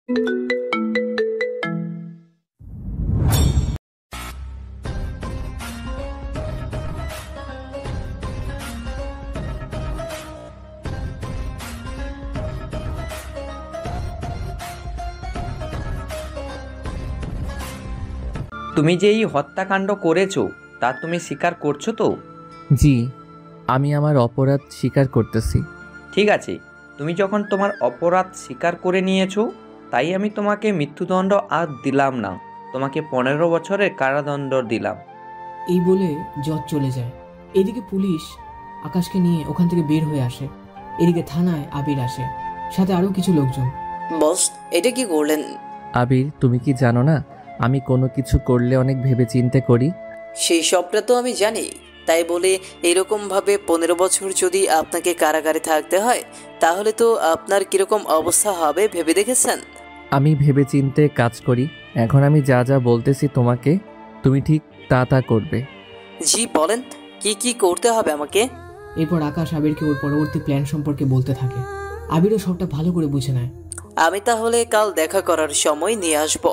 তুমি যে এই হত্যাকাণ্ড করেছো তা তুমি স্বীকার করছো তো? জি, আমি আমার অপরাধ স্বীকার করতেছি। ঠিক আছে, তুমি যখন তোমার অপরাধ স্বীকার করে নিয়েছো, তাই আমি তোমাকে মৃত্যুদণ্ড আর দিলাম না, তোমাকে 15 বছরের কারাদণ্ড দিলাম। এই বলে জজ চলে যায়। এদিকে পুলিশ আকাশকে নিয়ে ওখান থেকে বের হয়ে আসে। এদিকে থানায় আবির আসে, সাথে আরো কিছু লোকজন। বস, এটা কি করলেন? আবির, তুমি কি জানো না আমি কোনো কিছু করলে অনেক ভেবেচিন্তে করি? সেই সবটা তো আমি জানি, তাই বলে এরকমভাবে 15 বছর যদি আপনাকে কারাগারে থাকতে হয়, তাহলে তো আপনার কিরকম অবস্থা হবে ভেবে দেখেছেন? আমি ভেবেচিন্তে কাজ করি। এখন আমি যা যা বলতেছি তোমাকে, তুমি ঠিক তা করবে। জি বলেন, কি কি করতে হবে আমাকে? এরপর আকাশ আবিরকে ওর পরবর্তী প্ল্যান সম্পর্কে বলতে থাকে। আবিরও সবটা ভালো করে বুঝে নেয়। আমি তাহলে কাল দেখা করার সময় নিয়ে আসব,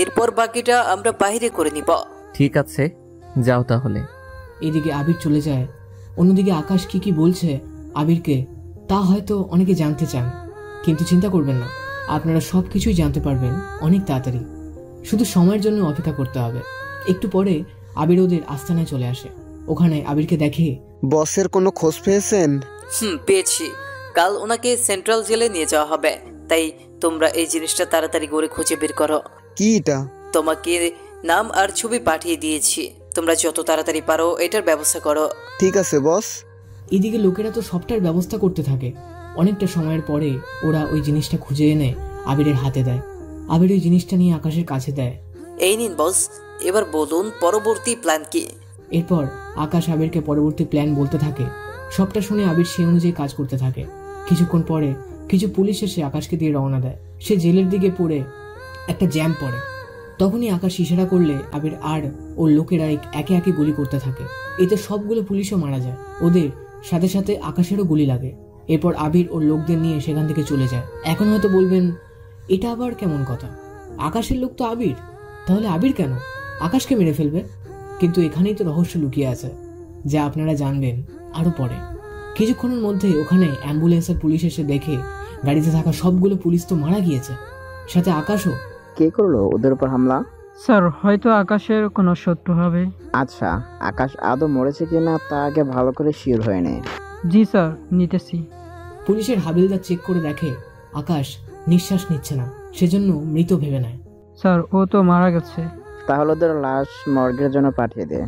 এরপর বাকিটা আমরা বাইরে করে নিব। ঠিক আছে, যাও তাহলে। এদিকে আবির চলে যায়। অন্যদিকে আকাশ কি কি বলছে আবিরকে তা হয়তো অনেকে জানতে চান, কিন্তু চিন্তা করবেন না, আপনারা সবকিছুই জানতে পারবেন অনেক তাড়াতাড়ি। শুধু সময়ের জন্য অপেক্ষা করতে হবে। একটু পরে আবির ওদের আস্তানায় চলে আসে। ওখানে আবিরকে দেখে। বসের কোনো খোঁজ পেয়েছেন? পেয়েছি। কাল ওনাকে সেন্ট্রাল জেলে নিয়ে যাওয়া হবে, তাই তোমরা এই জিনিসটা তাড়াতাড়ি করে খুঁজে বের করো। কি এটা? তোমাকে নাম আর ছবি পাঠিয়ে দিয়েছি, তোমরা যত তাড়াতাড়ি পারো এটার ব্যবস্থা করো। ঠিক আছে বস। এদিকে লোকেরা তো সবটার ব্যবস্থা করতে থাকে। অনেকটা সময়ের পরে ওরা ওই জিনিসটা খুঁজে এনে আবিরের হাতে দেয়। আবির ওই জিনিসটা নিয়ে আকাশের কাছে দেয়। এই নিন বস, এবার বলুন পরবর্তী প্ল্যান কি? এরপর আকাশ আবিরকে পরবর্তী প্ল্যান বলতে থাকে। সবটা শুনে আবির সে অনুযায়ী কাজ করতে থাকে। কিছুক্ষণ পরে কিছু পুলিশ এসে আকাশকে দিয়ে রওনা দেয়। সে জেলের দিকে পড়ে একটা জ্যাম পড়ে। তখনই আকাশ ইশারা করলে আবির আর ওর লোকেরা একে একে গুলি করতে থাকে। এতে সবগুলো পুলিশও মারা যায়। ওদের সাথে সাথে আকাশেরও গুলি লাগে। এরপর আবির ওর লোকদের নিয়ে সেখান থেকে চলে যায়। এখন হয়তো বলবেন, এটা আবার কেমন কথা? আকাশের লোক তো আবির, তাহলে আবির কেন আকাশকে মেরে ফেলবে? কিন্তু এখানেই তো রহস্য লুকিয়ে আছে, যা আপনারা জানবেন আরো পরে। কিছুক্ষণের মধ্যে ওখানে অ্যাম্বুলেন্সের পুলিশ এসে দেখে গাড়িতে থাকা সবগুলো পুলিশ তো মারা গিয়েছে, সাথে আকাশও। কে করলো ওদের উপর হামলা? স্যার, হয়তো আকাশের কোনো শত্রু হবে। আচ্ছা, আকাশ আদৌ মরেছে কিনা তা আগে ভালো করে শিওর হয়ে নেয়। জি স্যার, নিতেছি। পুলিশের হাবিলদার চেক করে দেখে আকাশ নিঃশ্বাস নিচ্ছে না, সেজন্য মৃত ভেবে নেয়। স্যার, ও তো মারা গেছে। তাহলে ওদের লাশ মর্গের জন্য পাঠিয়ে দে।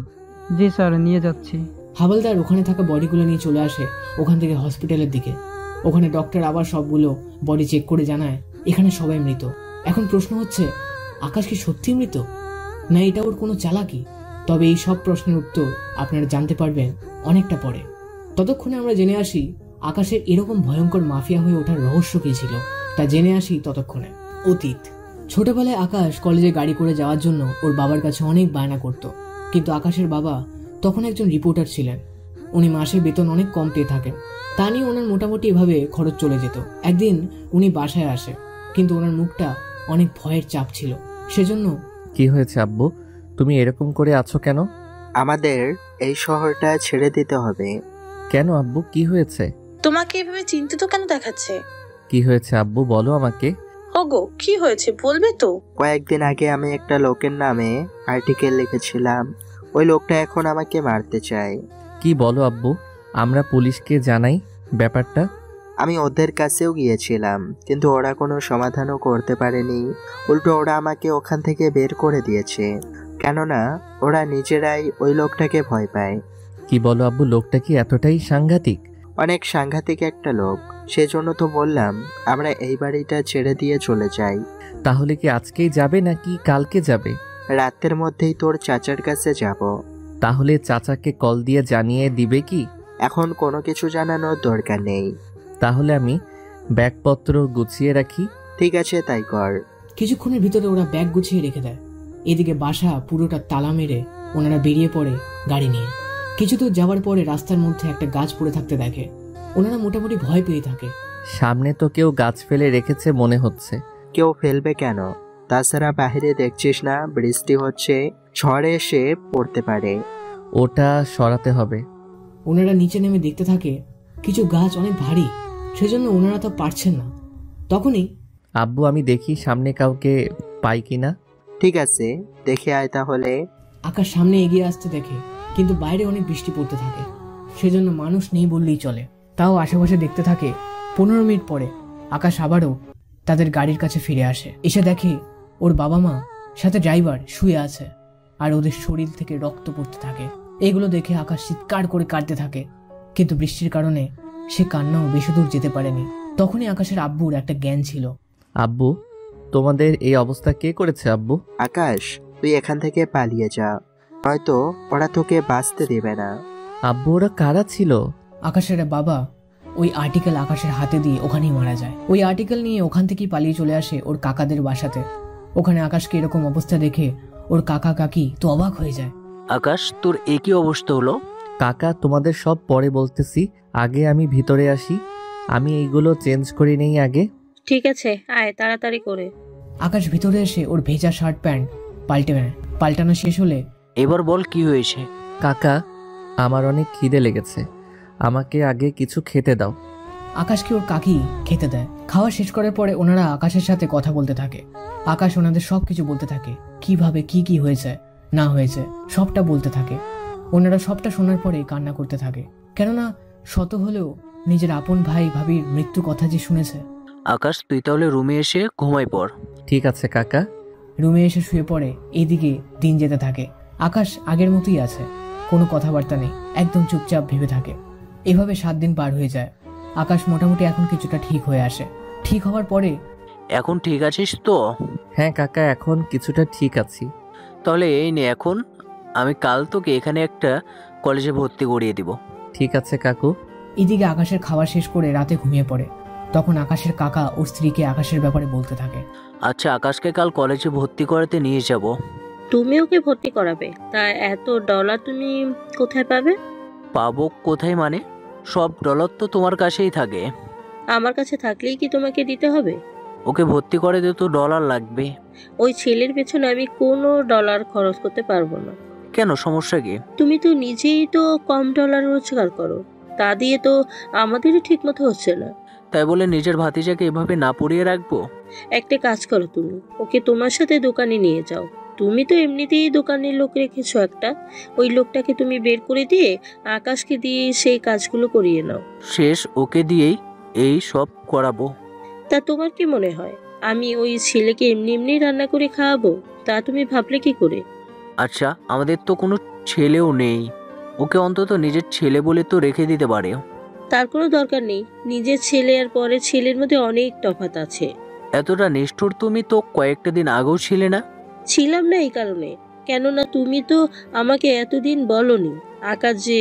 জি স্যার, নিয়ে যাচ্ছি। হাবিলদার ওখানে থাকা বডিগুলো নিয়ে চলে আসে ওখান থেকে হসপিটালের দিকে। ওখানে ডক্টর আবার সবগুলো বডি চেক করে জানায় এখানে সবাই মৃত। এখন প্রশ্ন হচ্ছে, আকাশ কি সত্যি মৃত, না এটা ওর কোনো চালাকি? তবে এই সব প্রশ্নের উত্তর আপনারা জানতে পারবেন অনেকটা পরে। ততক্ষণে আমরা জেনে আসি আকাশের এরকম ভয়ঙ্কর মাফিয়া হয়ে ওঠার রহস্য কি ছিল, তা জেনে আসি ততক্ষণে। অতীত। ছোটবেলায় আকাশ কলেজে গাড়ি করে যাওয়ার জন্য ওর বাবার কাছে অনেক বায়না করত, কিন্তু আকাশের বাবা তখন একজন রিপোর্টার ছিলেন। উনি মাসে বেতন অনেক কম পেয়ে থাকেন, তা নিয়ে ওনার মোটামুটি এভাবে খরচ চলে যেত। একদিন উনি বাসায় আসে, কিন্তু ওনার মুখটা অনেক ভয়ের চাপ ছিল, সেজন্য। কি হয়েছে আব্বু, তুমি এরকম করে আছো কেন? আমাদের এই শহরটা ছেড়ে দিতে হবে। কেন আব্বু, কি হয়েছে? তোমাকে এভাবে চিন্তিত কেন দেখাচ্ছে? কি হয়েছে আব্বু, বলো আমাকে। ওগো, কি হয়েছে বলবে তো? কয়েকদিন আগে আমি একটা লোকের নামে আর্টিকেল লিখেছিলাম, ওই লোকটা এখন আমাকে মারতে চায়। কি বলো আব্বু, আমরা পুলিশকে জানাই ব্যাপারটা? আমি ওদের কাছেও গিয়েছিলাম, কিন্তু ওরা কোনো সমাধানও করতে পারেনি। উল্টো ওরা আমাকে ওখান থেকে বের করে দিয়েছে, কেননা ওরা নিজেরাই ওই লোকটাকে ভয় পায়। কি বলো আব্বু, লোকটা কি এতটাই সাংঘাতিক? অনেক সাংঘাতিক একটা লোক, সেজন্য তো বললাম আমরা এই বাড়িটা ছেড়ে দিয়ে চলে যাই। তাহলে কি আজকেই যাবে নাকি কালকে যাবে? রাতের মধ্যেই তোর চাচার কাছে যাব। তাহলে চাচাকে কল দিয়ে জানিয়ে দিবে কি? এখন কোনো কিছু জানানোর দরকার নেই। তাহলে আমি ব্যাগপত্র গুছিয়ে রাখি। ঠিক আছে, তাই কর। কিছুক্ষণের ভিতরে ওরা ব্যাগ গুছিয়ে রেখে দেয়। এদিকে বাসা পুরোটা তালা মেরে ওনারা বেরিয়ে পড়ে গাড়ি নিয়ে। কিছু দূর যাওয়ার পরে রাস্তার মধ্যে একটা গাছ পড়ে থাকতে দেখে। ওনারা মোটামুটি ভয় পেয়ে থাকে। সামনে তো কেউ গাছ ফেলে রেখেছে মনে হচ্ছে, কেউ ফেলবে কেন? তাছাড়া বাইরে দেখছিস না বৃষ্টি হচ্ছে, ঝড়ে এসে পড়তে পারে। ওটা সরাতে হবে। ওনারা নিচে নেমে দেখতে থাকে কিছু গাছ অনেক ভারী, সেজন্য ওনারা তো পারছেন না। তখনই আব্বু, আমি দেখি সামনে কাউকে পাই কিনা। ঠিক আছে, দেখে আয় তাহলে। আকাশ সামনে এগিয়ে আসতে দেখে, কিন্তু বাইরে অনেক বৃষ্টি পড়তে থাকে, সেজন্য মানুষ নেই বললেই চলে। তাও আশেপাশে দেখতে থাকে। 15 মিনিট পরে আকাশ আবারও তাদের গাড়ির কাছে ফিরে আসে। এসে দেখে ওর বাবা মা সাথে ড্রাইভার শুয়ে আছে, আর ওদের শরীর থেকে রক্ত পড়তে থাকে। এগুলো দেখে আকাশ চিৎকার করে কাঁদতে থাকে, কিন্তু বৃষ্টির কারণে সে কান্নাও বেশি দূর যেতে পারেনি। তখনই আকাশের আব্বুর একটা জ্ঞান ছিল। আব্বু, তোমাদের এই অবস্থা কে করেছে আব্বু? আকাশ, তুই এখান থেকে পালিয়ে যা, হয়তো ওরা তোকে বাঁচতে দেবে না। আব্বু, ওরা কারা ছিল? আকাশের বাবা ওই আর্টিকেল আকাশের হাতে দিয়ে ওখানেই মারা যায়। ওই আর্টিকেল নিয়ে ওখান থেকেই পালিয়ে চলে আসে ওর কাকাদের বাসাতে। ওখানে আকাশকে এরকম অবস্থা দেখে ওর কাকা কাকি তো অবাক হয়ে যায়। আকাশ, তোর একই অবস্থা হলো? কাকা, তোমাদের সব পরে বলতেছি, আগে আমি ভিতরে আসি। আমি এইগুলো চেঞ্জ করে নেই আগে। ঠিক আছে, আয় তাড়াতাড়ি করে। আকাশ ভিতরে এসে ওর ভেজা শার্ট প্যান্ট পাল্টানো শেষ হলে এবার বল কি হয়েছে? কাকা, আমার অনেক খিদে লেগেছে, আমাকে আগে কিছু খেতে দাও। আকাশকে ওর কাকি খেতে দেয়। খাওয়া শেষ করার পরে ওনারা আকাশের সাথে কথা বলতে থাকে। আকাশ ওনাদের সবকিছু বলতে থাকে, কিভাবে কি কি হয়েছে না হয়েছে সবটা বলতে থাকে। ওনারা সবটা শোনার পরে কান্না করতে থাকে, কেননা শত হলেও নিজের আপন ভাই ভাবির মৃত্যু কথা যে শুনেছে। আকাশ, তুই তাহলে রুমে এসে ঘুমাই পড়। ঠিক আছে কাকা। রুমে এসে শুয়ে পড়ে। এইদিকে দিন যেতে থাকে। আকাশ আগের মতোই আছে, কোনো কথাবার্তা নেই, একদম চুপচাপ ভেবে থাকে। এভাবে 7 দিন পার হয়ে যায়। আকাশ মোটামুটি এখন কিছুটা ঠিক হয়ে আসে। ঠিক হওয়ার পরে, এখন ঠিক আছিস তো? হ্যাঁ কাকা, এখন কিছুটা ঠিক আছি। তাহলে এই নে, এখন আমি কাল তোকে এখানে একটা কলেজে ভর্তি করিয়ে দিব। ঠিক আছে কাকু। এদিকে আকাশের খাওয়া শেষ করে রাতে ঘুমিয়ে পড়ে। তখন আকাশের কাকা ওর স্ত্রীকে আকাশের ব্যাপারে বলতে থাকে। আচ্ছা, আকাশকে কাল কলেজে ভর্তি করাতে নিয়ে যাব। তুমি ওকে ভর্তি করাবে? তা এত ডলার তুমি কোথায় পাবে? পাবো কোথায় মানে? সব ডলার তো তোমার কাছেই থাকে। আমার কাছে থাকলেই কি তোমাকে দিতে হবে? ওকে ভর্তি করে দে, তো ডলার লাগবে। ওই ছেলের পেছনে আমি কোনো ডলার খরচ করতে পারবো না। কেন, সমস্যা কি? তুমি তো নিজেই তো কম ডলার রোজগার করো, তা দিয়ে তো আমাদেরই ঠিক মতো হচ্ছে না। তাই বলে নিজের ভাতিজাকে এভাবে না পড়িয়ে রাখবো? একটা কাজ করো, তুমি ওকে তোমার সাথে দোকানে নিয়ে যাও। তুমি তো এমনিতেই দোকানের লোক রেখেছো একটা, ওই লোকটাকে তুমি বের করে দিয়ে আকাশকে দিয়ে সেই কাজগুলো করিয়ে নাও। শেষ ওকে দিয়েই এই সব করাবো। তা তোমার কি মনে হয় আমি ওই ছেলেকে এমনি এমনি রান্না করে খাওয়াবো? তা তুমি ভাবলে কি করে? আচ্ছা, আমাদের তো কোনো ছেলেও নেই, ওকে অন্তত নিজের ছেলে বলে তো রেখে দিতে পারে। তার কোনো দরকার নেই, নিজের ছেলে আর পরের ছেলের মধ্যে অনেক তফাৎ আছে। এতটা নিষ্ঠুর তুমি তো কয়েকটা দিন আগেও ছিলে না। ছিলাম না এই কারণে, কেননা তুমি তো আমাকে এতদিন বলনি আকাশ যে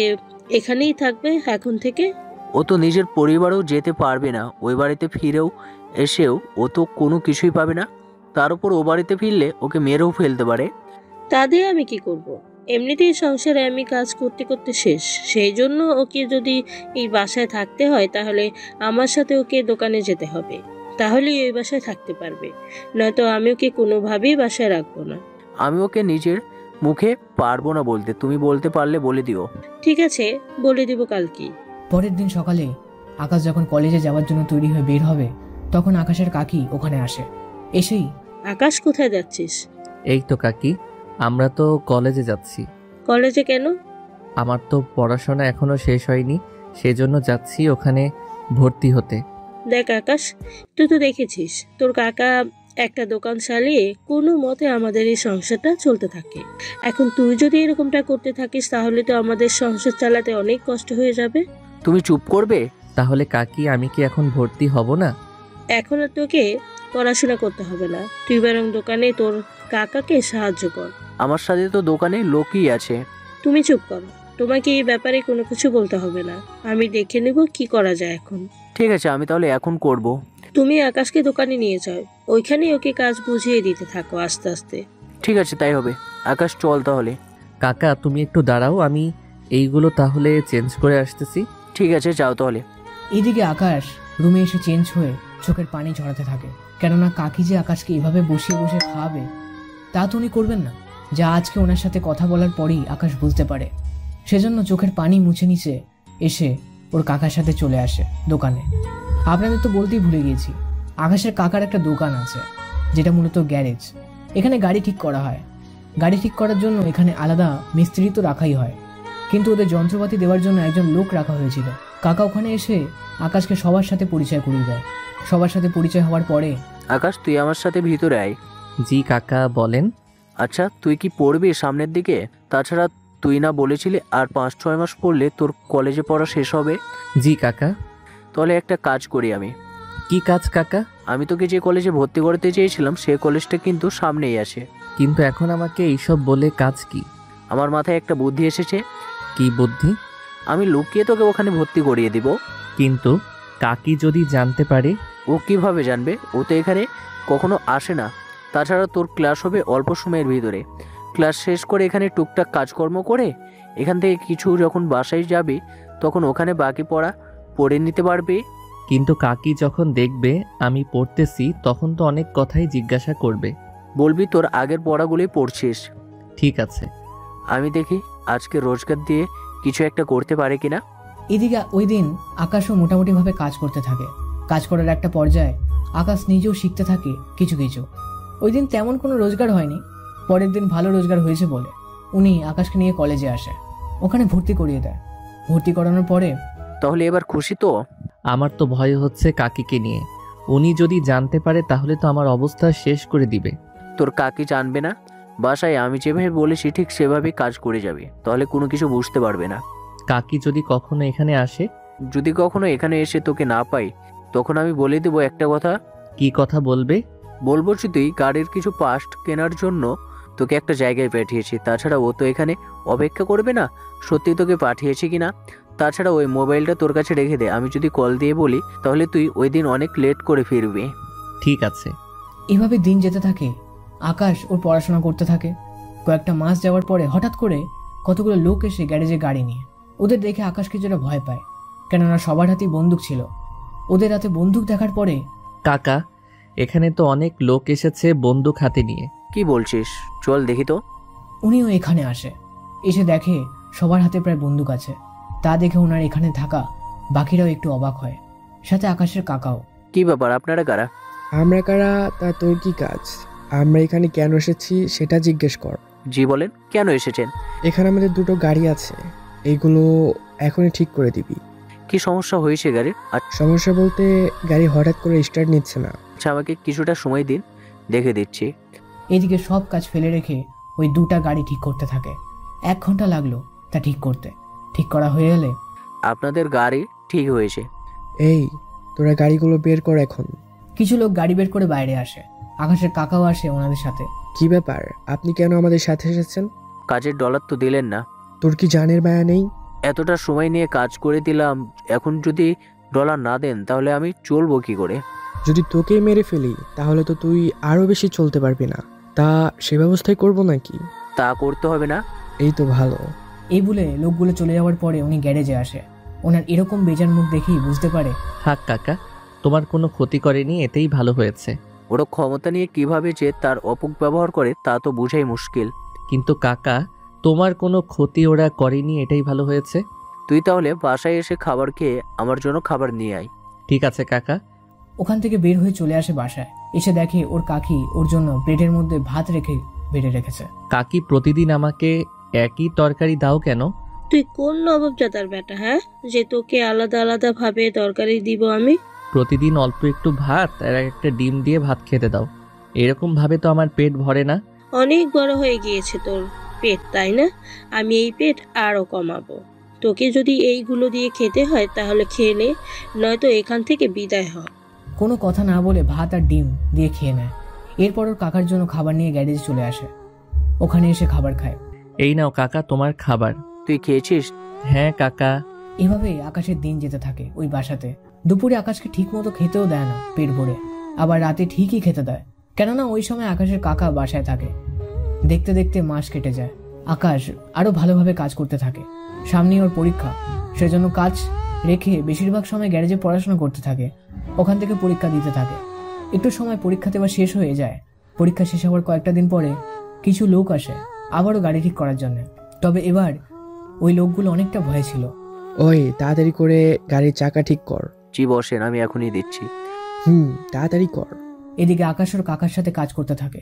এখানেই থাকবে এখন থেকে। ও তো নিজের পরিবারেও যেতে পারবে না, ওই বাড়িতে ফিরেও এসেও ও তো কোনো কিছুই পাবে না। তার উপর ও বাড়িতে ফিরলে ওকে মেরেও ফেলতে পারে। তা দিয়ে আমি কি করব? এমনিতেই সংসারে আমি কাজ করতে করতে শেষ, সেই জন্য ওকে যদি এই বাসায় থাকতে হয় তাহলে আমার সাথে ওকে দোকানে যেতে হবে, তাহলেই ওই বাসায় থাকতে পারবে, নয়তো আমি ওকে কোনোভাবেই বাসায় রাখবো না। আমি ওকে নিজের মুখে পারবো না বলতে, তুমি বলতে পারলে বলে দিও। ঠিক আছে, বলে দিব কালকে। পরের দিন সকালে আকাশ যখন কলেজে যাওয়ার জন্য তৈরি হয়ে বের হবে, তখন আকাশের কাকি ওখানে আসে। এসেই, আকাশ কোথায় যাচ্ছিস? এই তো কাকি, আমরা তো কলেজে যাচ্ছি। কলেজে কেন? আমার তো পড়াশোনা এখনো শেষ হয়নি, সেজন্য যাচ্ছি ওখানে ভর্তি হতে। দেখ আকাশ, তুই তো দেখেছিস তোর কাকা একটা দোকান চালিয়ে কোনো মতে আমাদের এই সংসারটা চলতে থাকে। এখন তুই যদি এরকমটা করতে থাকিস তাহলে তো আমাদের সংসার চালাতে অনেক কষ্ট হয়ে যাবে। তুমি চুপ করবে? তাহলে কাকি, আমি কি এখন ভর্তি হব না? এখন আর তোকে পড়াশোনা করতে হবে না, তুই বরং দোকানে তোর কাকাকে সাহায্য কর। আমার সাথে তো দোকানে লোকই আছে। তুমি চুপ করো, তোমাকে এই ব্যাপারে কোনো কিছু বলতে হবে না, আমি দেখে নেব কি করা যায় এখন। ঠিক আছে, আমি তাহলে এখন করব। তুমি আকাশকে দোকানে নিয়ে যাও, ওইখানে ওকে কাজ বুঝিয়ে দিতে থাকো আস্তে আস্তে। ঠিক আছে, তাই হবে। আকাশ, চল তাহলে। কাকা, তুমি একটু দাঁড়াও, আমি এইগুলো তাহলে চেঞ্জ করে আসতেছি। ঠিক আছে, যাও তাহলে। এদিকে আকাশ রুমে এসে চেঞ্জ হয়ে চোখের পানি ঝরাতে থাকে। কেননা কাকি যে আকাশকে এভাবে বসিয়ে বসে খাওয়াবে তা তো উনি করবেন না, যা আজকে ওনার সাথে কথা বলার পরেই আকাশ বুঝতে পারে। সেজন্য চোখের পানি মুছে নিচে এসে ওর কাকার সাথে চলে আসে দোকানে। আপনাদের তো বলতেই ভুলে গিয়েছি, আকাশের কাকার একটা দোকান আছে যেটা মূলত গ্যারেজ। এখানে গাড়ি ঠিক করা হয়। গাড়ি ঠিক করার জন্য এখানে আলাদা মিস্ত্রি তো রাখাই হয়, কিন্তু ওদের যন্ত্রপাতি দেওয়ার জন্য একজন লোক রাখা হয়েছিল। কাকা ওখানে এসে আকাশকে সবার সাথে পরিচয় করিয়ে দেয়। সবার সাথে পরিচয় হওয়ার পরে, আকাশ তুই আমার সাথে ভিতরে আয়। জি কাকা বলেন। আচ্ছা তুই কি পড়বি সামনের দিকে? তাছাড়া তুই না বলেছিলি আর 5-6 মাস পড়লে তোর কলেজে পড়া শেষ হবে? জি কাকা। তাহলে একটা কাজ করি আমি। কি কাজ কাকা? আমি তোকে যে কলেজে ভর্তি করতে চেয়েছিলাম সেই কলেজটা কিন্তু সামনেই আসে। কিন্তু এখন আমাকে এইসব বলে কাজ কি? আমার মাথায় একটা বুদ্ধি এসেছে। কি বুদ্ধি? আমি লুকিয়ে তোকে ওখানে ভর্তি করিয়ে দিব। কিন্তু কাকি যদি জানতে পারে? ও কিভাবে জানবে? ও তো এখানে কখনো আসে না। তাছাড়া তোর ক্লাস হবে অল্প সময়ের ভিতরে। ক্লাস শেষ করে এখানে টুকটাক কাজকর্ম করে এখান থেকে কিছু যখন বাসায় যাবি তখন ওখানে বাকি পড়া পড়ে নিতে পারবি। কিন্তু কাকি যখন দেখবে আমি পড়তেছি তখন তো অনেক কথাই জিজ্ঞাসা করবে। বলবি তোর আগের পড়াগুলোই পড়ছিস। ঠিক আছে। আমি দেখি আজকে রোজগার দিয়ে কিছু একটা করতে পারে কিনা। এদিকে ওই দিন আকাশও মোটামুটিভাবে কাজ করতে থাকে। কাজ করার একটা পর্যায়ে আকাশ নিজেও শিখতে থাকে কিছু কিছু। ওই দিন তেমন কোনো রোজগার হয়নি। পরের দিন ভালো রোজগার হয়েছে বলে উনি আকাশকে নিয়ে কলেজে আসে, ওখানে ভর্তি করিয়ে দেয়। ভর্তি করানোর পরে, তাহলে এবার খুশি তো? আমার তো ভয় হচ্ছে কাকিকে নিয়ে। উনি যদি জানতে পারে তাহলে তো আমার অবস্থা শেষ করে দিবে। তোর কাকি জানবে না। বাসায় আমি যেভাবে বলেছি ঠিক সেভাবেই কাজ করে যাবে, তাহলে কোনো কিছু বুঝতে পারবে না। কাকি যদি কখনো এখানে আসে? যদি কখনো এখানে এসে তোকে না পাই তখন আমি বলে দেবো একটা কথা। কি কথা বলবে? বলবো যে তুই গাড়ির কিছু পার্ট কেনার জন্য তোকে একটা জায়গায় পাঠিয়েছি। তাছাড়া ও তো এখানে অপেক্ষা করবে না সত্যি তোকে পাঠিয়েছি কিনা। তাছাড়া ওই মোবাইলটা তোর কাছে রেখে দে। আমি যদি কল দিয়ে বলি তাহলে তুই ওই দিন অনেক লেট করে ফিরবি। ঠিক আছে। এভাবে দিন যেতে থাকে। আকাশ ওর পড়াশোনা করতে থাকে। কয়েকটা মাস যাওয়ার পরে হঠাৎ করে কতগুলো লোক এসে গ্যারেজে গাড়ি নিয়ে। ওদের দেখে আকাশ কিছুটা ভয় পায়, কেননা সবার হাতেই বন্দুক ছিল। ওদের হাতে বন্দুক দেখার পরে, কাকা এখানে তো অনেক লোক এসেছে বন্দুক হাতে নিয়ে। কি বলছিস? চল দেখি তো। উনিও এখানে আসে। এসে দেখে সবার হাতে প্রায় বন্দুক আছে। তা দেখে ওনার এখানে থাকা বাকিরাও একটু অবাক হয়, সাথে আকাশের কাকাও। কি ব্যাপার, আপনারা কারা? আমরা কারা তা তোর কি কাজ? আমরা এখানে কেন এসেছি সেটা জিজ্ঞেস কর। জি বলেন, কেন এসেছেন? এখানে আমাদের দুটো গাড়ি আছে, এইগুলো এখনই ঠিক করে দিবি। কি সমস্যা হয়েছে গাড়ির? সমস্যা বলতে গাড়ি হঠাৎ করে স্টার্ট নিচ্ছে না। আচ্ছা আমাকে কিছুটা সময় দিন, দেখে দিচ্ছি। এদিকে সব কাজ ফেলে রেখে ওই দুটা গাড়ি ঠিক করতে থাকে। 1 ঘন্টা লাগলো তা ঠিক করতে। ঠিক করা হয়ে গেলে, আপনাদের গাড়ি ঠিক হয়েছে। এই তোরা গাড়িগুলো বের কর এখন। কিছু লোক গাড়ি বের করে বাইরে আসে। আকাশের কাকাও আসে ওনাদের সাথে। কি ব্যাপার, আপনি কেন আমাদের সাথে এসেছেন? কাজের ডলার তো দিলেন না। তোর কি জানের মায়া নেই? এতটা সময় নিয়ে কাজ করে দিলাম, এখন যদি ডলার না দেন তাহলে আমি চলবো কি করে? যদি তোকেই মেরে ফেলি তাহলে তো তুই আরো বেশি চলতে পারবি না। তা সে ব্যবস্থাই করবো নাকি? তা করতে হবে না। এই তো ভালো। এই বলে লোকগুলো চলে যাওয়ার পরে উনি গ্যারেজে আসে। ওনার এরকম বেজার মুখ দেখেই বুঝতে পারে, থাক কাকা, তোমার কোনো ক্ষতি করেনি, এতেই ভালো হয়েছে। ওরা ক্ষমতা নিয়ে কিভাবে যে তার অপব্যবহার করে তা তো বোঝাই মুশকিল। কিন্তু কাকা, তোমার কোনো ক্ষতি ওরা করেনি, এটাই ভালো হয়েছে। তুই তাহলে বাসায় এসে খাবার খেয়ে আমার জন্য খাবার নিয়ে আয়। ঠিক আছে কাকা। ওখান থেকে বের হয়ে চলে আসে বাসায়। এসে দেখে ওর কাকি ওর জন্য প্লেটের মধ্যে ভাত রেখে বেড়ে রেখেছে। কাকি প্রতিদিন আমাকে একই তরকারি দাও কেন? তুই কোন নবাবজাদার বেটা, হ্যাঁ, যে তোকে আলাদা আলাদা ভাবে তরকারি দিব আমি? প্রতিদিন অল্প একটু ভাত আর একটা ডিম দিয়ে ভাত খেতে দাও। এরকম ভাবে তো আমার পেট ভরে না। অনেক বড় হয়ে গিয়েছে তোর পেট, তাই না? আমি এই পেট আরো কমাবো। তোকে যদি এইগুলো দিয়ে খেতে হয় তাহলে খেয়ে নে, নয়তো এখান থেকে বিদায় হ। কোনো কথা না বলে ভাত আর ডিম দিয়ে খেয়ে নেয়। এরপর ওর কাকার জন্য খাবার নিয়ে গ্যারেজে চলে আসে। ওখানে এসে খাবার খায়। এই নাও কাকা তোমার খাবার। তুই খেয়েছিস? হ্যাঁ কাকা। এভাবে আকাশের দিন যেতে থাকে ওই বাসাতে। দুপুরে আকাশকে ঠিক মতো খেতেও দেয় না পেট ভরে, আবার রাতে ঠিকই খেতে দেয়, কেননা ওই সময় আকাশের কাকা বাসায় থাকে। দেখতে দেখতে মাস কেটে যায়। আকাশ আরো ভালোভাবে কাজ করতে থাকে। সামনে ওর পরীক্ষা, সেজন্য কাজ রেখে বেশিরভাগ সময় গ্যারেজে পড়াশোনা করতে থাকে। ওখান থেকে পরীক্ষা দিতে থাকে। একটু সময় পরীক্ষা দেওয়া শেষ হয়ে যায়। পরীক্ষা শেষ হওয়ার কয়েকটা দিন পরে কিছু লোক আসে আবারও গাড়ি ঠিক করার জন্য। তবে এবার ওই লোকগুলো অনেকটা ভয় ছিল। ওই তাড়াতাড়ি করে গাড়ির চাকা ঠিক কর। জি বসেন, আমি এখনই দিচ্ছি। তাড়াতাড়ি কর। এদিকে আকাশ ওর কাকার সাথে কাজ করতে থাকে।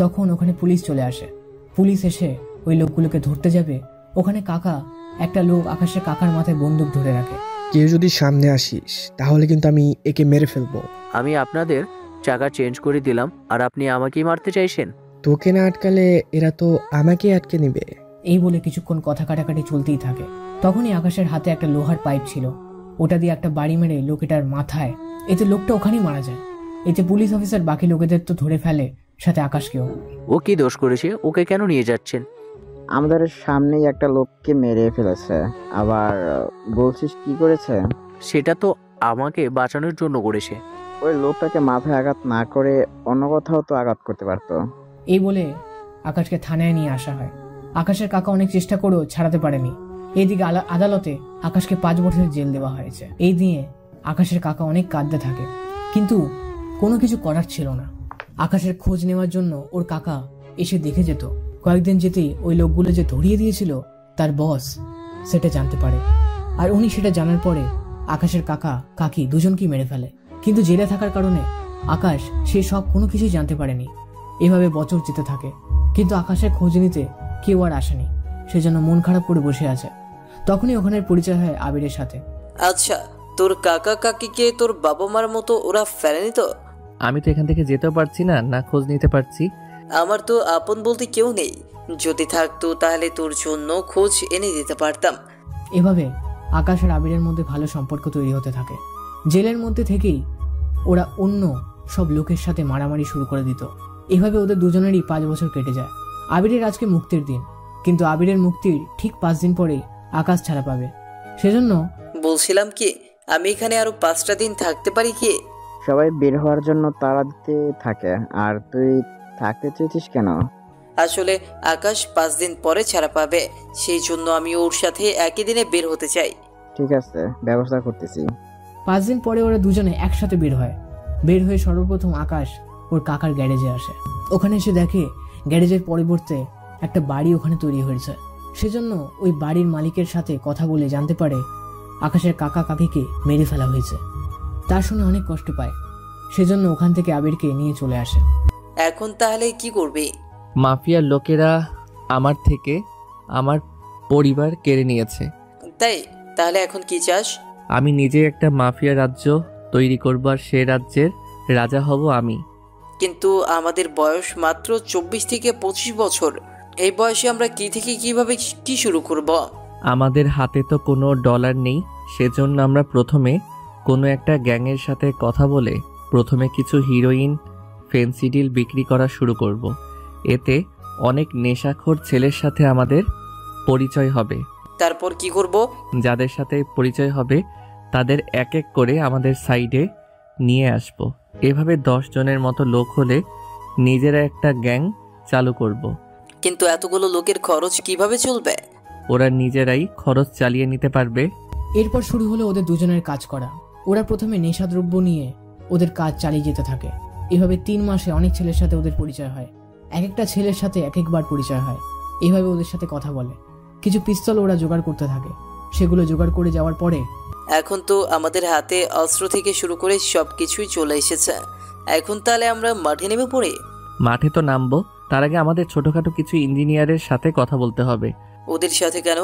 তখন ওখানে পুলিশ চলে আসে। পুলিশ এসে ওই লোকগুলোকে ধরতে যাবে, ওখানে কাকা একটা লোক আকাশের কাকার মাথায় বন্দুক ধরে রাখে। কেউ যদি সামনে আসিস তাহলে কিন্তু আমি একে মেরে ফেলবো। আমি আপনাদের চাকা চেঞ্জ করে দিলাম আর আপনি আমাকেই মারতে চাইছেন? তোকে না আটকালে এরা তো আমাকে আটকে নেবে। এই বলে কিছুক্ষণ কথা কাটাকাটি চলতেই থাকে। তখনই আকাশের হাতে একটা লোহার পাইপ ছিল, ওটা দিয়ে একটা বাড়ি মেরে লোকটার মাথায়। এতে লোকটা ওখানেই মারা যায়। এতে পুলিশ অফিসার বাকি লোকেদের তো ধরে ফেলে, সাথে আকাশকেও। ও কি দোষ করেছে? ওকে কেন নিয়ে যাচ্ছেন? আমাদের সামনেই একটা লোককে মেরে ফেলেছে, আবার বলছিস কি করেছে? সেটা তো আমাকে বাঁচানোর জন্য করেছে। ওই লোকটাকে মাথায় আঘাত না করে অন্য কোথাও তো আঘাত করতে পারতো। এই বলে আকাশকে থানায় নিয়ে আসা হয়। আকাশের কাকা অনেক চেষ্টা করেও ছাড়াতে পারেনি। এইদিকে আদালতে আকাশকে 5 বছরের জেল দেওয়া হয়েছে। এই নিয়ে আকাশের কাকা অনেক কাঁদতে থাকে, কিন্তু কোনো কিছু করার ছিল না। আকাশের খোঁজ নেওয়ার জন্য ওর কাকা এসে দেখে যেত। কয়েকদিন যেতেই ওই লোকগুলো যে ধরিয়ে দিয়েছিল তার বস সেটা জানতে পারে, আর উনি সেটা জানার পরে আকাশের কাকা কাকি দুজনকেই মেরে ফেলে। কিন্তু জেলে থাকার কারণে আকাশ সে সব কোনো কিছুই জানতে পারেনি। এভাবে বছর যেতে থাকে, কিন্তু আকাশের খোঁজ নিতে কেউ আর আসেনি। সেজন্য মন খারাপ করে বসে আছে। তখনই ওখানের পরিচয় হয় আবিরের সাথে। আচ্ছা, তোর কাকা কাকিকে তোর বাবা মার মতো ওরা ফেলেনি তো? আমি তো এখান থেকে যেতেও পারছি না, না খোঁজ নিতে পারছি। আমার তো আপন বলতে কেউ নেই। যদি থাকতো তাহলে তোর জন্য খোঁজ এনে দিতে পারতাম। এভাবে আকাশ আর আবিরের মধ্যে ভালো সম্পর্ক তৈরি হতে থাকে। জেলের মধ্যে থেকেই ওরা অন্য সব লোকের সাথে মারামারি শুরু করে দিত। এভাবে ওদের দুজনেরই 5 বছর কেটে যায়। আবিরের আজকে মুক্তির দিন, কিন্তু আবিরের মুক্তির ঠিক 5 দিন পরেই আকাশ ছাড়া পাবে। সেজন্য বলছিলাম কি, আমি এখানে আরো 5টা দিন থাকতে পারি কি? সবাই বের হওয়ার জন্য তাড়া দিতে থাকে, আর তুই থাকতে চেয়েছিস কেন? আসলে আকাশ 5 দিন পরে ছাড়া পাবে, সেই জন্য আমি ওর সাথে একই দিনে বের হতে চাই। ঠিক আছে, ব্যবস্থা করতেছি। 5 দিন পরে ওরা দুজনে একসাথে বের হয়। বের হয়ে সর্বপ্রথম আকাশ ওর কাকার গ্যারেজে আসে। ওখানে এসে দেখে গ্যারেজের পরিবর্তে একটা বাড়ি ওখানে তৈরি হয়েছে। সেজন্য ওই বাড়ির মালিকের সাথে কথা বলে জানতে পারে আকাশের কাকা কাকিকে মেরে ফেলা হয়েছে। তা শুনে অনেক কষ্ট পায়, সেজন্য ওখান থেকে আবিরকে নিয়ে চলে আসে। এখন তাহলে কি করবি? মাফিয়ার লোকেরা আমার থেকে আমার পরিবার কেড়ে নিয়েছে। তাই তাহলে এখন কি চাস? আমি নিজে একটা মাফিয়া রাজ্য তৈরি করব, আর সে রাজ্যের রাজা হব আমি। কিন্তু আমাদের বয়স মাত্র 24 থেকে 25 বছর। এই বয়সে আমরা কি থেকে কিভাবে কি শুরু করব? আমাদের হাতে তো কোনো ডলার নেই, সেজন্য আমরা প্রথমে কোনো একটা গ্যাংয়ের সাথে কথা বলে প্রথমে কিছু হিরোইন ফেন্সিডিল বিক্রি করা শুরু করব। এতে অনেক নেশাখোর ছেলের সাথে আমাদের পরিচয় হবে। তারপর কি করব? যাদের সাথে পরিচয় হবে তাদের এক এক করে আমাদের সাইডে নিয়ে আসব। এভাবে 10 জনের মতো লোক হলে নিজেরা একটা গ্যাং চালু করব। কিন্তু এতগুলো লোকের খরচ কিভাবে চলবে? ওরা নিজেরাই খরচ চালিয়ে নিতে পারবে। এরপর শুরু হলো ওদের দুজনের কাজ করা। ওরা প্রথমে নেশাদ্রব্য নিয়ে ওদের কাজ চালিয়ে যেতে থাকে। এভাবে 3 মাসে অনেক ছেলের সাথে ওদের পরিচয় হয়। এক একটা ছেলের সাথে এক একবার পরিচয় হয়। এভাবে ওদের সাথে কথা বলে। কিছু পিস্তল ওরা জোগাড় করতে থাকে। সেগুলো জোগাড় করে যাওয়ার পরে এখন তো আমাদের হাতে অস্ত্র থেকে শুরু করে সবকিছুই চলে এসেছে। এখন তাহলে আমরা মাঠে নেমে পড়ি। মাঠে তো নামবো, তার আগে আমাদের ছোটখাটো কিছু ইঞ্জিনিয়ারের সাথে কথা বলতে হবে। ওদের সাথে কেন?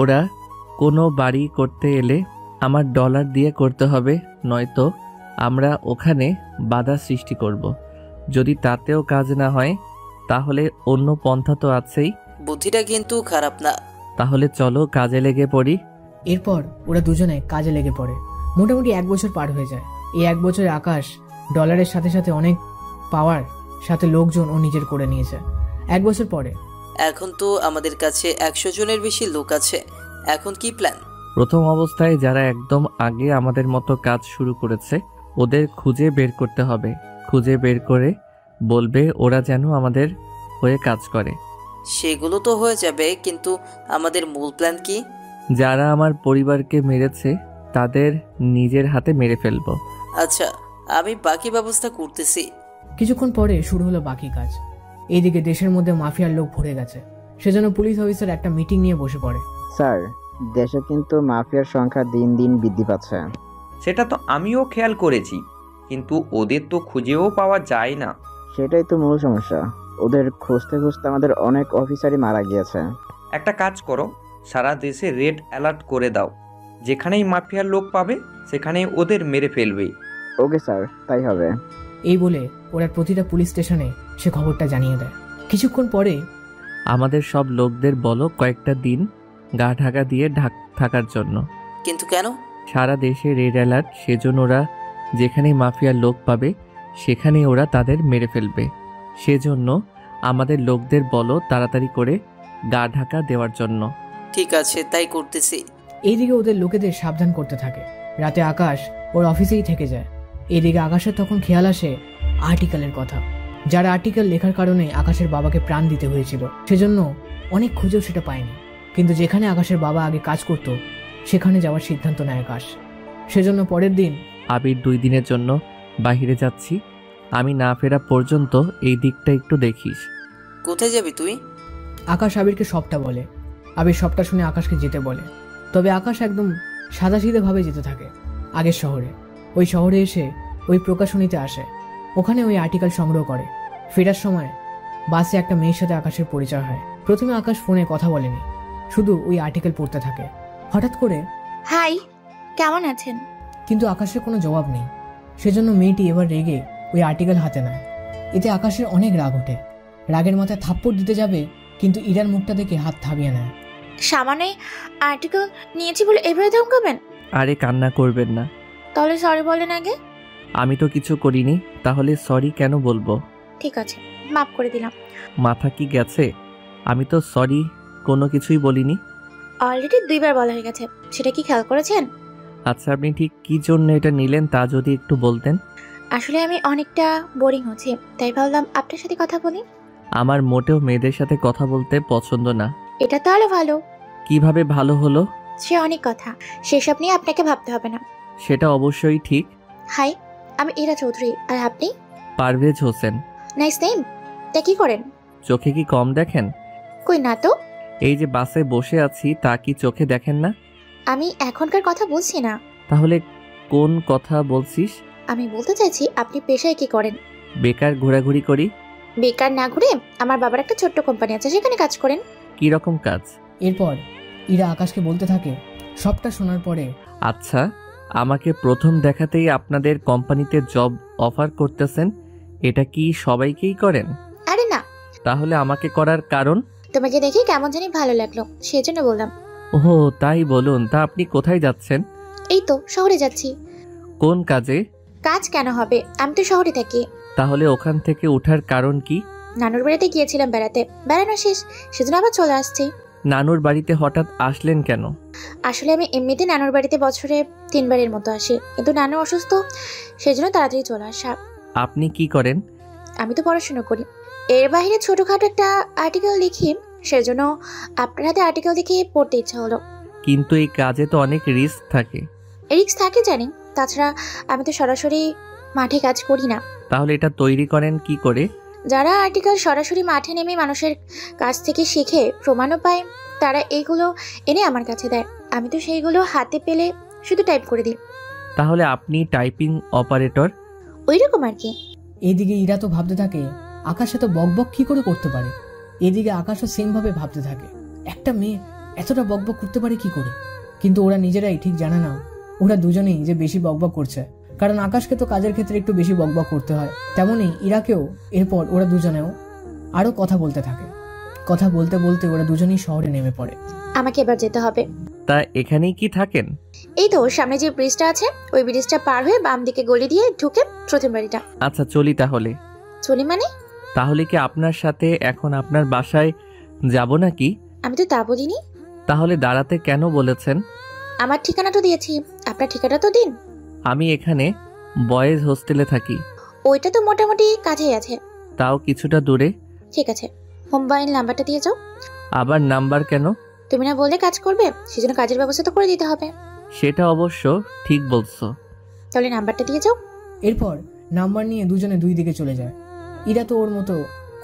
ওরা কোনো বাড়ি করতে এলে আমার ডলার দিয়ে করতে হবে, নয়তো আমরা ওখানে বাধা সৃষ্টি করব। যদি তাতেও কাজ না হয় তাহলে অন্য পন্থা তো আছেই। বুদ্ধিটা কিন্তু খারাপ না। তাহলে চলো কাজে লেগে পড়ি। এরপর ওরা দুজনে কাজে লেগে পড়ে। মোটামুটি 1 বছর পার হয়ে যায়। এই 1 বছরে আকাশ ডলারের সাথে সাথে অনেক পাওয়ার সাথে লোকজন ও নিজের করে নিয়েছে। 1 বছর পরে এখন তো আমাদের কাছে 100 জনের বেশি লোক আছে। এখন কি প্ল্যান? প্রথম অবস্থায় যারা একদম আগে আমাদের মতো কাজ শুরু করেছে ওদের খুঁজে বের করতে হবে। খুঁজে বের করে বলবে ওরা যেন আমাদের হয়ে কাজ করে। সেগুলো তো হয়ে যাবে, কিন্তু আমাদের মূল প্ল্যান কি? যারা আমার পরিবারকে মেরেছে তাদের নিজের হাতে মেরে ফেলবো। আচ্ছা, আমি বাকি ব্যবস্থা করতেছি। কিছুক্ষণ পরে শুরু হলো বাকি কাজ। এইদিকে দেশের মধ্যে মাফিয়ার লোক ভরে গেছে, সেজন্য পুলিশ অফিসার একটা মিটিং নিয়ে বসে পড়ে। স্যার, দেশে কিন্তু মাফিয়ার সংখ্যা দিন দিন বৃদ্ধি পাচ্ছে। সেটা তো আমিও খেয়াল করেছি, কিন্তু ওদের তো খুঁজেও পাওয়া যায় না। সেটাই তো মূল সমস্যা। ওদের খুঁজতে খুঁজতে আমাদের অনেক অফিসারই মারা গিয়েছে। একটা কাজ করো, সারা দেশে রেড অ্যালার্ট করে দাও। যেখানেই মাফিয়ার লোক পাবে সেখানেই ওদের মেরে ফেলবে। ওকে স্যার, তাই হবে। এই বলে ওরা প্রতিটা পুলিশ স্টেশনে সে খবরটা জানিয়ে দেয়। কিছুক্ষণ পরে আমাদের সব লোকদের বলো কয়েকটা দিন গা ঢাকা দিয়ে থাকার জন্য। কিন্তু কেন? সারা দেশে রেড অ্যালার্ট, সেজন্য ওরা যেখানেই মাফিয়ার লোক পাবে সেখানেই ওরা তাদের মেরে ফেলবে। সেজন্য আমাদের লোকদের বলো তাড়াতাড়ি করে গা ঢাকা দেওয়ার জন্য। ঠিক আছে, তাই করতেছি। এইদিকে ওদের লোকেদের সাবধান করতে থাকে। রাতে আকাশ ওর অফিসেই থেকে যায়। এইদিকে আকাশের তখন খেয়াল আসে আর্টিকেলের কথা, যার আর্টিকেল লেখার কারণে আকাশের বাবাকে প্রাণ দিতে হয়েছিল। সেজন্য অনেক খুঁজেও সেটা পায়নি, কিন্তু যেখানে আকাশের বাবা আগে কাজ করত সেখানে যাওয়ার সিদ্ধান্ত নেয় আকাশ। সেজন্য পরের দিন আবির 2 দিনের জন্য বাইরে যাচ্ছি, আমি না ফেরা পর্যন্ত এই দিকটা একটু দেখিস। কোথায় যাবি তুই? আকাশ আবিরকে সবটা বলে। আবির সবটা শুনে আকাশকে যেতে বলে। তবে আকাশ একদম সাদাসিধেভাবে যেতে থাকে আগের শহরে। ওই শহরে এসে ওই প্রকাশনীতে আসে, ওখানে ওই আর্টিকেল সংগ্রহ করে। ফেরার সময় বাসে একটা মেয়ের সাথে আকাশের পরিচয় হয়। প্রথমে আকাশ ফোনে কথা বলেনি, শুধু ওই আর্টিকেল পড়তে থাকে। হঠাৎ করে হাই, কেমন আছেন? কিন্তু আকাশের কোনো জবাব নেই। সেজন্য মেয়েটি এবার রেগে ওই আর্টিকেল হাতে নেয়। এতে আকাশের অনেক রাগ ওঠে। রাগের মাথায় থাপ্পড় দিতে যাবে, কিন্তু ইরার মুখটা দেখে হাত থামিয়ে নেয়। সামান্য আর্টিকেল নিয়েছি বলে এভাবে ধমকাবেন? আরে কান্না করবেন না। তাহলে সরি বলেন আগে। আমি তো কিছু করিনি, তাহলে সরি কেন বলবো? ঠিক আছে, মাফ করে দিলাম। মাথা কি গেছে? আমি তো সরি কোনো কিছুই বলিনি। অলরেডি 2 বার বলা হয়ে গেছে, সেটা কি খেয়াল করেছেন? আচ্ছা, আপনি ঠিক কি জন্য এটা নিলেন তা যদি একটু বলতেন। আসলে আমি অনেকটা বোরিং হচ্ছে, তাই ভাবলাম আপনার সাথে কথা বলি। আমার মোটেও মেয়েদের সাথে কথা বলতে পছন্দ না। এটা তাহলে ভালো। কিভাবে ভালো হলো? সে অনেক কথা, সেসব নিয়ে আপনাকে ভাবতে হবে না। সেটা অবশ্যই ঠিক। হাই, আমি ইরা চৌধুরী। আর আপনি? পারভেজ হোসেন। Nice name. তা কি করেন? চোখে কি কম দেখেন? কই না তো। এই যে বাসে বসে আছি তা কি চোখে দেখেন না? আমি এখনকার কথা বলছি না। তাহলে কোন কথা বলছিস? আমি বলতে চাইছি আপনি পেশায় কি করেন? বেকার ঘোরাঘুরি করি। বেকার না ঘুরে আমার বাবার একটা ছোট্ট কোম্পানি আছে, সেখানে কাজ করেন। কি রকম কাজ? এরপর ইরা আকাশকে বলতে থাকে। সবটা শোনার পরে আচ্ছা, আমাকে প্রথম দেখাতেই আপনাদের কোম্পানিতে জব অফার করতেছেন, এটা কি সবাইকেই করেন? আরে না। তাহলে আমাকে করার কারণ? তোমাকে দেখে কেমন জানি ভালো লাগলো, সেজন্য বললাম। ওহো, তাই বলুন। তা আপনি কোথায় যাচ্ছেন? এই তো শহরে যাচ্ছি। কোন কাজে? কাজ কেন হবে, আমি তো শহরে থাকি। তাহলে ওখান থেকে ওঠার কারণ কি? নানুর বাড়িতে গিয়েছিলাম বেড়াতে, বেড়ানো শেষ, সেজন্য আবার চলে আসছি। নানুর বাড়িতে হঠাৎ আসলেন কেন? আসলে আমি এমনিতে নানুর বাড়িতে বছরে 3 বারের মতো আসি, কিন্তু নানু অসুস্থ, সেজন্য তাড়াতাড়ি চলে আসা। আপনি কি করেন? আমি তো পড়াশোনা করি। এর বাইরে ছোটখাটো একটা আর্টিকেল লিখি, সেজন্য আপনার হাতে আর্টিকেল দেখে পড়তে ইচ্ছা হলো। কিন্তু এই কাজে তো অনেক রিস্ক থাকে। রিস্ক থাকে জানি, তাছাড়া আমি তো সরাসরি মাঠে কাজ করি না। তাহলে এটা তৈরি করেন কি করে? যারা আর্টিকেল সরাসরি মাঠে নেমে মানুষের কাছ থেকে শিখে প্রমাণও পায়, তারা এইগুলো এনে আমার কাছে দেয়। আমি তো সেইগুলো হাতে পেলে শুধু টাইপ করে দিই। তাহলে আপনি টাইপিং অপারেটর? ওই রকম আর কি। এইদিকে ইরা তো ভাবতে থাকে আকাশ এত বকবক কি করে করতে পারে। এদিকে আকাশও সেম ভাবে ভাবতে থাকে একটা মেয়ে এতটা বকবক করতে পারে কি করে। কিন্তু ওরা নিজেরাই ঠিক জানে না ওরা দুজনেই যে বেশি বকবক করছে, কারণ আকাশকে তো কাজের ক্ষেত্রে একটু বেশি বকবক করতে হয়, তেমনই ইরাকেও। এরপর ওরা দুজনেও আরো কথা বলতে থাকে। কথা বলতে বলতে ওরা দুজনেই শহরে নেমে পড়ে। আমাকে এবার যেতে হবে। তা এখানেই কি থাকেন? এই তো সামনে যে ব্রিজটা আছে, ওই ব্রিজটা পার হয়ে বাম দিকে গলি দিয়ে ঢুকে প্রথম বাড়িটা। আচ্ছা, চলি তাহলে। চলি মানে? তাহলে কি আপনার সাথে এখন আপনার বাসায় যাব নাকি? আমি তো তা বলিনি। তাহলে দাঁড়াতে কেন বলেছেন? আমার ঠিকানা তো দিয়েছি, আপনার ঠিকানা তো দিন। আমি এখানে বয়েজ হোস্টেলে থাকি। ওইটা তো মোটামুটি কাছেই আছে। তাও কিছুটা দূরে। ঠিক আছে, মোবাইল নাম্বারটা দিয়ে যাও। আবার নাম্বার কেন? তুমি না বললে কাজ করবে, সেজন্য কাজের ব্যবস্থা তো করে দিতে হবে। সেটা অবশ্য ঠিক বলছো। তাহলে নাম্বারটা দিয়ে যাও। এরপর নাম্বার নিয়ে দুজনে দুই দিকে চলে যায়। ইরা তো ওর মতো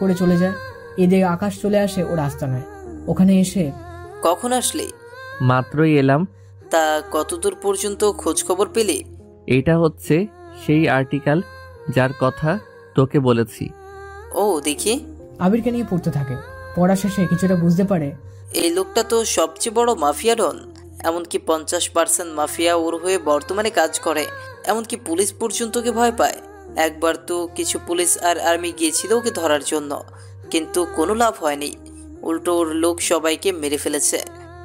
করে চলে যায়। এদিকে আকাশ চলে আসে ওর আস্তানায়। ওখানে এসে, কখন আসলি? মাত্রই এলাম। তা কতদূর পর্যন্ত খোঁজ খবর পেলি? এইটা হচ্ছে সেই আর্টিকেল যার কথা তোকে বলেছি। ও দেখি। আবিরকে নিয়ে পড়তে থাকে। পড়া শেষে কিছুটা বুঝতে পারে, এই লোকটা তো সবচেয়ে বড় মাফিয়া ডন। এমনকি 50% মাফিয়া ওর হয়ে বর্তমানে কাজ করে। এমনকি পুলিশ পর্যন্ত ওকে ভয় পায়। একবার তো কিছু পুলিশ আর আর্মি গিয়েছিল ওকে ধরার জন্য, কিন্তু কোনো লাভ হয়নি। উল্টো ওর লোক সবাইকে মেরে ফেলেছে।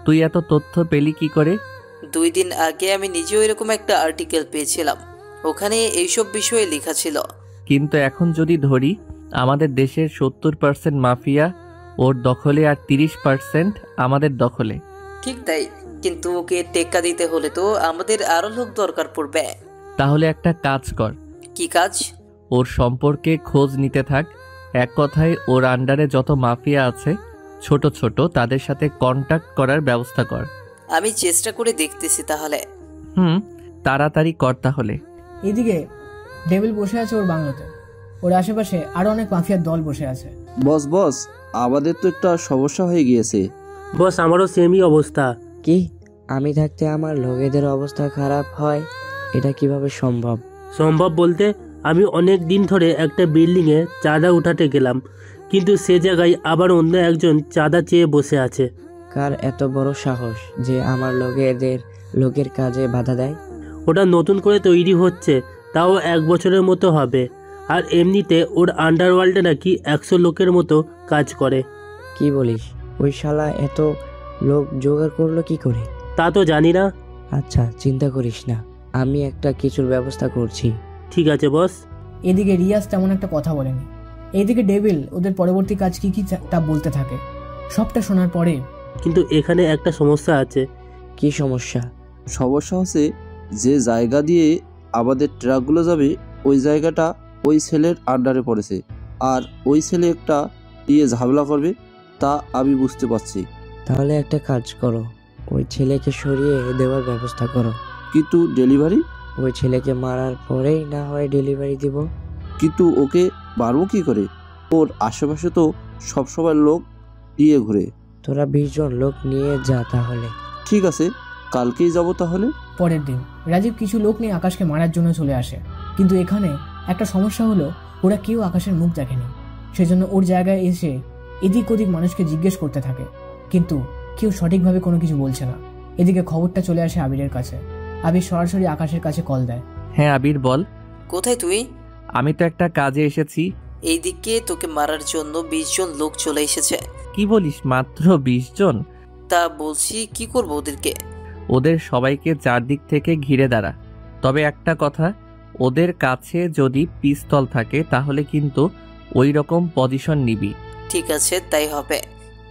তুই এত তথ্য পেলি কি করে? 2 দিন আগে আমি নিজেও এরকম একটা আর্টিকেল পেয়েছিলাম। ওখানে এইসব বিষয়ে লেখা ছিল। কিন্তু এখন যদি ধরি আমাদের দেশের 70% মাফিয়া ওর দখলে আর 30% আমাদের দখলে। ঠিক তাই, কিন্তু ওকে টেক্কা দিতে হলে তো আমাদের আরো লোক দরকার পড়বে। তাহলে একটা কাজ কর। কি কাজ? ওর সম্পর্কে খোঁজ নিতে থাক। এক কথায় ওর আন্ডারে যত মাফিয়া আছে ছোট ছোট, তাদের সাথে কন্ট্যাক্ট করার ব্যবস্থা কর। আমি চেষ্টা করে দেখতেছি তাহলে। তাড়াতাড়ি কর তাহলে। এদিকে ডেভিল বসে আছে ওর বাংলোতে। ওর আশেপাশে আরো অনেক মাফিয়ার দল বসে আছে। বস বস, আমাদের তো একটা সমস্যা হয়ে গিয়েছে। বস, আমারও সেমই অবস্থা। কি? আমি থাকতে আমার লোকেদের অবস্থা খারাপ হয়? এটা কিভাবে সম্ভব? সম্ভব বলতে, আমি অনেক দিন ধরে একটা বিল্ডিংয়ে চাঁদা উঠাতে গেলাম, কিন্তু সে জায়গায় আবার অন্য একজন চাঁদা চেয়ে বসে আছে। কার এত বড় সাহস যে আমার লোকের কাজে বাধা দেয়? ওটা নতুন করে তৈরি হচ্ছে, তাও 1 বছরের মতো হবে। আর এমনিতে ওর আন্ডারওয়ার্ল্ডে নাকি 100 লোকের মতো কাজ করে। কি বলিস? ওই শালা এত লোক জোগাড় করলো কি করে? তা তো জানি না। আচ্ছা, চিন্তা করিস না, আমি একটা কিছুর ব্যবস্থা করছি। ঠিক আছে বস। এদিকে রিয়াজ তেমন একটা কথা বলেনি। এইদিকে ডেভিল ওদের পরবর্তী কাজ কি কি তা বলতে থাকে। সবটা শোনার পরে, কিন্তু এখানে একটা সমস্যা আছে। কি সমস্যা? সমস্যা হচ্ছে যে জায়গা দিয়ে আমাদের ট্রাকগুলো যাবে ওই জায়গাটা ওই ছেলের আন্ডারে পড়েছে, আর ওই ছেলে একটা দিয়ে ঝামেলা করবে, তা আমি বুঝতে পারছি। তাহলে একটা কাজ করো, ওই ছেলেকে সরিয়ে দেওয়ার ব্যবস্থা করো। কিন্তু ডেলিভারি? ওই ছেলেকে মারার পরেই না হয় ডেলিভারি দিব। কিন্তু ওকে মারবো কি করে? ওর আশেপাশে তো সবসময় লোক দিয়ে ঘুরে। তোরা 20 জন লোক নিয়ে যা তাহলে। ঠিক আছে, কালকেই যাব তাহলে। পরের দিন রাজীব কিছু লোক নিয়ে আকাশকে মারার জন্য চলে আসে। কিন্তু এখানে একটা সমস্যা হলো, ওরা কেউ আকাশের মুখ দেখেনি। সেজন্য ওর জায়গায় এসে এদিক ওদিক মানুষকে জিজ্ঞেস করতে থাকে, কিন্তু কেউ সঠিকভাবে কোনো কিছু বলছে না। এদিকে খবরটা চলে আসে আবিরের কাছে। আবির সরাসরি আকাশের কাছে কল দেয়। হ্যাঁ আবির, বল। কোথায় তুই? আমি তো একটা কাজে এসেছি। এই দিকে তোকে মারার জন্য 20 জন লোক চলে এসেছে। কি বলিস? মাত্র 20 জন? তা বলছি কি করব ওদেরকে? ওদের সবাইকে চারদিক থেকে ঘিরে দাঁড়া। তবে একটা কথা, ওদের কাছে যদি পিস্তল থাকে তাহলে কিন্তু ওই রকম পজিশন নিবি। ঠিক আছে, তাই হবে।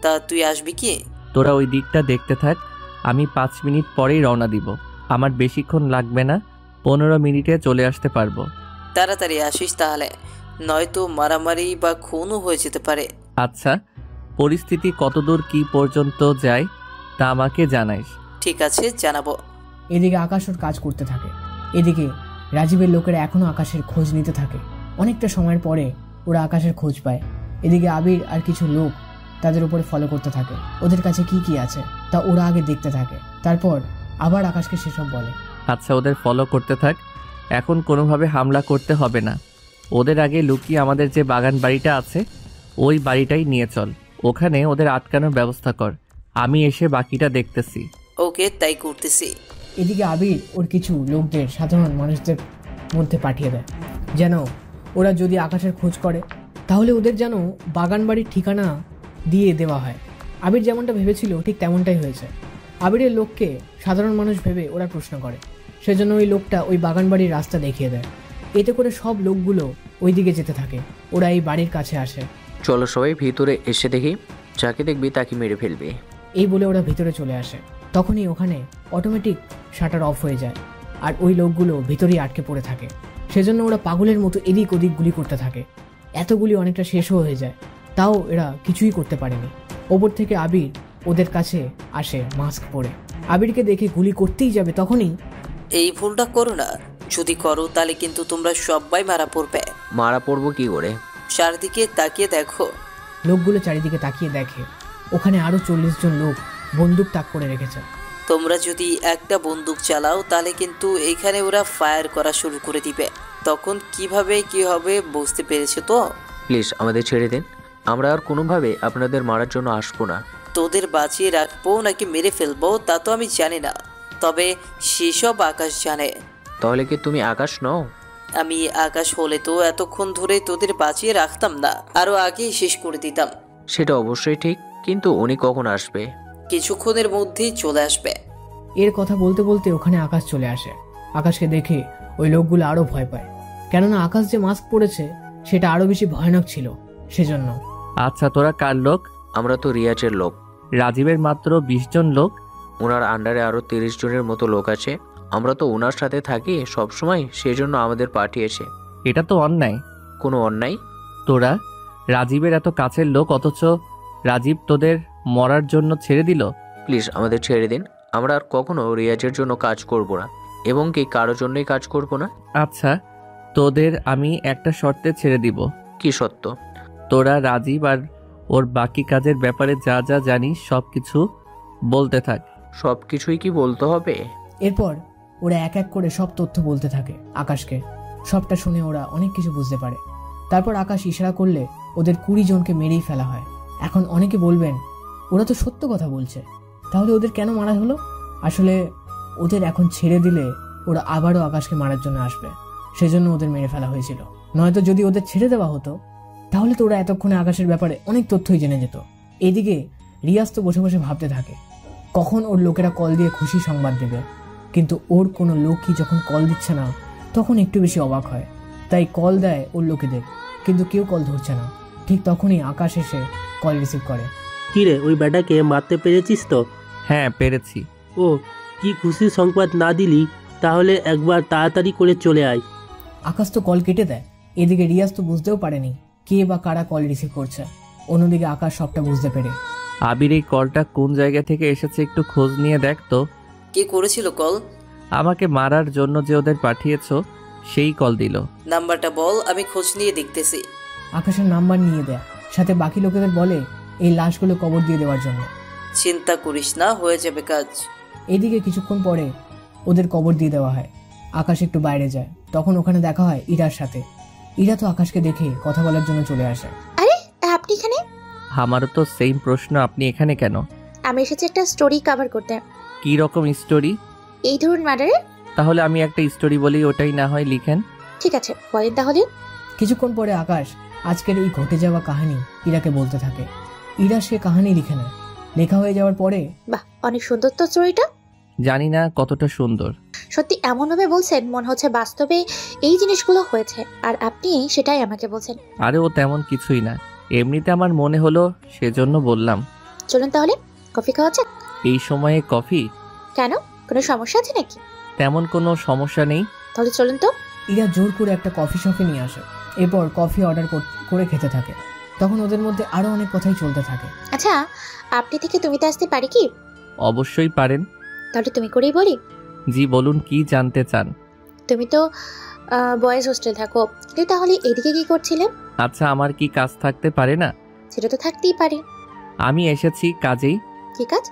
তা তুই আসবি কি? তোরা ওই দিকটা দেখতে থাক, আমি 5 মিনিট পরেই রওনা দিব। আমার বেশিক্ষণ লাগবে না, 15 মিনিটে চলে আসতে পারবো। তাড়াতাড়ি আসিস তাহলে, নয়তো মারামারি বা খুনও হয়ে যেতে পারে। আচ্ছা, পরিস্থিতি কতদূর কি পর্যন্ত যায় তা আমাকে জানাইস। ঠিক আছে, জানাবো। এদিকে আকাশ ওর কাজ করতে থাকে। এদিকে রাজীবের লোকেরা এখনো আকাশের খোঁজ নিতে থাকে। অনেকটা সময়ের পরে ওরা আকাশের খোঁজ পায়। এদিকে আবির আর কিছু লোক তাদের উপরে ফলো করতে থাকে। ওদের কাছে কি কি আছে তা ওরা আগে দেখতে থাকে, তারপর আবার আকাশকে সেসব বলে। আচ্ছা, ওদের ফলো করতে থাক। এখন কোনোভাবে হামলা করতে হবে না। ওদের আগে লুকিয়ে আমাদের যে বাগান বাড়িটা আছে ওই বাড়িটাই নিয়ে চল। ওখানে ওদের আটকানোর ব্যবস্থা কর, আমি এসে বাকিটা দেখতেছি। ওকে, তাই করতেছি। এদিকে আবির ওর কিছু লোকদের সাধারণ মানুষদের মধ্যে পাঠিয়ে দেয়, যেন ওরা যদি আকাশের খোঁজ করে তাহলে ওদের যেন বাগান বাড়ির ঠিকানা দিয়ে দেওয়া হয়। আবির যেমনটা ভেবেছিল ঠিক তেমনটাই হয়েছে। আবিরের লোককে সাধারণ মানুষ ভেবে ওরা প্রশ্ন করে, সেজন্য ওই লোকটা ওই বাগান বাড়ির রাস্তা দেখিয়ে দেয়। এতে করে সব লোকগুলো ওই দিকে যেতে থাকে। ওরা এই বাড়ির কাছে আসে। চলো সবাই ভিতরে এসে দেখি, যাকে দেখবি তাকে মেরে ফেলবি। এই বলে ওরা ভিতরে চলে আসে। তখনই ওখানে অটোমেটিক শাটার অফ হয়ে যায়, আর ওই লোকগুলো ভিতরেই আটকে পড়ে থাকে। সেজন্য ওরা পাগলের মতো এদিক ওদিক গুলি করতে থাকে। এতগুলি অনেকটা শেষও হয়ে যায়, তাও এরা কিছুই করতে পারেনি। ওপর থেকে আবির ওদের কাছে আসে মাস্ক পরে। আবিরকে দেখে গুলি করতেই যাবে, তখনই এই ভুলটা করো না, যদি করো তাহলে কিন্তু তোমরা সবাই মারা পড়বে। মারা পড়বো কি করে? চারদিকে তাকিয়ে দেখো। লোকগুলো চারিদিকে তাকিয়ে দেখে ওখানে আরো 40 জন লোক বন্দুক তাক করে রেখেছে। তোমরা যদি একটা বন্দুক চালাও তাহলে কিন্তু এখানে ওরা ফায়ার করা শুরু করে দিবে। তখন কিভাবে কি হবে বুঝতে পেরেছো তো? প্লিজ আমাদের ছেড়ে দিন, আমরা আর কোনোভাবে আপনাদের মারার জন্য আসবো না। তোদের বাঁচিয়ে রাখবো নাকি মেরে ফেলবো তা তো আমি জানি না, তবে সেসব আকাশ জানে। তাহলে কি তুমি আকাশ নও? আমি আকাশ হলে তো এতক্ষণ ধরে তোদের বাঁচিয়ে রাখতাম না, আরো আগেই শেষ করে দিতাম। সেটা অবশ্যই ঠিক, কিন্তু উনি কখন আসবে? কিছুক্ষণের মধ্যেই চলে আসবে। এর কথা বলতে বলতে ওখানে আকাশ চলে আসে। আকাশকে দেখে ওই লোকগুলো আরো ভয় পায়, কেননা আকাশ যে মাস্ক পরেছে সেটা আরো বেশি ভয়ানক ছিল সেজন্য। আচ্ছা তোরা কার লোক? আমরা তো রিয়াজের লোক। রাজীবের মাত্র 20 জন লোক, ওনার আন্ডারে আরো 30 জনের মতো লোক আছে। আমরা তো ওনার সাথে থাকি সবসময়, সেই জন্য আমাদের পাঠিয়েছে। এটা তো অন্যায়। কোনো অন্যায়? তোরা রাজীবের এত কাছের লোক, অথচ রাজীব তোদের মরার জন্য ছেড়ে দিল। প্লিজ আমাদের ছেড়ে দিন, আমরা আর কখনো রিয়াজের জন্য কাজ করব না, এবং কি কারোর জন্যই কাজ করব না। আচ্ছা তোদের আমি একটা শর্তে ছেড়ে দিব। কি সত্য? তোরা রাজীব আর ওর বাকি কাজের ব্যাপারে যা যা জানিস সব কিছু বলতে থাক। সব কিছুই কি বলতে হবে? এরপর ওরা এক এক করে সব তথ্য বলতে থাকে আকাশকে। সবটা শুনে ওরা অনেক কিছু বুঝতে পারে। তারপর আকাশ ইশারা করলে ওদের 20 জনকে মেরেই ফেলা হয়। এখন অনেকে বলবেন ওরা তো সত্য কথা বলছে, তাহলে ওদের কেন মারা হলো? আসলে ওদের এখন ছেড়ে দিলে ওরা আবারও আকাশকে মারার জন্য আসবে, সেজন্য ওদের মেরে ফেলা হয়েছিল। নয়তো যদি ওদের ছেড়ে দেওয়া হতো তাহলে তো ওরা এতক্ষণে আকাশের ব্যাপারে অনেক তথ্যই জেনে যেত। এদিকে রিয়াজ তো বসে বসে ভাবতে থাকে কখন ওর লোকেরা কল দিয়ে খুশি সংবাদ দেবে, কিন্তু ওর কোনো লোকই যখন কল দিচ্ছে না তখন একটু বেশি অবাক হয়। তাই কল দেয় ওর লোকেদের, কিন্তু কেউ কল ধরছে না। ঠিক তখনই আকাশ এসে কল রিসিভ করে। কিরে, ওই ব্যাটাকে মারতে পেরেছিস তো? হ্যাঁ পেরেছি। ও, কি খুশির সংবাদ না দিলি? তাহলে একবার তাড়াতাড়ি করে চলে আয়। আকাশ তো কল কেটে দেয়। এদিকে রিয়াজ তো বুঝতেও পারেনি কে বা কারা কল রিসিভ করছে। অন্যদিকে আকাশ সবটা বুঝতে পেরে। আবির এই কলটা কোন জায়গা থেকে এসেছে একটু খোঁজ নিয়ে দেখ তো। কে করেছিল কল? আমাকে মারার জন্য যে ওদের পাঠিয়েছো সেই কল দিল। নাম্বারটা বল, আমি খোঁজ নিয়ে দেখতেছি। আকাশের নাম্বার নিয়ে দেয়, সাথে বাকি লোকেদের বলে এই লাশগুলো কবর দিয়ে দেওয়ার জন্য। চিন্তা করিস না, হয়ে যাবে কাজ। এদিকে কিছুক্ষণ পরে ওদের কবর দিয়ে দেওয়া হয়। আকাশ একটু বাইরে যায়, তখন ওখানে দেখা হয় ইরার সাথে। ইরা তো আকাশকে দেখে কথা বলার জন্য চলে আসে। আরে আপনি এখানে? আমারও তো সেম প্রশ্ন, আপনি এখানে কেন? আমি এসেছি একটা স্টোরি কভার করতে। কি রকম স্টোরি? এই ধরুন মার্ডারে। তাহলে আমি একটা স্টোরি বলি, ওটাই না হয় লিখেন। ঠিক আছে বলেন তাহলে। কিছুক্ষণ পরে আকাশ আজকের এই ঘটে যাওয়া কাহিনী ইরাকে বলতে থাকে। ইরা সে কাহিনী লিখে নেয়। লেখা হয়ে যাওয়ার পরে, বাহ অনেক সুন্দর তো স্টোরিটা। জানি না কতটা সুন্দর। সত্যি এমনভাবে বলছেন মনে হচ্ছে বাস্তবে এই জিনিসগুলো হয়েছে, আর আপনি সেটাই আমাকে বলছেন। আরে ও তেমন কিছুই না, এমনিতে আমার মনে হলো সেজন্য বললাম। চলুন তাহলে, কফি খাওয়া যাক। এই সময়ে কফি? কেন, কোনো সমস্যা আছে নাকি? তেমন কোনো সমস্যা নেই। তাহলে চলুন তো। ইরা জোর করে একটা কফি শপে নিয়ে আসে। এরপর কফি অর্ডার করে খেতে থাকে। তখন ওদের মধ্যে আরো অনেক কথাই চলতে থাকে। আচ্ছা, আপনি থেকে তুমিতে আসতে পারি কি? অবশ্যই পারেন। তাহলে তুমি করেই বলি। জি বলুন, কি জানতে চান? তুমি তো বয়েজ হোস্টেল থাকো, কিন্তু তাহলে এদিকে কি করছিলে? আচ্ছা, আমার কি কাজ থাকতে পারে না? সেটা তো থাকতেই পারে। আমি এসেছি কাজেই। কি কাজ?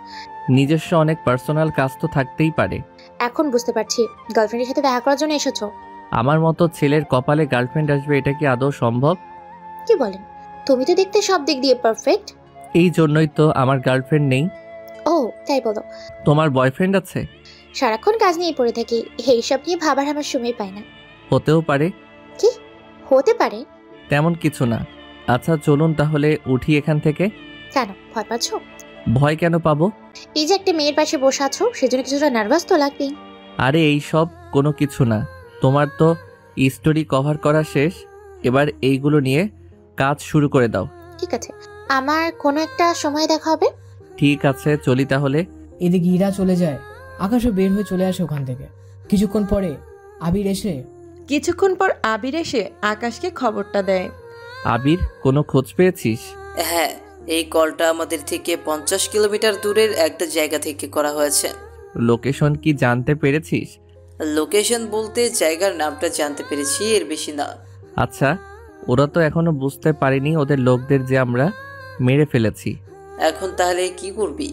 নিজস্ব অনেক পার্সোনাল কাজ তো থাকতেই পারে। এখন বুঝতে পারছি, গার্লফ্রেন্ডের সাথে দেখা করার জন্য এসেছো। আমার মতো ছেলের কপালে গার্লফ্রেন্ড আসবে, এটা কি আদৌ সম্ভব? কি বলেন? তুমি তো দেখতে সব দিক দিয়ে পারফেক্ট। এই জন্যই তো আমার গার্লফ্রেন্ড নেই। ও তাই বলো? তোমার বয়ফ্রেন্ড আছে? সারাক্ষণ কাজ নিয়ে পড়ে থাকি, এইসব নিয়ে ভাবার আমার সময় পাই না। হতেও পারে। কি হতে পারে? তেমন কিছু না। আচ্ছা চলুন তাহলে উঠি এখান থেকে। কেন, ভয় পাচ্ছ? ভয় কেন পাবো? এই যে একটা মেয়ের পাশে বসে আছো, সেজন্য কিছুটা নার্ভাস তো লাগবেই। আরে এই সব কোনো কিছু না। তোমার তো স্টোরি কভার করা শেষ, এবার এইগুলো নিয়ে কাজ শুরু করে দাও। ঠিক আছে, আমার কোনো একটা সময় দেখা হবে। ঠিক আছে, চলি তাহলে। এদিকে ইরা চলে যায়। আকাশও বের হয়ে চলে আসে ওখান থেকে। কিছুক্ষণ পর আবির এসে আকাশকে খবরটা দেয়। আবির, কোনো খোঁজ পেয়েছিস? হ্যাঁ, এই কলটা আমাদের থেকে 50 কিলোমিটার দূরের একটা জায়গা থেকে করা হয়েছে। লোকেশন কি জানতে পেরেছিস? লোকেশন বলতে জায়গার নামটা জানতে পেরেছি, এর বেশি না। আচ্ছা, ওরা তো এখনো বুঝতে পারেনি ওদের লোকদের যে আমরা মেরে ফেলেছি। এখন তাহলে কি করবি?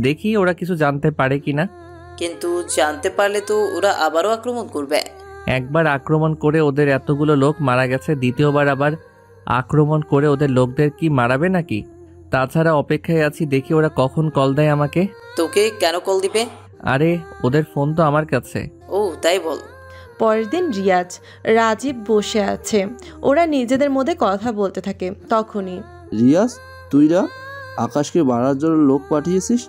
দেখি ওরা কিছু জানতে পারে কিনা। কিন্তু জানতে পারলে তো ওরা আবারও আক্রমণ করবে। একবার আক্রমণ করে ওদের এতগুলো লোক মারা গেছে, দ্বিতীয়বার আবার আক্রমণ করে ওদের লোকদের কি মারাবে নাকি? তাছাড়া অপেক্ষায় আছি, দেখি ওরা কখন কল দেয় আমাকে। তোকে কেন কল দিবে? আরে ওদের ফোন তো আমার কাছে। ও তাই বল। পরের দিন রিয়াজ, রাজীব বসে আছে। ওরা নিজেদের মধ্যে কথা বলতে থাকে। তখনই রিয়াজ, তুইরা আকাশকে মারার জন্য লোক পাঠিয়েছিস,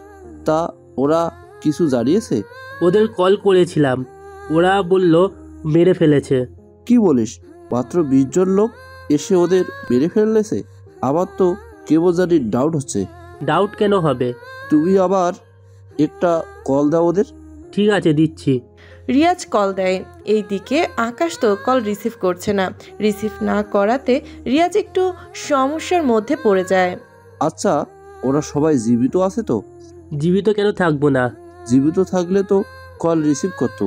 তা ওরা কিছু জানিয়েছে? ওদের কল করেছিলাম, ওরা বলল মেরে ফেলেছে। কি বলিস? মাত্র 20 জন লোক এসে ওদের মেরে ফেলেছে? আমার তো কেবল জানি ডাউট হচ্ছে। ডাউট কেন হবে? তুমি আবার একটা কল দাও ওদের। ঠিক আছে, দিচ্ছি। রিয়াজ কল দেয়। এইদিকে আকাশ তো কল রিসিভ করছে না। রিসিভ না করাতে রিয়াজ একটু সমস্যার মধ্যে পড়ে যায়। আচ্ছা, ওরা সবাই জীবিত আছে তো? জীবিত কেন থাকবো না? জীবিত থাকলে তো কল রিসিভ করতো।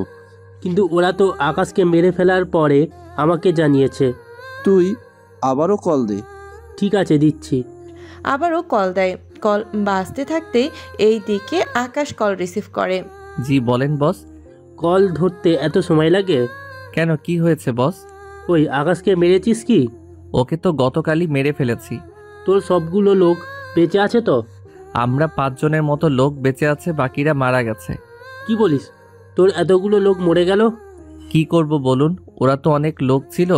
কিন্তু ওরা তো আকাশকে মেরে ফেলার পরে আমাকে জানিয়েছে। তুই আবারও কল দে। ঠিক আছে, দিচ্ছি। আবারও কল দেয়। কল বাজতে থাকতেই এই দিকে আকাশ কল রিসিভ করে। জি বলেন বস। কল ধরতে এত সময় লাগে কেন, কি হয়েছে বস? ওই আকাশকে মেরেছিস কি? ওকে তো গতকালই মেরে ফেলেছি। তোর সবগুলো লোক বেঁচে আছে তো? আমরা 5 জনের মতো লোক বেঁচে আছে, বাকিরা মারা গেছে। কি বলিস? তোর এতগুলো লোক মরে গেল? কি করব বলুন, ওরা তো অনেক লোক ছিল,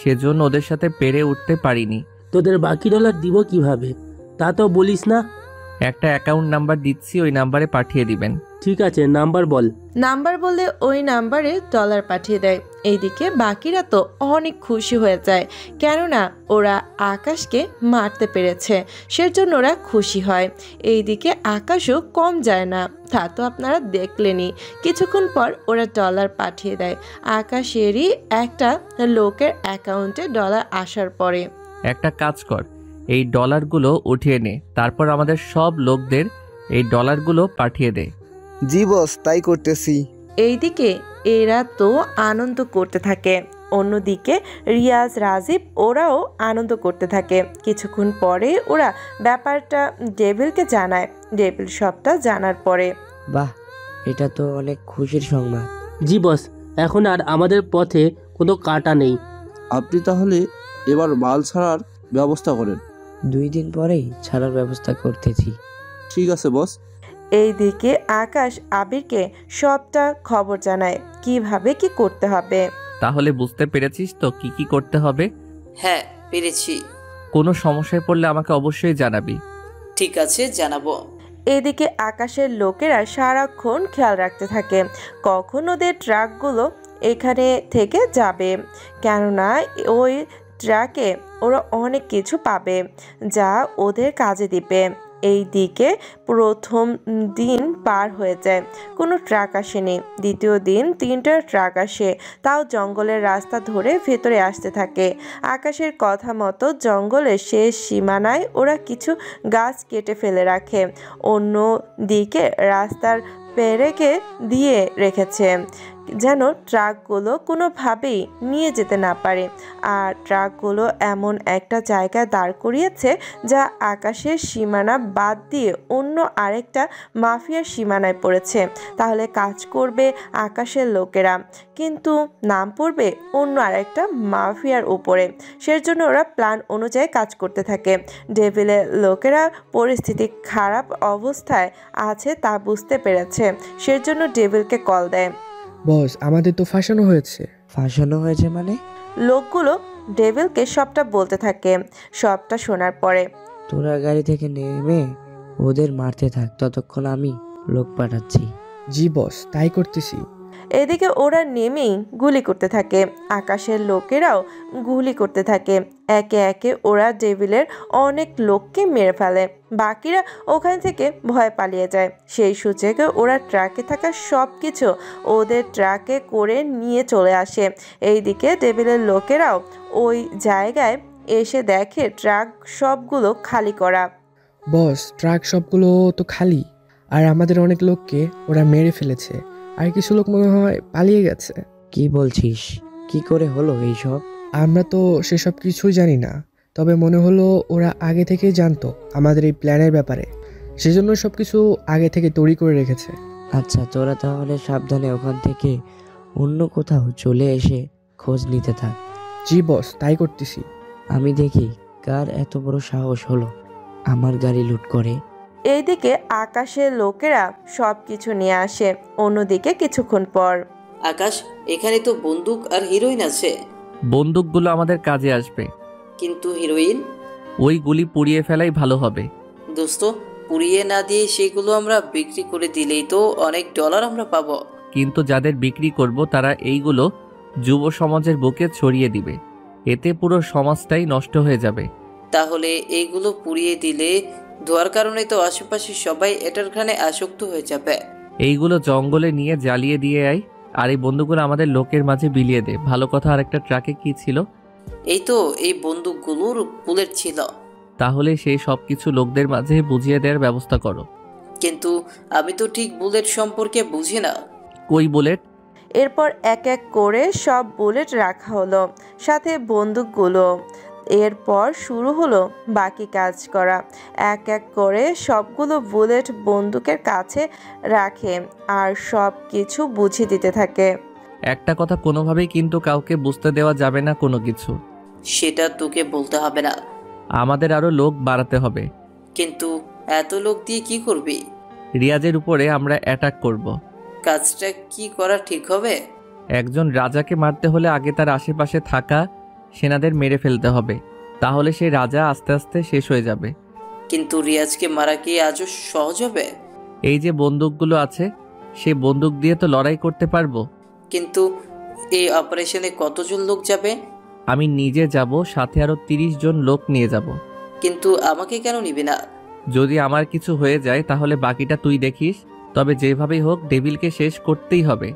সেজন্য ওদের সাথে পেরে উঠতে পারিনি। তোদের বাকি ডলার দিব কিভাবে তা তো বলিস না। একটা অ্যাকাউন্ট নাম্বার দিচ্ছি, ওই নাম্বারে পাঠিয়ে দিবেন। ঠিক আছে, নাম্বার বল। নাম্বার বলে ওই নাম্বারে ডলার পাঠিয়ে দেয়। এইদিকে বাকিরা তো অনেক খুশি হয়ে যায়, কেননা ওরা আকাশকে মারতে পেরেছে, সেজন্য ওরা খুশি হয়। এইদিকে আকাশও কম যায় না, তা তো আপনারা দেখলেনই। কিছুক্ষণ পর ওরা ডলার পাঠিয়ে দেয়। আকাশেরই একটা লোকের অ্যাকাউন্টে ডলার আসার পরে। একটা কাজ কর, এই ডলারগুলো উঠিয়ে নে, তারপর আমাদের সব লোকদের এই ডলারগুলো পাঠিয়ে দে। জি বস, তাই করতেছি। এইদিকে এরা তো আনন্দ করতে থাকে, অন্যদিকে রিয়াজ, রাজীব ওরাও আনন্দ করতে থাকে। কিছুক্ষণ পরে ওরা ব্যাপারটা ডেভিলকে জানায়। ডেভিল সবটা জানার পরে, বাহ, এটা তো অনেক খুশির সংবাদ। জি বস, এখন আর আমাদের পথে কোনো কাঁটা নেই। আপনি তাহলে এবার মাল ছাড়ার ব্যবস্থা করেন। 2 দিন পরেই ছাড়ার ব্যবস্থা করতেছি। ঠিক আছে বস। এইদিকে আকাশ আবিরকে সবটা খবর জানায়, কিভাবে কি করতে হবে। তাহলে বুঝতে পেরেছিস তো কি কি করতে হবে? হ্যাঁ, পেরেছি। কোনো সমস্যায় পড়লে আমাকে অবশ্যই জানাবি। ঠিক আছে, জানাবো। এদিকে আকাশের লোকেরা সারাক্ষণ খেয়াল রাখতে থাকে কখন ওদের ট্রাকগুলো এখানে থেকে যাবে, কেননা ওই ট্রাকে ওরা অনেক কিছু পাবে যা ওদের কাজে দিবে। এই দিকে প্রথম দিন পার হয়ে যায়, কোনো ট্রাক আসেনি। দ্বিতীয় দিন 3টা ট্রাক আসে, তাও জঙ্গলের রাস্তা ধরে ভেতরে আসতে থাকে। আকাশের কথা মতো জঙ্গলের শেষ সীমানায় ওরা কিছু গাছ কেটে ফেলে রাখে, অন্য দিকে রাস্তার পেরেকে দিয়ে রেখেছে যেন ট্রাকগুলো কোনোভাবেই নিয়ে যেতে না পারে। আর ট্রাকগুলো এমন একটা জায়গায় দাঁড় করিয়েছে যা আকাশের সীমানা বাদ দিয়ে অন্য আরেকটা মাফিয়ার সীমানায় পড়েছে। তাহলে কাজ করবে আকাশের লোকেরা, কিন্তু নাম পড়বে অন্য আরেকটা মাফিয়ার উপরে। সেজন্য ওরা প্ল্যান অনুযায়ী কাজ করতে থাকে। ডেভিলের লোকেরা পরিস্থিতি খারাপ অবস্থায় আছে তা বুঝতে পেরেছে, সেজন্য ডেভিলকে কল দেয়। বস, আমাদের তো ফাঁসানো হয়েছে। ফাঁসানো হয়েছে মানে? লোকগুলো ডেভিলকে সবটা বলতে থাকে। সবটা শোনার পরে, তোরা গাড়ি থেকে নেমে ওদের মারতে থাক, ততক্ষণ আমি লোক পাঠাচ্ছি। জি বস, তাই করতেছি। এদিকে ওরা নেমেই গুলি করতে থাকে। আকাশের লোকেরাও গুলি করতে থাকে। একে একে ওরা ডেভিলের অনেক লোককে মেরে ফেলে, বাকিরা ওখান থেকে ভয় পালিয়ে যায়। সেই সুযোগে ওরা ট্রাকে থাকা সব কিছু ওদের ট্রাকে করে নিয়ে চলে আসে। এইদিকে ডেভিলের লোকেরাও ওই জায়গায় এসে দেখে ট্রাক সবগুলো খালি করা। বস, ট্রাক সবগুলো তো খালি, আর আমাদের অনেক লোককে ওরা মেরে ফেলেছে। আর কিছু লোক মনে হয় পালিয়ে গেছে। কি বলছিস? কি করে হলো এইসব? আমরা তো সেসব কিছুই জানি না, তবে মনে হলো ওরা আগে থেকেই জানতো আমাদের এই প্ল্যানের ব্যাপারে, সেজন্য সব কিছু আগে থেকে তৈরি করে রেখেছে। আচ্ছা, তোরা তাহলে সাবধানে ওখান থেকে অন্য কোথাও চলে এসে খোঁজ নিতে থাক। জি বস, তাই করতেছি। আমি দেখি কার এত বড় সাহস হলো আমার গাড়ি লুট করে। এইদিকে আকাশের লোকেরা সব কিছু নিয়ে আসে। অন্যদিকে কিছুক্ষণ পর, আকাশ, এখানে তো বন্দুক আর হিরোইন আছে। বন্দুকগুলো আমাদের কাজে আসবে, কিন্তু হিরোইন? ওই গুলি পুড়িয়ে ফেলাই ভালো হবে। দোস্ত, পুড়িয়ে না দিয়ে সেগুলো আমরা বিক্রি করে দিলেই তো অনেক ডলার আমরা পাবো। কিন্তু যাদের বিক্রি করব তারা এইগুলো যুব সমাজের বুকে ছড়িয়ে দিবে, এতে পুরো সমাজটাই নষ্ট হয়ে যাবে। তাহলে এইগুলো পুড়িয়ে দিলে ধোয়ার কারণে তো আশেপাশে সবাই এটার ঘ্রাণে আসক্ত হয়ে যাবে। এইগুলো জঙ্গলে নিয়ে জ্বালিয়ে দিয়ে আয়, আর এই বন্দুকগুলো আমাদের লোকের মাঝে বিলিয়ে দে। ভালো কথা, আর একটা ট্রাকে কি ছিল? এই তো, এই বন্দুকগুলোর বুলেট ছিল। তাহলে সেই সব কিছু লোকদের মাঝে বুঝিয়ে দেওয়ার ব্যবস্থা করো। কিন্তু আমি তো ঠিক বুলেট সম্পর্কে বুঝি না। কই বুলেট? এরপর এক এক করে সব বুলেট রাখা হলো, সাথে বন্দুকগুলো। এরপর শুরু হলো বাকি কাজ করা। এক এক করে সবগুলো বুলেট বন্দুকের কাছে রাখে আর সব কিছু বুঝিয়ে দিতে থাকে। একটা কথা কোনোভাবেই কিন্তু কাউকে বুঝতে দেওয়া যাবে না কোনো কিছু। সেটা তোকে বলতে হবে না। আমাদের আরো লোক বাড়াতে হবে। কিন্তু এত লোক দিয়ে কি করবি? রিয়াজের উপরে আমরা অ্যাটাক করব। কাজটা কি করা ঠিক হবে? একজন রাজাকে মারতে হলে আগে তার আশেপাশে থাকা সেনাদের মেরে ফেলতে হবে, তাহলে সেই রাজা আস্তে আস্তে শেষ হয়ে যাবে। কিন্তু রিয়াজকে মারা কি আজও সহজ হবে? এই যে বন্দুকগুলো আছে, সেই বন্দুক দিয়ে তো লড়াই করতে পারবো। কিন্তু এই অপারেশনে কতজন লোক যাবে? আমি নিজে যাব, সাথে আরো 30 জন লোক নিয়ে যাব। কিন্তু আমাকে কেন নিবি না? যদি আমার কিছু হয়ে যায় তাহলে বাকিটা তুই দেখিস। তবে যেভাবেই হোক ডেভিলকে শেষ করতেই হবে।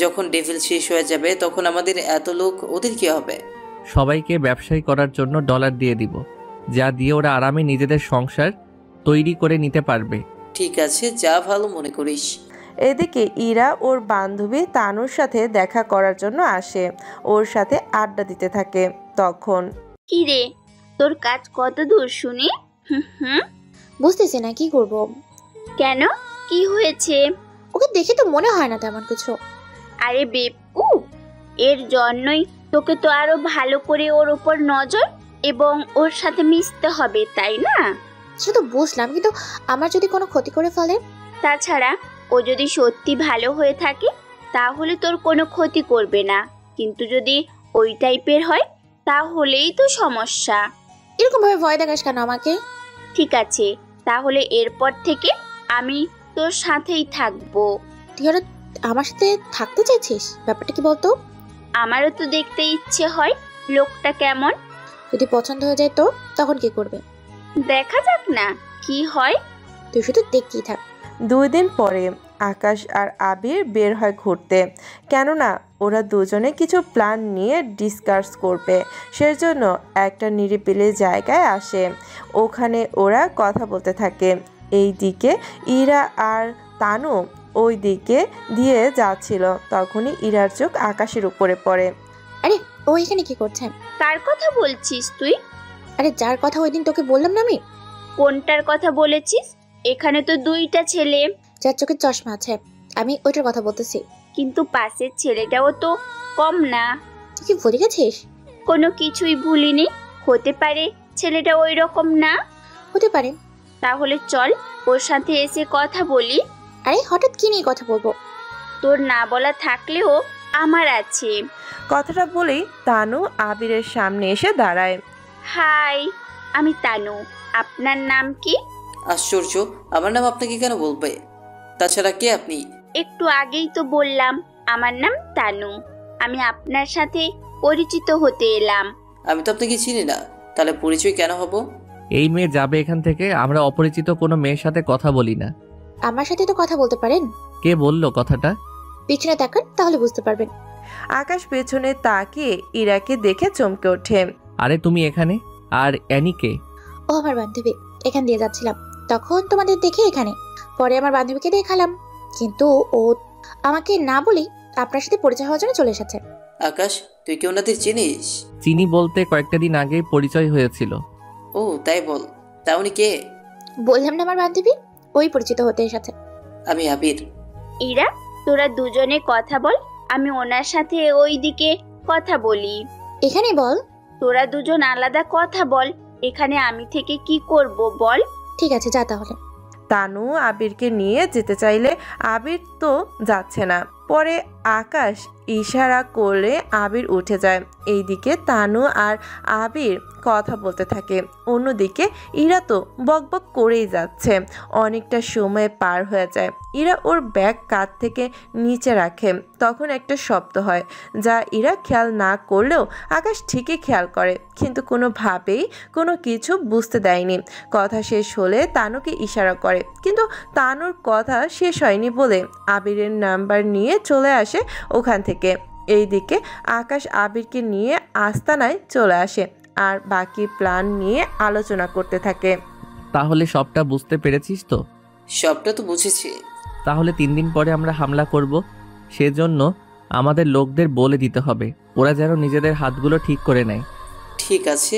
যখন ডেভিল শেষ হয়ে যাবে তখন আমাদের এত লোক, ওদের কি হবে? সবাইকে ব্যবসায়ী করার জন্য ডলার দিয়ে দিব, যা দিয়ে ওরা আরামে নিজেদের সংসার তৈরি করে নিতে পারবে। ঠিক আছে, যা ভালো মনে করিস। এদিকে ইরা ওর বান্ধবী তানুর সাথে দেখা করার জন্য আসে, ওর সাথে আড্ডা দিতে থাকে। তখন, কি রে, তোর কাজ কত দূর শুনি? বুঝতেছি না কি করব। কেন, কি হয়েছে? ওকে দেখে তো মনে হয় না তেমন কিছু। আরে বেপু, এর জন্যই তোকে তো আরো ভালো করে ওর উপর নজর এবং ওর সাথে মিশতে হবে, তাই না? সেটা তো বুঝলাম, কিন্তু আমার যদি কোনো ক্ষতি করে ফেলে? তাছাড়া ও যদি সত্যি ভালো হয়ে থাকে তাহলে তোর কোনো ক্ষতি করবে না, কিন্তু যদি ওই টাইপের হয় তাহলেই তো সমস্যা। এরকম ভাবে ভয় দেখাস কেন আমাকে? ঠিক আছে, তাহলে এরপর থেকে আমি তোর সাথেই থাকবো। তুই আর আমার সাথে থাকতে চাইছিস? ব্যাপারটা কি বলতো? আমারও তো দেখতে ইচ্ছে হয় লোকটা কেমন। যদি পছন্দ হয়ে যায় তো তখন কি করবে? দেখা যাক না কি হয়। তুই শুধু দেখতেই থাক। 2 দিন পরে আকাশ আর আবির বের হয় ঘুরতে, কেননা ওরা দুজনে কিছু প্ল্যান নিয়ে ডিসকাস করবে। সেজন্য একটা নিরিবিলি জায়গায় আসে, ওখানে ওরা কথা বলতে থাকে। এই দিকে ইরা আর তানু ওই দিকে দিয়ে যাচ্ছিল, তখনই ইরার চোখ আকাশের উপরে পড়ে। আরে ও এখানে কি করছে? কার কথা বলছিস তুই? আরে যার কথা ওই দিন তোকে বললাম না আমি। কোনটার কথা বলেছিস? এখানে তো 2টা ছেলে। যার চোখে চশমা আছে, আমি ওইটার কথা বলতেছি। কিন্তু পাশের ছেলেটাও তো কম না। তুই কি ভুলে গেছিস? কোনো কিছুই ভুলিনি। হতে পারে ছেলেটা ওই রকম না। হতে পারে। তাহলে চল ওর সাথে এসে কথা বলি। আরে হঠাৎ কি নিয়ে কথা বলবো? তোর না বলা থাকলেও আমার আছে। কথাটা বলেই তানু আবিরের সামনে এসে দাঁড়ায়। হাই, আমি তানু। আপনার নাম কি? আশ্চর্য, আমার নাম আপনাকে কেন বলবে? তাছাড়া কে আপনি? একটু আগেই তো বললাম আমার নাম তানু। আমি আপনার সাথে পরিচিত হতে এলাম। আমি তো আপনাকে চিনি না, তাহলে পরিচয় কেন হব? এই মেয়ে যাবে এখান থেকে। আমরা অপরিচিত কোনো মেয়ের সাথে কথা বলি না। আমার সাথে তো কথা বলতে পারেন। কে বললো কথাটা? পিছনে তাকান, তাহলে বুঝতে পারবেন। আকাশ পেছনে তাকিয়ে ইরাকে দেখে চমকে ওঠে। আরে তুমি এখানে? আর অ্যানি কে? ও আমার বান্ধবী। এখান দিয়ে যাচ্ছিলাম, তখন তোমাদের দেখে এখানে। পরে আমার বান্ধবীকে দেখালাম, কিন্তু ও আমাকে না বলেই আপনার সাথে পরিচয় হওয়ার জন্য চলে এসেছে। আকাশ, তুই কি ওনাদের চিনিস? চিনি বলতে কয়েকটা দিন আগে পরিচয় হয়েছিল। ও তাই বল, তা উনি কে? বললাম না আমার বান্ধবী, ওই পরিচিত হতে এসেছে। আমি আবির। ইরা, তোরা দুজনে কথা বল, আমি ওনার সাথে ওইদিকে কথা বলি। এখানে বল। তোরা দুজন আলাদা কথা বল, এখানে আমি থেকে কি করব বল। ঠিক আছে, যা তাহলে। তানু আবিরকে নিয়ে যেতে চাইলে আবির তো যাচ্ছে না। পরে আকাশ ইশারা করলে আবির উঠে যায়। এইদিকে তানু আর আবির কথা বলতে থাকে, অন্যদিকে ইরা তো বকবক করেই যাচ্ছে। অনেকটা সময় পার হয়ে যায়। ইরা ওর ব্যাগ কাঁধ থেকে নিচে রাখে, তখন একটা শব্দ হয় যা ইরা খেয়াল না করলেও আকাশ ঠিকই খেয়াল করে, কিন্তু কোনোভাবেই কোনো কিছু বুঝতে দেয়নি। কথা শেষ হলে তানুকে ইশারা করে, কিন্তু তানুর কথা শেষ হয়নি বলে আবিরের নাম্বার নিয়ে চলে আসে ওখান থেকে। এইদিকে আকাশ আবিরকে নিয়ে আস্তানায় চলে আসে আর বাকি প্ল্যান নিয়ে আলোচনা করতে থাকে। তাহলে সবটা বুঝতে পেরেছিস তো? সবটা তো বুঝেছি। তাহলে 3 দিন পরে আমরা হামলা করব, সেজন্য আমাদের লোকদের বলে দিতে হবে ওরা যেন নিজেদের হাতগুলো ঠিক করে নেয়। ঠিক আছে,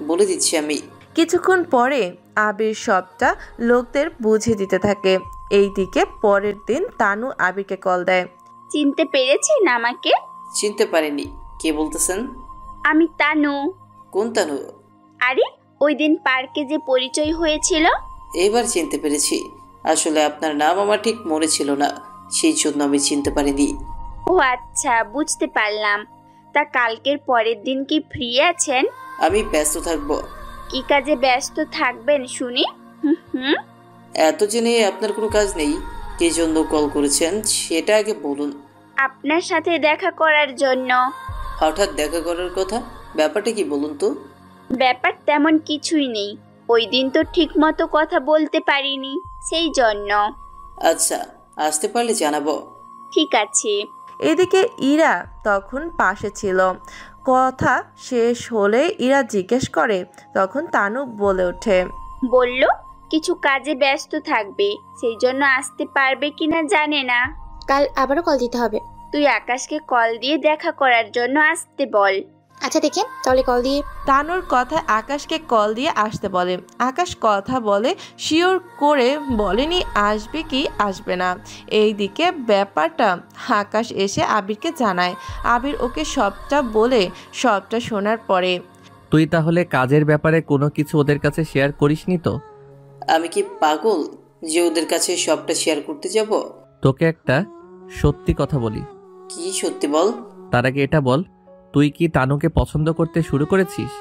বলে দিচ্ছি আমি। কিছুক্ষণ পরে আবির সবটা লোকদের বুঝিয়ে দিতে থাকে। এইদিকে পরের দিন তানু আবিরকে কল দেয়। চিনতে পেরেছেন আমাকে? চিনতে পারিনি, কে বলতেছেন? আমি তানু। কোন তানু? আরে ওই দিন পার্কে যে পরিচয় হয়েছিল। এবার চিনতে পেরেছি। আসলে আপনার নাম আমার ঠিক মনে ছিল না, সেই জন্য আমি চিনতে পারিনি। ও আচ্ছা, বুঝতে পারলাম। তা কালকের পরের দিন কি ফ্রি আছেন? আমি ব্যস্ত থাকবো। কি কাজে ব্যস্ত থাকবেন শুনি? এত জেনে আপনার কোনো কাজ নেই, কে জন্য কল করেছেন সেটা আগে বলুন। আপনার সাথে দেখা করার জন্য। হঠাৎ দেখা করার কথা? ব্যাপারটা কি বলুন তো? ব্যাপার তেমন কিছুই নেই, ওই দিন তো ঠিক মতো কথা বলতে পারিনি, সেই জন্য। আচ্ছা, আসতে পারলে জানাবো। ঠিক আছে। এদিকে ইরা তখন পাশে ছিল। কথা শেষ হলে ইরা জিজ্ঞেস করে, তখন তানু বলে ওঠে, বলল কিছু কাজে ব্যস্ত থাকবে, সেই জন্য আসতে পারবে কিনা জানে না। কাল আবারও কল দিতে হবে। তুই আকাশকে কল দিয়ে দেখা করার জন্য আসতে বল। আচ্ছা দেখে তাহলে কল দিয়ে। তানুর কথা আকাশকে কল দিয়ে আসতে বলে। আকাশ কথা বলে শিওর করে বলেনি আসবে কি আসবে না। এইদিকে ব্যাপারটা আকাশ এসে আবিরকে জানায়। আবির ওকে সবটা বলে, সবটা শোনার পরে, তুই তাহলে কাজের ব্যাপারে কোনো কিছু ওদের কাছে শেয়ার করিসনি তো? আমি কি পাগল যে ওদের কাছে সবটা শেয়ার করতে যাব? তোকে একটা সত্যি কথা বলি। কি সত্যি বল? তার আগে এটা বল, তুই কি তানুকে পছন্দ করতে শুরু করেছিস?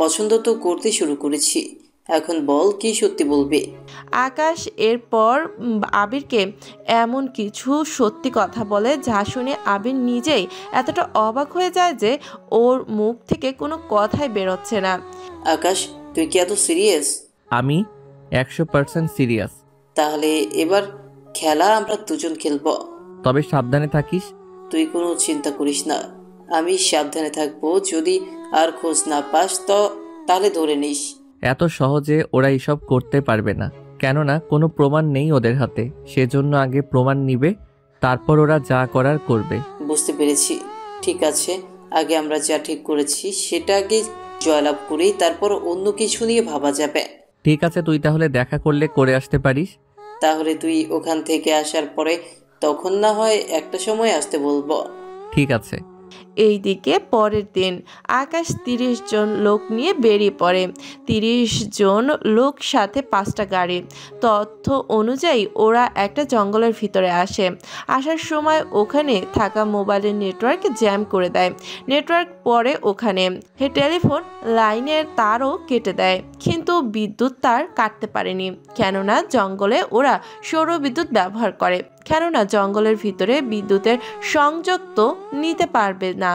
পছন্দ তো করতে শুরু করেছি, এখন বল কি সত্যি বলবে? আকাশ এরপর আবিরকে এমন কিছু সত্যি কথা বলে যা শুনে আবির নিজেই এতটা অবাক হয়ে যায় যে ওর মুখ থেকে কোনো কথাই বেরোচ্ছে না। আকাশ, তুই কি এত সিরিয়াস? আমি 100% সিরিয়াস। তাহলে এবার খেলা আমরা দুজন খেলবো। তবে সাবধানে থাকিস। তুই কোনো চিন্তা করিস না, আমি সাবধানে থাকবো। যদি আর খোঁজ না পাস তো তাহলে ধরে নিস। এত সহজে ওরা এসব করতে পারবে না, কেননা কোনো প্রমাণ নেই ওদের হাতে। সেজন্য আগে প্রমাণ নিবে, তারপর ওরা যা করার করবে। বুঝতে পেরেছি। ঠিক আছে, আগে আমরা যা ঠিক করেছি সেটা আগে জয়লাভ করেই তারপর অন্য কিছু নিয়ে ভাবা যাবে। ঠিক আছে, তুই তাহলে দেখা করলে করে আসতে পারিস। তাহলে তুই ওখান থেকে আসার পরে তখন না হয় একটা সময় আসতে বলবো। ঠিক আছে। এইদিকে পরের দিন আকাশ 30 জন লোক নিয়ে বেরিয়ে পড়ে। 30 জন লোক সাথে 5টা গাড়ি। তথ্য অনুযায়ী ওরা একটা জঙ্গলের ভিতরে আসে। আসার সময় ওখানে থাকা মোবাইলের নেটওয়ার্ক জ্যাম করে দেয়। নেটওয়ার্ক পরে ওখানে টেলিফোন লাইনের তারও কেটে দেয়, কিন্তু বিদ্যুৎ তার কাটতে পারেনি, কেননা জঙ্গলে ওরা সৌরবিদ্যুৎ ব্যবহার করে। কেননা জঙ্গলের ভিতরে বিদ্যুতের সংযোগ তো নিতে পারবে না।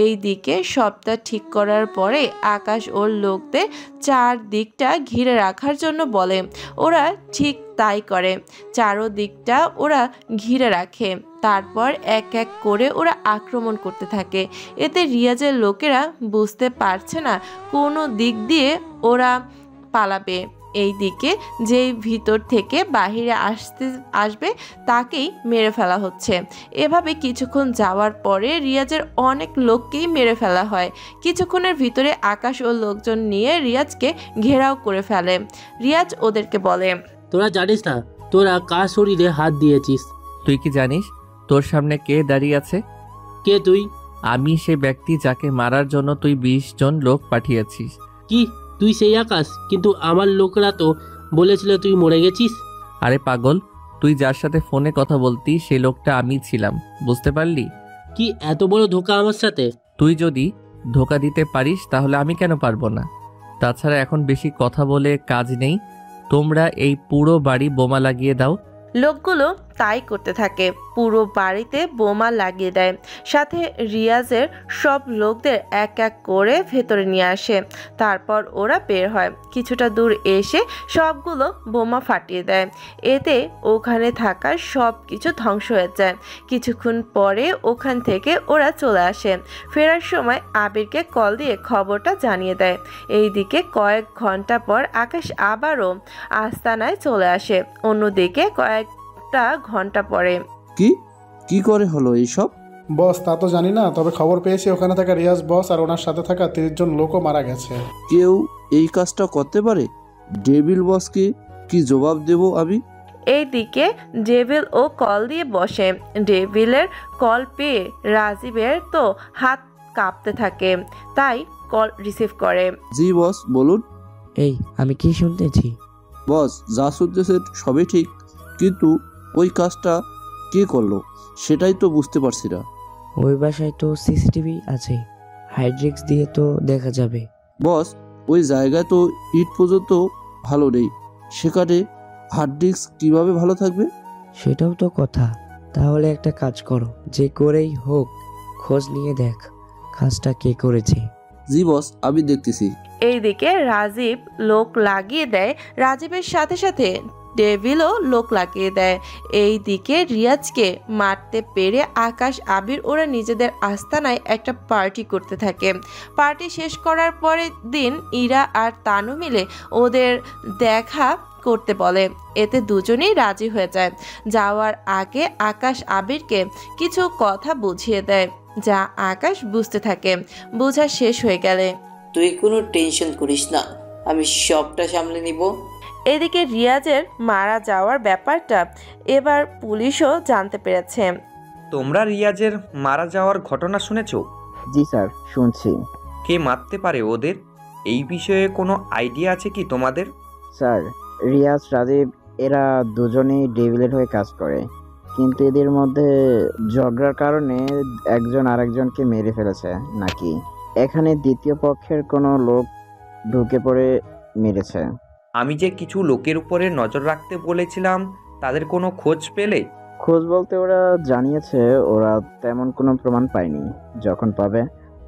এই দিকে সবটা ঠিক করার পরে আকাশ ওর লোকদের চারদিকটা ঘিরে রাখার জন্য বলে। ওরা ঠিক তাই করে, চারদিকটা ওরা ঘিরে রাখে। তারপর এক এক করে ওরা আক্রমণ করতে থাকে। এতে রিয়াজের লোকেরা বুঝতে পারছে না কোনো দিক দিয়ে ওরা পালাবে। এইদিকে যেই ভিতর থেকে বাহিরে আসবে তাকেই মেরে ফেলা হচ্ছে। এভাবে কিছুক্ষণ যাওয়ার পরে রিয়াজের অনেক লোককেই মেরে ফেলা হয়। কিছুক্ষণের ভিতরে আকাশ ও লোকজন নিয়ে রিয়াজকে ঘেরাও করে ফেলে। রিয়াজ ওদেরকে বলে, তোরা জানিস না তোরা কার শরীরে হাত দিয়েছিস? তুই কি জানিস তোর সামনে কে দাঁড়িয়ে আছে? কে তুই? আমি সে ব্যক্তি যাকে মারার জন্য তুই 20 জন লোক পাঠিয়েছিস। কি তুই সেই আকাশ? কিন্তু আমার লোকরা তো বলেছিল তুই মরে গেছিস। আরে পাগল, তুই যার সাথে ফোনে কথা বলতি সে লোকটা আমি ছিলাম, বুঝতে পারলি? কি এত বড় ধোঁকা আমার সাথে? তুই যদি ধোঁকা দিতে পারিস তাহলে আমি কেন পারবো না? তাছাড়া এখন বেশি কথা বলে কাজ নেই, তোমরা এই পুরো বাড়ি বোমা লাগিয়ে দাও। লোকগুলো তাই করতে থাকে, পুরো বাড়িতে বোমা লাগিয়ে দেয়। সাথে রিয়াজের সব লোকদের এক এক করে ভেতরে নিয়ে আসে। তারপর ওরা বের হয়, কিছুটা দূর এসে সবগুলো বোমা ফাটিয়ে দেয়। এতে ওখানে থাকা সব কিছু ধ্বংস হয়ে যায়। কিছুক্ষণ পরে ওখান থেকে ওরা চলে আসে। ফেরার সময় আবিরকে কল দিয়ে খবরটা জানিয়ে দেয়। এইদিকে কয়েক ঘন্টা পর আকাশ আবারও আস্তানায় চলে আসে। অন্যদিকে কয়েকটা ঘন্টা পরে কি করে হলো এইসব? বস তা তো জানি না, তবে খবর পেয়েছি ওখানে থাকা রিয়াজ বস আর ওনার সাথে থাকা 30 জন লোকও মারা গেছে। কেউ এই কাজটা করতে পারে? ডেভিল বসকে কি জবাব দেব আমি? এইদিকে ডেভিল ও কল দিয়ে বসে। ডেভিলের কল পেয়ে রাজীবের তো হাত কাঁপতে থাকে, তাই কল রিসিভ করে। জি বস বলুন। এই আমি কি শুনতেছি? বস যা শুনতেছেন সবই ঠিক, কিন্তু ওই কাজটা কে করলো সেটাই তো বুঝতে পারছি না। ওই বাসায় তো সিসিটিভি আছে, হাইড্রিক্স দিয়ে তো দেখা যাবে। বস ওই জায়গায় তো ইট পর্যন্ত ভালো নেই, সেখানে হার্ড ডিস্ক কিভাবে ভালো থাকবে? সেটাও তো কথা। তাহলে একটা কাজ করো, যে করেই হোক খোঁজ নিয়ে দেখ কাজটা কে করেছে। জি বস আমি দেখতেছি। এইদিকে রাজীব লোক লাগিয়ে দেয়, রাজীবের সাথে সাথে ডেভিলও লোক লাগিয়ে দেয়। এই দিকে রিয়াজকে মারতে পেরে আকাশ আবির ওরা নিজেদের আস্তানায় একটা পার্টি করতে থাকে। পার্টি শেষ করার পরের দিন ইরা আর তানু মিলে ওদের দেখা করতে বলে। এতে দুজনেই রাজি হয়ে যায়। যাওয়ার আগে আকাশ আবিরকে কিছু কথা বুঝিয়ে দেয়, যা আকাশ বুঝতে থাকে। বোঝা শেষ হয়ে গেলে, তুই কোনো টেনশন করিস না, আমি সবটা সামলে নিব। এদিকে রিয়াজের মারা যাওয়ার ব্যাপারটা এবার পুলিশও জানতে পেরেছে। তোমরা রিয়াজের মারা যাওয়ার ঘটনা শুনেছো? জি স্যার শুনছি। কে মারতে পারে ওদের, এই বিষয়ে কোনো আইডিয়া আছে কি তোমাদের? স্যার রিয়াজ রাজীব এরা দুজনেই ডেভিলের হয়ে কাজ করে, কিন্তু এদের মধ্যে ঝগড়ার কারণে একজন আরেকজনকে মেরে ফেলেছে নাকি এখানে দ্বিতীয় পক্ষের কোনো লোক ঢুকে পড়ে মেরেছে। আমি যে কিছু লোকের উপরে নজর রাখতে বলেছিলাম, তাদের কোনো খোঁজ পেলে? খোঁজ বলতে ওরা জানিয়েছে ওরা তেমন কোনো প্রমাণ পায়নি, যখন পাবে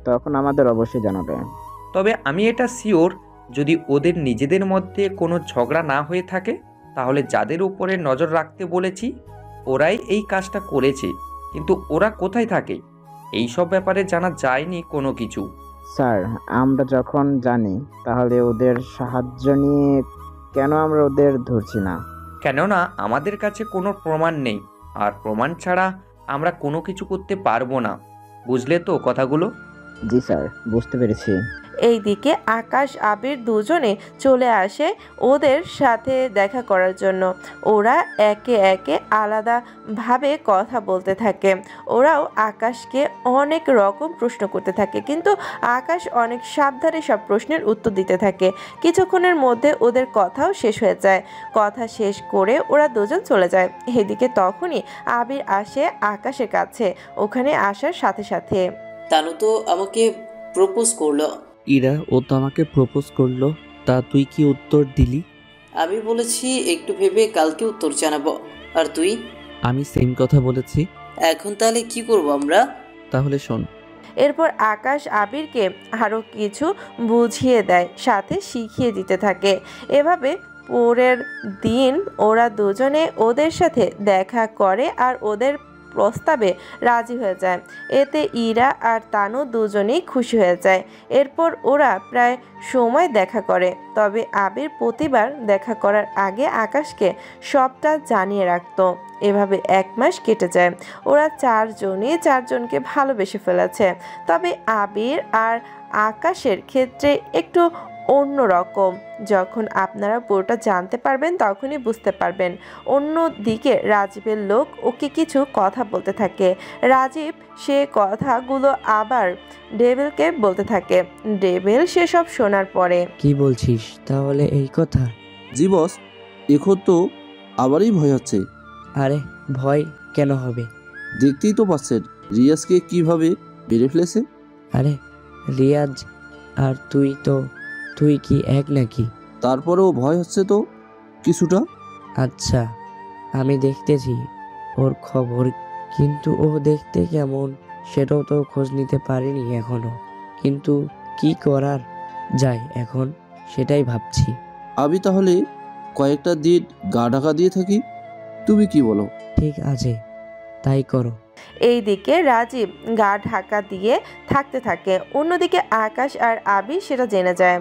তখন আমাদের অবশ্যই জানাবে। তবে আমি এটা শিওর, যদি ওদের নিজেদের মধ্যে কোনো ঝগড়া না হয়ে থাকে তাহলে যাদের উপরে নজর রাখতে বলেছি ওরাই এই কাজটা করেছে। কিন্তু ওরা কোথায় থাকে এই সব ব্যাপারে জানা যায়নি কোনো কিছু। স্যার আমরা যখন জানি তাহলে ওদের সাহায্য নিয়ে কেন আমরা ওদের ধরছি না? কেননা আমাদের কাছে কোনো প্রমাণ নেই, আর প্রমাণ ছাড়া আমরা কোনো কিছু করতে পারবো না। বুঝলে তো কথাগুলো? জি স্যার বুঝতে পেরেছি। এইদিকে আকাশ আবির দুজনে চলে আসে ওদের সাথে দেখা করার জন্য। ওরা একে একে আলাদাভাবে কথা বলতে থাকে। ওরাও আকাশকে অনেক রকম প্রশ্ন করতে থাকে, কিন্তু আকাশ অনেক সাবধানে সব প্রশ্নের উত্তর দিতে থাকে। কিছুক্ষণের মধ্যে ওদের কথাও শেষ হয়ে যায়। কথা শেষ করে ওরা দুজন চলে যায়। এদিকে তখনই আবির আসে আকাশের কাছে। ওখানে আসার সাথে সাথে, তানু তো আমাকে প্রপোজ করলো। ইরা ও তো আমাকে প্রপোজ করলো, তা তুই কি উত্তর দিলি? আমি বলেছি একটু ভেবে কালকে উত্তর জানাবো। আর তুই? আমি সেম কথা বলেছি। এখন তাহলে কি করব আমরা? তাহলে শোন। এরপর আকাশ আবিরকে আরও কিছু বুঝিয়ে দেয়, সাথে শিখিয়ে দিতে থাকে। এভাবে পরের দিন ওরা দুজনে ওদের সাথে দেখা করে আর ওদের প্রস্তাবে রাজি হয়ে যায়। এতে ইরা আর তানু দুজনেই খুশি হয়ে যায়। এরপর ওরা প্রায় সময় দেখা করে। তবে আবির প্রতিবার দেখা করার আগে আকাশকে সবটা জানিয়ে রাখত। এভাবে 1 মাস কেটে যায়। ওরা চারজনই চারজনকে ভালোবেসে ফেলেছে। তবে আবির আর আকাশের ক্ষেত্রে একটু অন্যরকম। যখন আপনারা পুরোটা জানতে পারবেন তখনই বুঝতে পারবেন। অন্যদিকে রাজীবের লোক ওকে কিছু কথা বলতে থাকে। রাজীব সে কথাগুলো আবার ডেভিলকে বলতে থাকে। ডেভিল সেসব শোনার পরে, কি বলছিস তাহলে এই কথা? জি বস, এখন তো আবারই ভয় হচ্ছে। আরে ভয় কেন হবে? দেখতেই তো পাচ্ছেন রিয়াজকে কিভাবে বেড়ে ফেলেছে। আরে রিয়াজ আর তুই কি এক নাকি? তারপরেও ভয় হচ্ছে তো কিছুটা। আচ্ছা আমি দেখতেছি ওর খবর, কিন্তু ও দেখতে কেমন সেটাও তো খোঁজ নিতে পারিনি এখনো। কিন্তু কি করার যায় এখন সেটাই ভাবছি। আমি তাহলে কয়েকটা দিন গা ঢাকা দিয়ে থাকি, তুমি কি বলো? ঠিক আছে তাই করো। এইদিকে রাজীব গা ঢাকা দিয়ে থাকতে থাকে। অন্যদিকে আকাশ আর আবি সেটা জেনে যায়।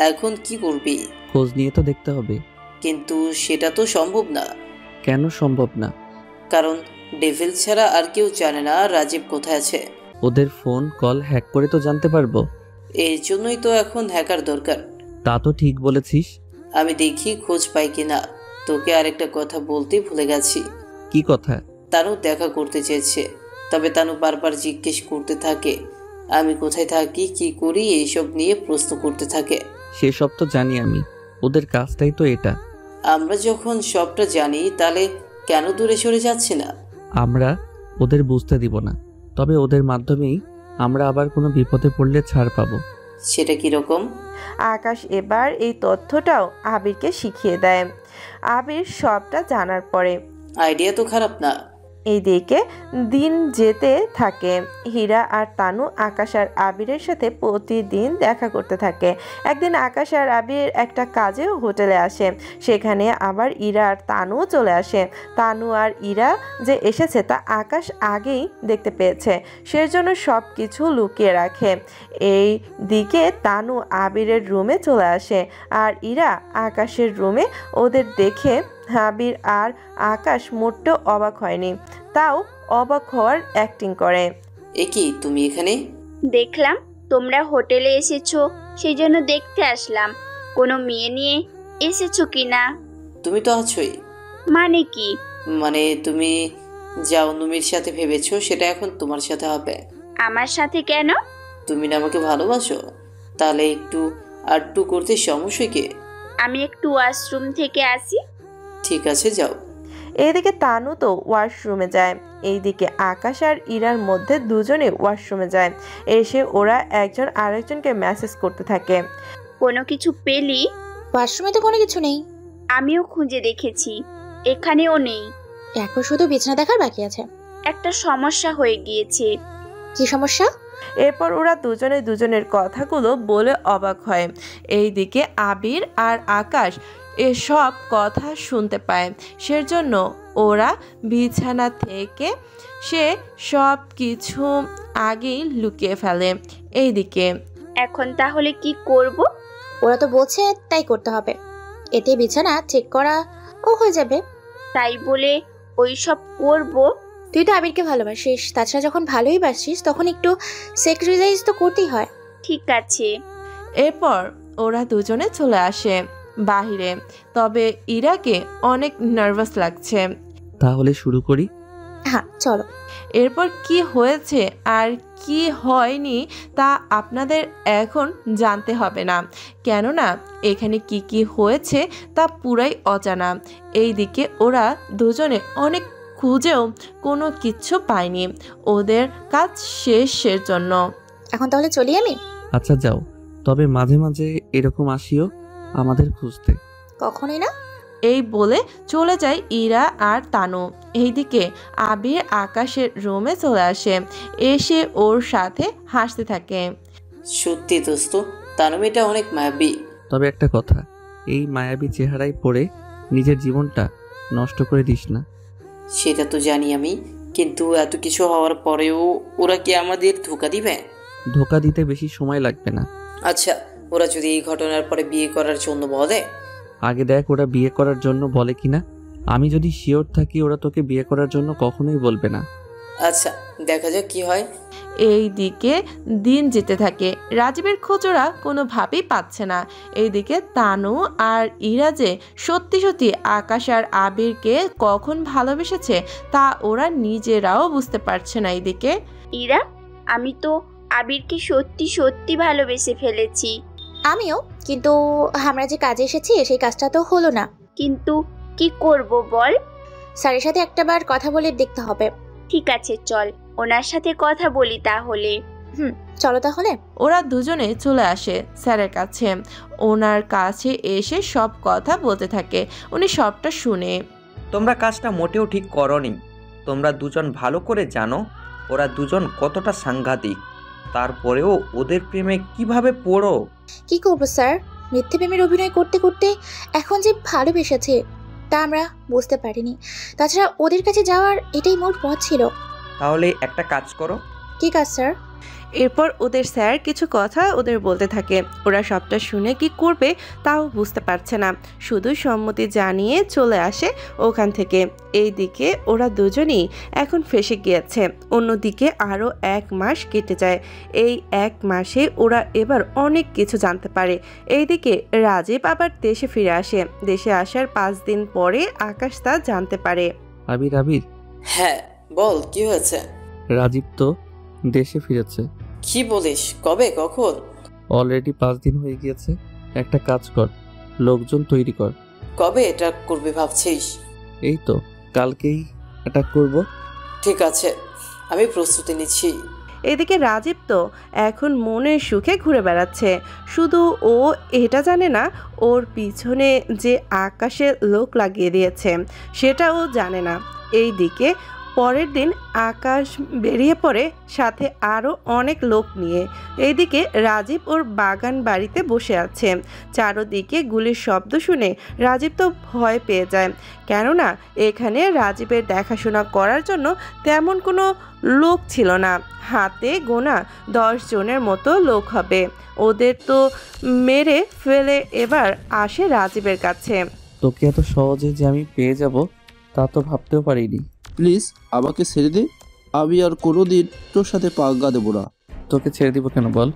এখন কি করবি? খোঁজ নিয়ে তো দেখতে হবে। কিন্তু সেটা তো সম্ভব না। কেন সম্ভব না? কারণ ডেভিল ছাড়া আর কেউ জানে না রাজীব কোথায় আছে। ওদের ফোন কল হ্যাক করে তো জানতে পারবো। এর জন্যই তো এখন হ্যাকার দরকার। তা তো ঠিক বলেছিস। আমি দেখি খোঁজ পাই কিনা। তোকে আরেকটা কথা বলতে ভুলে গেছি। কি কথা? তানু দেখা করতে চেয়েছে। তবে তানু বারবার জিজ্ঞেস করতে থাকে আমি কোথায় থাকি, কি করি, এইসব নিয়ে প্রশ্ন করতে থাকে। সেসব তো জানি আমি, ওদের কাজটাই তো এটা। আমরা যখন সবটা জানি তাহলে কেন দূরে সরে যাচ্ছে না? আমরা ওদের বুঝতে দিব না, তবে ওদের মাধ্যমেই আমরা আবার কোনো বিপদে পড়লে ছাড় পাবো। সেটা কিরকম? আকাশ এবার এই তথ্যটাও আবিরকে শিখিয়ে দেয়। আবির সবটা জানার পরে, আইডিয়া তো খারাপ না। এইদিকে দিন যেতে থাকে। হীরা আর তানু আকাশ আর আবিরের সাথে প্রতিদিন দেখা করতে থাকে। একদিন আকাশ আর আবির একটা কাজে হোটেলে আসে। সেখানে আবার ইরা আর তানু চলে আসে। তানু আর ইরা যে এসেছে তা আকাশ আগেই দেখতে পেয়েছে, সেজন্য সব কিছু লুকিয়ে রাখে। এই দিকে তানু আবিরের রুমে চলে আসে আর ইরা আকাশের রুমে। ওদের দেখে আবির আর আকাশ মোটেও অবাক হয়নি, তাও অবাক হওয়ার অ্যাক্টিং করে। এ কি তুমি এখানে? দেখলাম তোমরা হোটেলে এসেছো, সেই জন্য দেখতে আসলাম কোনো মেয়ে নিয়ে এসেছো কিনা। তুমি তো আছোই। মানে কি? মানে তুমি যা অনুমির সাথে ভেবেছো সেটা এখন তোমার সাথে হবে। আমার সাথে কেন? তুমি না আমাকে ভালোবাসো, তাহলে একটু আড্ডু করতে সমস্যা কি? আমি একটু ওয়াশরুম থেকে আসি। ঠিক আছে যাও। এইদিকে তানু তো ওয়াশরুমে যায়। এইদিকে আকাশ আর ইরার মধ্যে দুজনে ওয়াশরুমে যায়। এসে ওরা একজন আরেকজনকে মেসেজ করতে থাকে। কোনো কিছু পেলি? ওয়াশরুমে তো কোনো কিছু নেই। আমিও খুঁজে দেখেছি, এখানেও নেই। এখন শুধু বিছানা দেখার বাকি আছে। একটা সমস্যা হয়ে গিয়েছে। কি সমস্যা? এরপর ওরা দুজনে দুজনের কথাগুলো বলে অবাক হয়। এইদিকে আবির আর আকাশ এসব কথা শুনতে পায়, সেজন্য ওরা বিছানা থেকে সে সব কিছু আগেই লুকিয়ে ফেলে। এইদিকে এখন তাহলে কি করব? ওরা তো বলছে তাই করতে হবে, এতে বিছানা চেক করা ও হয়ে যাবে। তাই বলে ওই সব করব? তুই তো আবিরকে ভালোবাসিস, তাছাড়া যখন ভালোই বাসিস তখন একটু স্যাক্রিফাইস তো করতেই হয়। ঠিক আছে। এরপর ওরা দুজনে চলে আসে বাহিরে। তবে ইরাকে অনেক নার্ভাস লাগছে। তাহলে শুরু করি। হ্যাঁ চলো। এরপর কি হয়েছে আর কি হয়নি তা আপনাদের এখন জানতে হবে না, কেননা এখানে কি কি হয়েছে তা পুরাই অজানা। এইদিকে ওরা দুজনে অনেক খুঁজেও কোনো কিচ্ছু পায়নি। ওদের কাজ শেষের জন্য এখন তাহলে চলি আমি। আচ্ছা যাও, তবে মাঝে মাঝে এরকম আসিও আমাদের খুঁজতে। কখনোই না। এই বলে চলে যায় ইরা আর তানু। এইদিকে আবির আকাশের রুমে চলে আসে, এসে ওর সাথে হাসতে থাকে। সত্যি দোস্ত, তানু মেয়েটা অনেক মায়াবী। তবে একটা কথা, এই মায়াবী চেহারায় পড়ে নিজের জীবনটা নষ্ট করে দিস না। সেটা তো জানি আমি, কিন্তু এত কিছু হওয়ার পরেও ওরা কি আমাদের ধোঁকা দিবে? ধোকা দিতে বেশি সময় লাগবে না। আচ্ছা, ওরা যদি এই ঘটনার পরে বিয়ে করার জন্য বলে? আগে দেখ ওরা বিয়ে করার জন্য বলে কিনা। আমি যদি শিওর থাকি ওরা তোকে বিয়ে করার জন্য কখনোই বলবে না। আচ্ছা, দেখা যাক কি হয়। এই দিকে দিন যেতে থাকে, রাজীবের খোঁজরা কোনোভাবেই পাচ্ছে না। এইদিকে তানু আর ইরা যে সত্যি সত্যি আকাশ আর আবিরকে কখন ভালোবেসেছে তা ওরা নিজেরাও বুঝতে পারছে না। এইদিকে ইরা, আমি তো আবিরকে সত্যি সত্যি ভালোবেসে ফেলেছি। আমিও, কিন্তু আমরা যে কাজে এসেছি সেই কাজটা তো হলো না। কিন্তু কি করব বল? স্যারের সাথে একটাবার কথা বলে দেখতে হবে। ঠিক আছে, চল ওনার সাথে কথা বলি তাহলে। চলো তাহলে। ওরা দুজনে চলে আসে স্যারের কাছে। ওনার কাছে এসে সব কথা বলতে থাকে। উনি সবটা শুনে, তোমরা কাজটা মোটেও ঠিক করনি। তোমরা দুজন ভালো করে জানো ওরা দুজন কতটা সাংঘাতিক। তারপরেও ওদের প্রেমে কিভাবে পড়ো? কি করবো স্যার, মিথ্যে প্রেমের অভিনয় করতে করতে এখন যে ভালোবেসেছে তা আমরা বুঝতে পারিনি। তাছাড়া ওদের কাছে যাওয়ার এটাই মোট পথ ছিল। তাহলে একটা কাজ করো। কি কাজ স্যার? এরপর ওদের স্যার কিছু কথা ওদের বলতে থাকে। ওরা সবটা শুনে কি করবে তাও বুঝতে পারছে না, শুধু সম্মতি জানিয়ে চলে আসে ওখান থেকে। এইদিকে ওরা দুজনেই এখন ফেঁসে গিয়েছে। অন্যদিকে আরও 1 মাস কেটে যায়। এই 1 মাসে ওরা এবার অনেক কিছু জানতে পারে। এইদিকে রাজীব আবার দেশে ফিরে আসে। দেশে আসার 5 দিন পরে আকাশ তা জানতে পারে। আবির, আবির। হ্যাঁ বল, কি হয়েছে? রাজীব তো দেশে ফিরেছে। কি বলিস? কবে, কখন? অলরেডি 5 দিন হয়ে গিয়েছে। একটা কাজ কর, লোকজন তৈরি কর। কবে এটা করবে ভাবছিস? এই তো কালকেই অ্যাটাক করব। ঠিক আছে, আমি প্রস্তুতি নিচ্ছি। এদিকে রাজীব তো এখন মনের সুখে ঘুরে বেড়াচ্ছে। শুধু ও এটা জানে না ওর পিছনে যে আকাশে লোক লাগিয়ে দিয়েছে সেটাও জানে না। এইদিকে পরের দিন আকাশ বেরিয়ে পড়ে সাথে আরও অনেক লোক নিয়ে। এইদিকে রাজীব ওর বাগান বাড়িতে বসে আছে। চারদিকে গুলির শব্দ শুনে রাজীব তো ভয় পেয়ে যায়, কেননা এখানে রাজীবের দেখাশোনা করার জন্য তেমন কোনো লোক ছিল না। হাতে গোনা 10 জনের মতো লোক হবে। ওদের তো মেরে ফেলে এবার আসে রাজীবের কাছে। তোকে এত সহজে যে আমি পেয়ে যাব তা তো ভাবতেও পারিনি। প্লিজ আমাকে ছেড়ে দে, আমি আর কোনোদিন তোর সাথে পাঙ্গা দেবো না। তোকে ছেড়ে দিব কেন বল?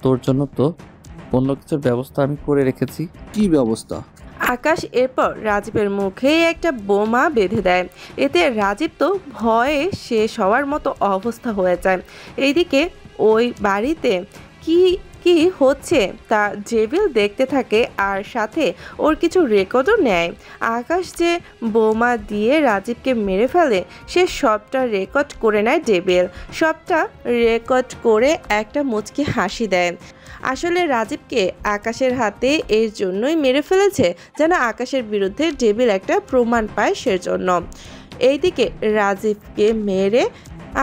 তোর জন্য তো অন্য কিছুর ব্যবস্থা আমি করে রেখেছি। কি ব্যবস্থা? আকাশ এরপর রাজীবের মুখে একটা বোমা বেঁধে দেয়। এতে রাজীব তো ভয়ে শেষ হওয়ার মতো অবস্থা হয়ে যায়। এইদিকে ওই বাড়িতে কি কি হচ্ছে তা জেবিল দেখতে থাকে আর সাথে ওর কিছু রেকর্ডও নেয়। আকাশ যে বোমা দিয়ে রাজীবকে মেরে ফেলে সে সবটা রেকর্ড করে নেয় জেবিল। সবটা রেকর্ড করে একটা মুচকি হাসি দেয়। আসলে রাজীবকে আকাশের হাতে এর জন্যই মেরে ফেলেছে যেন আকাশের বিরুদ্ধে জেবিল একটা প্রমাণ পায় সেজন্য। এইদিকে রাজীবকে মেরে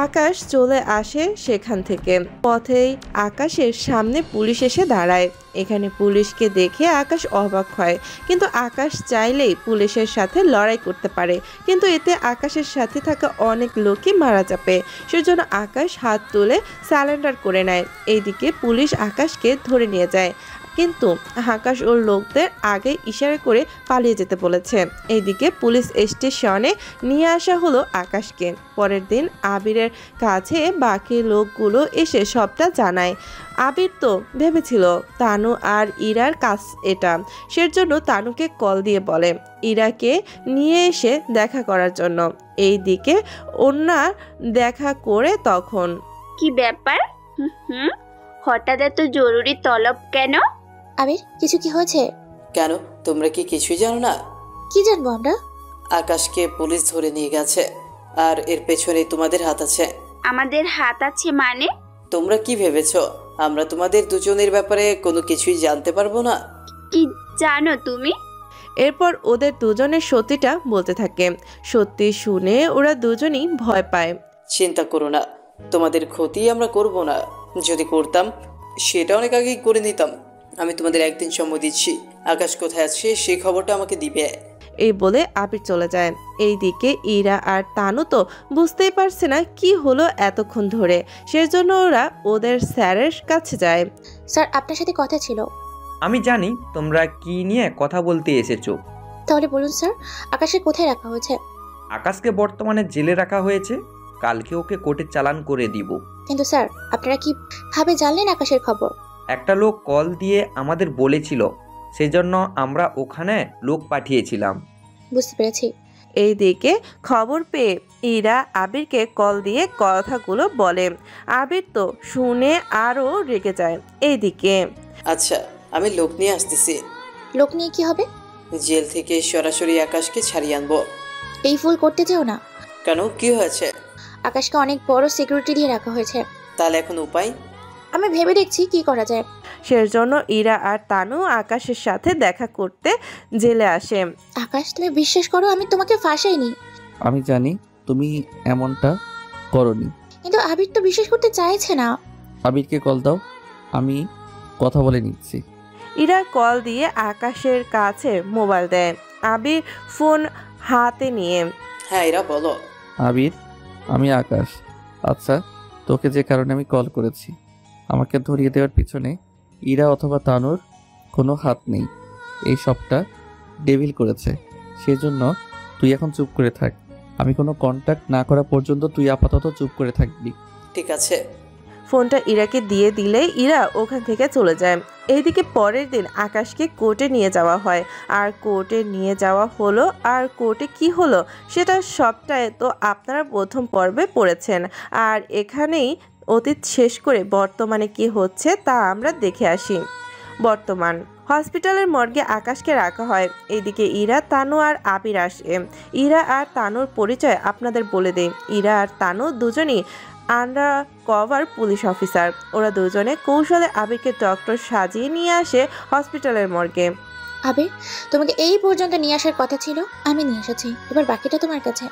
আকাশ চলে আসে সেখান থেকে। পথেই আকাশের সামনে পুলিশ এসে দাঁড়ায়। এখানে পুলিশকে দেখে আকাশ অবাক হয়, কিন্তু আকাশ চাইলেই পুলিশের সাথে লড়াই করতে পারে, কিন্তু এতে আকাশের সাথে থাকা অনেক লোকই মারা যাবে। সেজন্য আকাশ হাত তুলে সারেন্ডার করে নেয়। এইদিকে পুলিশ আকাশকে ধরে নিয়ে যায়, কিন্তু আকাশ ওর লোকদের আগে ইশারা করে পালিয়ে যেতে বলেছে। এইদিকে পুলিশ স্টেশনে নিয়ে আসা হলো আকাশকে। পরের দিন আবিরের কাছে বাকি লোকগুলো এসে সবটা জানায়। আবির তো ভেবেছিল তানু আর ইরার কাজ এটা, সেজন্য তানুকে কল দিয়ে বলে ইরাকে নিয়ে এসে দেখা করার জন্য। এইদিকে অন্যা দেখা করে তখন, কি ব্যাপার? হঠাৎ এত জরুরি তলব কেন? আবির, কিছু কি হয়েছে? কেন, তোমরা কি কিছুই জানো না? কি জানবো আমরা? আকাশকে পুলিশ ধরে নিয়ে গেছে, আর এর পেছনে তোমাদের হাত আছে। আমাদের হাত আছে মানে? তোমরা কি ভেবেছো আমরা তোমাদের দুজনের ব্যাপারে কোনো কিছুই জানতে পারবো না? কি জানো তুমি? এরপর ওদের দুজনের সত্যিটা বলতে থাকে। সত্যি শুনে ওরা দুজনই ভয় পায়। চিন্তা করো না, তোমাদের ক্ষতি আমরা করব না। যদি করতাম সেটা অনেক আগেই করে নিতাম। আমি তোমাদের একদিন সময় দিচ্ছি, আকাশ কোথায় আছে সেই খবরটা আমাকে দিবে। এই বলে আবির চলে যায়। এইদিকে ইরা আর তানু তো বুঝতেই পারছে না কি হলো এতক্ষণ ধরে, সেজন্য ওরা ওদের স্যারের কাছে যায়। স্যার আপনার সাথে কথা ছিল। আমি জানি তোমরা কি নিয়ে কথা বলতে এসেছো। তাহলে বলুন স্যার, আকাশে কোথায় রাখা হয়েছে? আকাশকে বর্তমানে জেলে রাখা হয়েছে, কালকে ওকে কোর্টে চালান করে দিব। কিন্তু স্যার আপনারা কিভাবে জানলেন আকাশের খবর? একটা লোক কল দিয়ে আমাদের বলেছিল, সেজন্য আমরা ওখানে লোক পাঠিয়েছিলাম। বুঝতে পেরেছি। এইদিকে খবর পেয়ে ইরা আবিরকে কল দিয়ে কথাগুলো বলে। আবির তো শুনে আরো রেগে যায়। এইদিকে আচ্ছা, আমি লোক নিয়ে আসতেছি। লোক নিয়ে কি হবে? জেল থেকে সরাসরি আকাশকে ছাড়িয়ে আনবো। এই ভুল করতে যেও না। কেন, কি হয়েছে? আকাশকে অনেক বড় সিকিউরিটি দিয়ে রাখা হয়েছে। তাহলে এখন উপায়? আমি ভেবে দেখছি কি করা যায়। সেজন্য ইরা আর তানু আকাশের সাথে দেখা করতে জেলে আসে। আকাশ তুমি বিশ্বাস করো, আমি তোমাকে ফাঁসাইনি। আমি জানি তুমি এমনটা করনি, কিন্তু আবির তো বিশ্বাস করতে চাইছে না। আবিরকে কল দাও, আমি কথা বলে নিচ্ছি। ইরা কল দিয়ে আকাশের কাছে মোবাইল দেয়। আবির ফোন হাতে নিয়ে, হ্যাঁ ইরা বলো। আবির, আমি আকাশ। আচ্ছা, তোকে যে কারণে আমি কল করেছি, আমাকে ধরিয়ে দেওয়ার পিছনে ইরা অথবা তানুর কোনো হাত নেই। এই সবটা ডেভিল করেছে, সেজন্য তুই এখন চুপ করে থাক। আমি কোনো কন্ট্যাক্ট না করা পর্যন্ত তুই আপাতত চুপ করে থাকবি। ঠিক আছে। ফোনটা ইরাকে দিয়ে দিলে ইরা ওখান থেকে চলে যায়। এইদিকে পরের দিন আকাশকে কোর্টে নিয়ে যাওয়া হয়। আর কোর্টে নিয়ে যাওয়া হলো, আর কোর্টে কি হলো সেটা সবটাই তো আপনারা প্রথম পর্বে পড়েছেন। আর এখানেই অতীত শেষ করে বর্তমানে কি হচ্ছে তা আমরা দেখে আসি। বর্তমান হসপিটালের মর্গে আকাশকে রাখা হয়। এদিকে ইরা, তানু আর আবির আসে। ইরা আর তানুর পরিচয় আপনাদের বলে দেয়। ইরা আর তানু দুজনই আন্ডার কভার পুলিশ অফিসার। ওরা দুজনে কৌশলে আবিরকে ডক্টর সাজিয়ে নিয়ে আসে হসপিটালের মর্গে। আবির, তোমাকে এই পর্যন্ত নিয়ে আসার কথা ছিল, আমি নিয়ে এসেছি। এবার বাকিটা তোমার কাছে।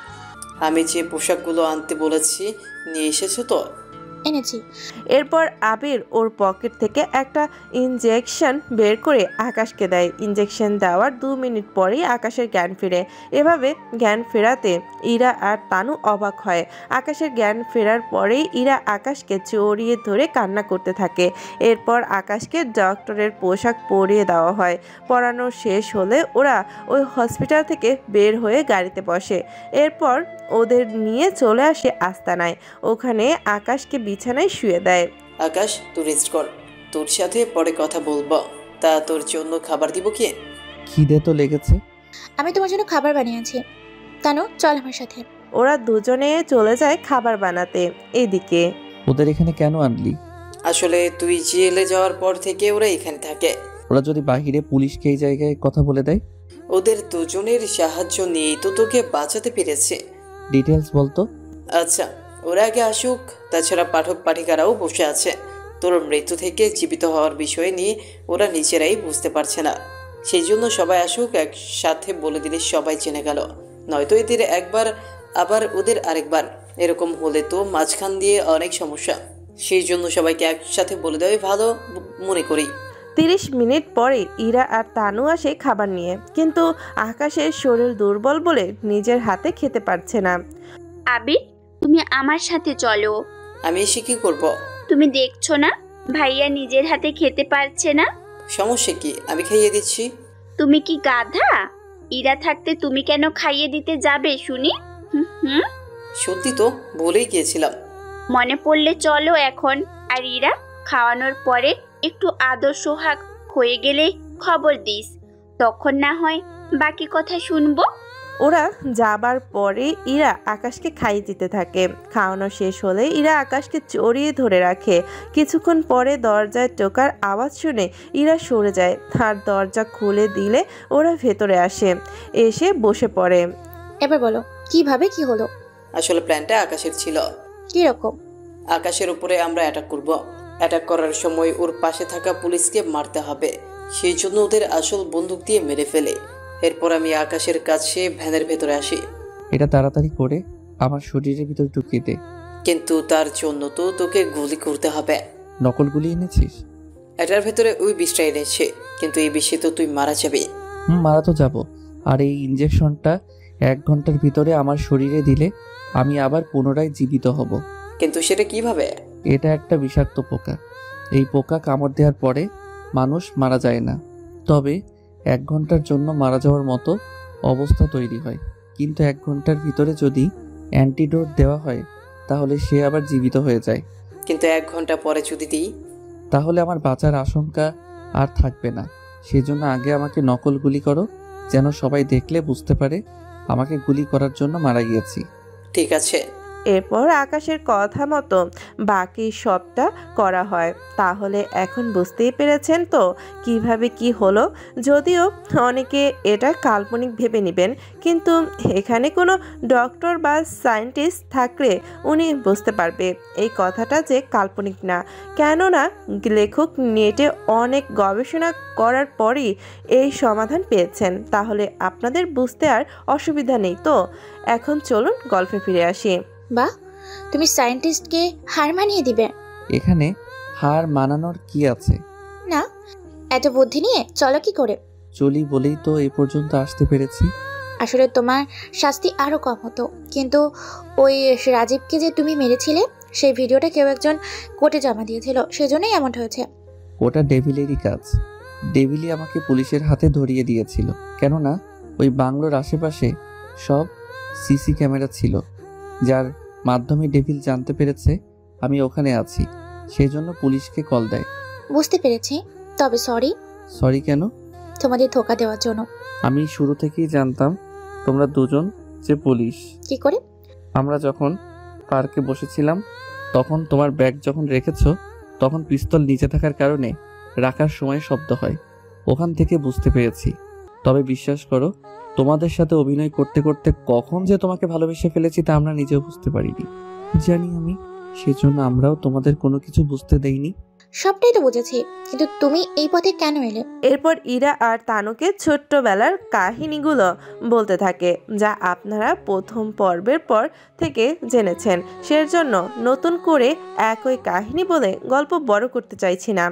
আমি যে পোশাকগুলো আনতে বলেছি নিয়ে এসেছো তো? এনেছি। এরপর আবির ওর পকেট থেকে একটা ইনজেকশন বের করে আকাশকে দেয়। ইনজেকশন দেওয়ার 2 মিনিট পরেই আকাশের জ্ঞান ফিরে। এভাবে জ্ঞান ফেরাতে ইরা আর তানু অবাক হয়। আকাশের জ্ঞান ফেরার পরেই ইরা আকাশকে জড়িয়ে ধরে কান্না করতে থাকে। এরপর আকাশকে ডক্টরের পোশাক পরিয়ে দেওয়া হয়। পরানো শেষ হলে ওরা ওই হসপিটাল থেকে বের হয়ে গাড়িতে বসে। এরপর ওদের নিয়ে চলে আসে আস্তানায়। ওখানে আকাশকে বিছানায় শুয়ে দেয়। আকাশ, তুই রেস্ট কর, তোর সাথে পরে কথা বলবো। তা তোর জন্য খাবার দিব কি? খিদে তো লেগেছে। আমি তোমার জন্য খাবার বানিয়েছি। তানু, চল আমার সাথে। ওরা দুজনে চলে যায় খাবার বানাতে। এদিকে ওদের এখানে কেন আনলি? আসলে তুই জেলে যাওয়ার পর থেকে ওরা এখানে থাকে। ওরা যদি বাহিরে পুলিশকে এই জায়গায় কথা বলে দেয়? ওদের দুজনের সাহায্য নিয়েই তো তোকে বাঁচাতে পেরেছে। ডিটেলস বলতো। আচ্ছা, ওরা আগে আসুক। তাছাড়া পাঠক পাঠিকারাও বসে আছে। তোর মৃত্যু থেকে জীবিত হওয়ার বিষয় নিয়ে ওরা নিজেরাই বুঝতে পারছে না। সেই জন্য সবাই আসুক, একসাথে বলে দিলে সবাই জেনে গেল। নয়তো এদের একবার আবার ওদের আরেকবার, এরকম হলে তো মাঝখান দিয়ে অনেক সমস্যা। সেই জন্য সবাইকে একসাথে বলে দেওয়াই ভালো মনে করি। 30 মিনিট পরে ইরা আর তানু আসে খাবার নিয়ে। কিন্তু আকাশের শরীর দুর্বল বলে নিজের হাতে খেতে পারছে না। আবির, তুমি আমার সাথে চলো। আমি এসে কি করব? তুমি দেখছো না ভাইয়া নিজের হাতে খেতে পারছে না? সমস্যা কি? আমি খাইয়ে দিচ্ছি। তুমি কি গাধা? ইরা থাকতে তুমি কেন খাইয়ে দিতে যাবে শুনি? সত্যি তো বলেই গিয়েছিলাম। মনে পড়লে চলো এখন। আর ইরা, খাওয়ানোর পরে একটু আদর সোহাগ হয়ে গেলে খবর দিস, তখন না হয় বাকি কথা শুনবো। ওরা যাবার পরে ইরা আকাশকে খাইয়ে দিতে থাকে। খাওয়ানো শেষ হলে ইরা আকাশকে জড়িয়ে ধরে রাখে। কিছুক্ষণ পরে দরজায় টোকার আওয়াজ শুনে ইরা সরে যায়। তার দরজা খুলে দিলে ওরা ভেতরে আসে, এসে বসে পড়ে। এবার বলো কিভাবে কি হলো? আসলে প্ল্যানটা আকাশের ছিল। কি রকম? আকাশের উপরে আমরা অ্যাটাক করব। অ্যাটাক করার সময় ওর পাশে থাকা পুলিশকে মারতে হবে। সেই জন্য ওদের আসল বন্দুক দিয়ে মেরে ফেলে। এরপর আমি আকাশের কাছে ভ্যানের ভেতরে আসি। এটা তাড়াতাড়ি করে আমার শরীরের ভিতর ঢুকিয়ে দে। কিন্তু তার জন্য তো তোকে গুলি করতে হবে। নকল গুলি এনেছিস? এটার ভেতরে ওই বিষটা এনেছে, কিন্তু এই বিষে তো তুই মারা যাবি। মারা তো যাবো, আর এই ইঞ্জেকশনটা 1 ঘন্টার ভিতরে আমার শরীরে দিলে আমি আবার পুনরায় জীবিত হব। কিন্তু সেটা কিভাবে? এটা একটা বিষাক্ত পোকা। এই পোকা কামড় দেওয়ার পরে মানুষ মারা যায় না, তবে 1 ঘন্টার জন্য মারা যাওয়ার মতো অবস্থা তৈরি হয়। কিন্তু 1 ঘন্টার ভিতরে যদি অ্যান্টিডোট দেওয়া হয় তাহলে সে আবার জীবিত হয়ে যায়। কিন্তু 1 ঘন্টা পরে যদি দিই? তাহলে আমার বাঁচার আশঙ্কা আর থাকবে না। সেজন্য আগে আমাকে নকল গুলি করো, যেন সবাই দেখলে বুঝতে পারে আমাকে গুলি করার জন্য মারা গিয়েছি। ঠিক আছে। এরপর আকাশের কথা মতো বাকি সবটা করা হয়। তাহলে এখন বুঝতেই পেরেছেন তো কিভাবে কি হলো। যদিও অনেকে এটা কাল্পনিক ভেবে নেবেন, কিন্তু এখানে কোনো ডক্টর বা সায়েন্টিস্ট থাকলে উনি বুঝতে পারবে এই কথাটা যে কাল্পনিক না। কেননা লেখক নেটে অনেক গবেষণা করার পরই এই সমাধান পেয়েছেন। তাহলে আপনাদের বুঝতে আর অসুবিধা নেই তো। এখন চলুন গল্পে ফিরে আসি। বাহ, তুমি সায়েন্টিস্টকে হার মানিয়ে দিবে? এখানে হার মানানোর কি আছে? না, এত বুদ্ধি নিয়ে চলো কি করে? চলি বলেই তো এই পর্যন্ত আসতে পেরেছি। আসলে তোমার শাস্তি আরো কম হতো, কিন্তু ওই রাজীবকে যে তুমি মেরেছিলে সেই ভিডিওটা কেউ একজন কোর্টে জমা দিয়েছিল, সেজন্যই এমনটা হয়েছে। ওটা ডেভিলেরই কাজ। ডেভিলই আমাকে পুলিশের হাতে ধরিয়ে দিয়েছিল, কেননা ওই বাংলোর আশেপাশে সব সিসি ক্যামেরা ছিল, যার মাধ্যমে ডেভিল জানতে পেরেছে আমি ওখানে আছি। সেজন্য পুলিশকে কল দেয়। বুঝতে পেরেছি, তবে সরি। সরি কেন? তোমাদের ধোকা দেওয়ার জন্য। আমি শুরু থেকেই জানতাম তোমরা দুজন যে পুলিশ। কি করে? আমরা যখন পার্কে বসেছিলাম তখন তোমার ব্যাগ যখন রেখেছো তখন পিস্তল নিচে থাকার কারণে রাখার সময় শব্দ হয়, ওখান থেকে বুঝতে পেরেছি। তবে বিশ্বাস করো, তোমাদের সাথে অভিনয় করতে করতে কখন যে তোমাকে ভালোবেসে ফেলেছি তা আমরা নিজেও বুঝতে পারিনি। জানি আমি, সেজন্য আমরাও তোমাদের কোনো কিছু বুঝতে দেইনি। সবটাই তো বুঝেছি, কিন্তু তুমি এই পথে কেন এলে? এরপর ইরা আর তানুকে ছোট্টবেলার কাহিনীগুলো বলতে থাকে, যা আপনারা প্রথম পর্বের পর থেকে জেনেছেন। সেজন্য নতুন করে একই কাহিনী বলে গল্প বড় করতে চাইছি না।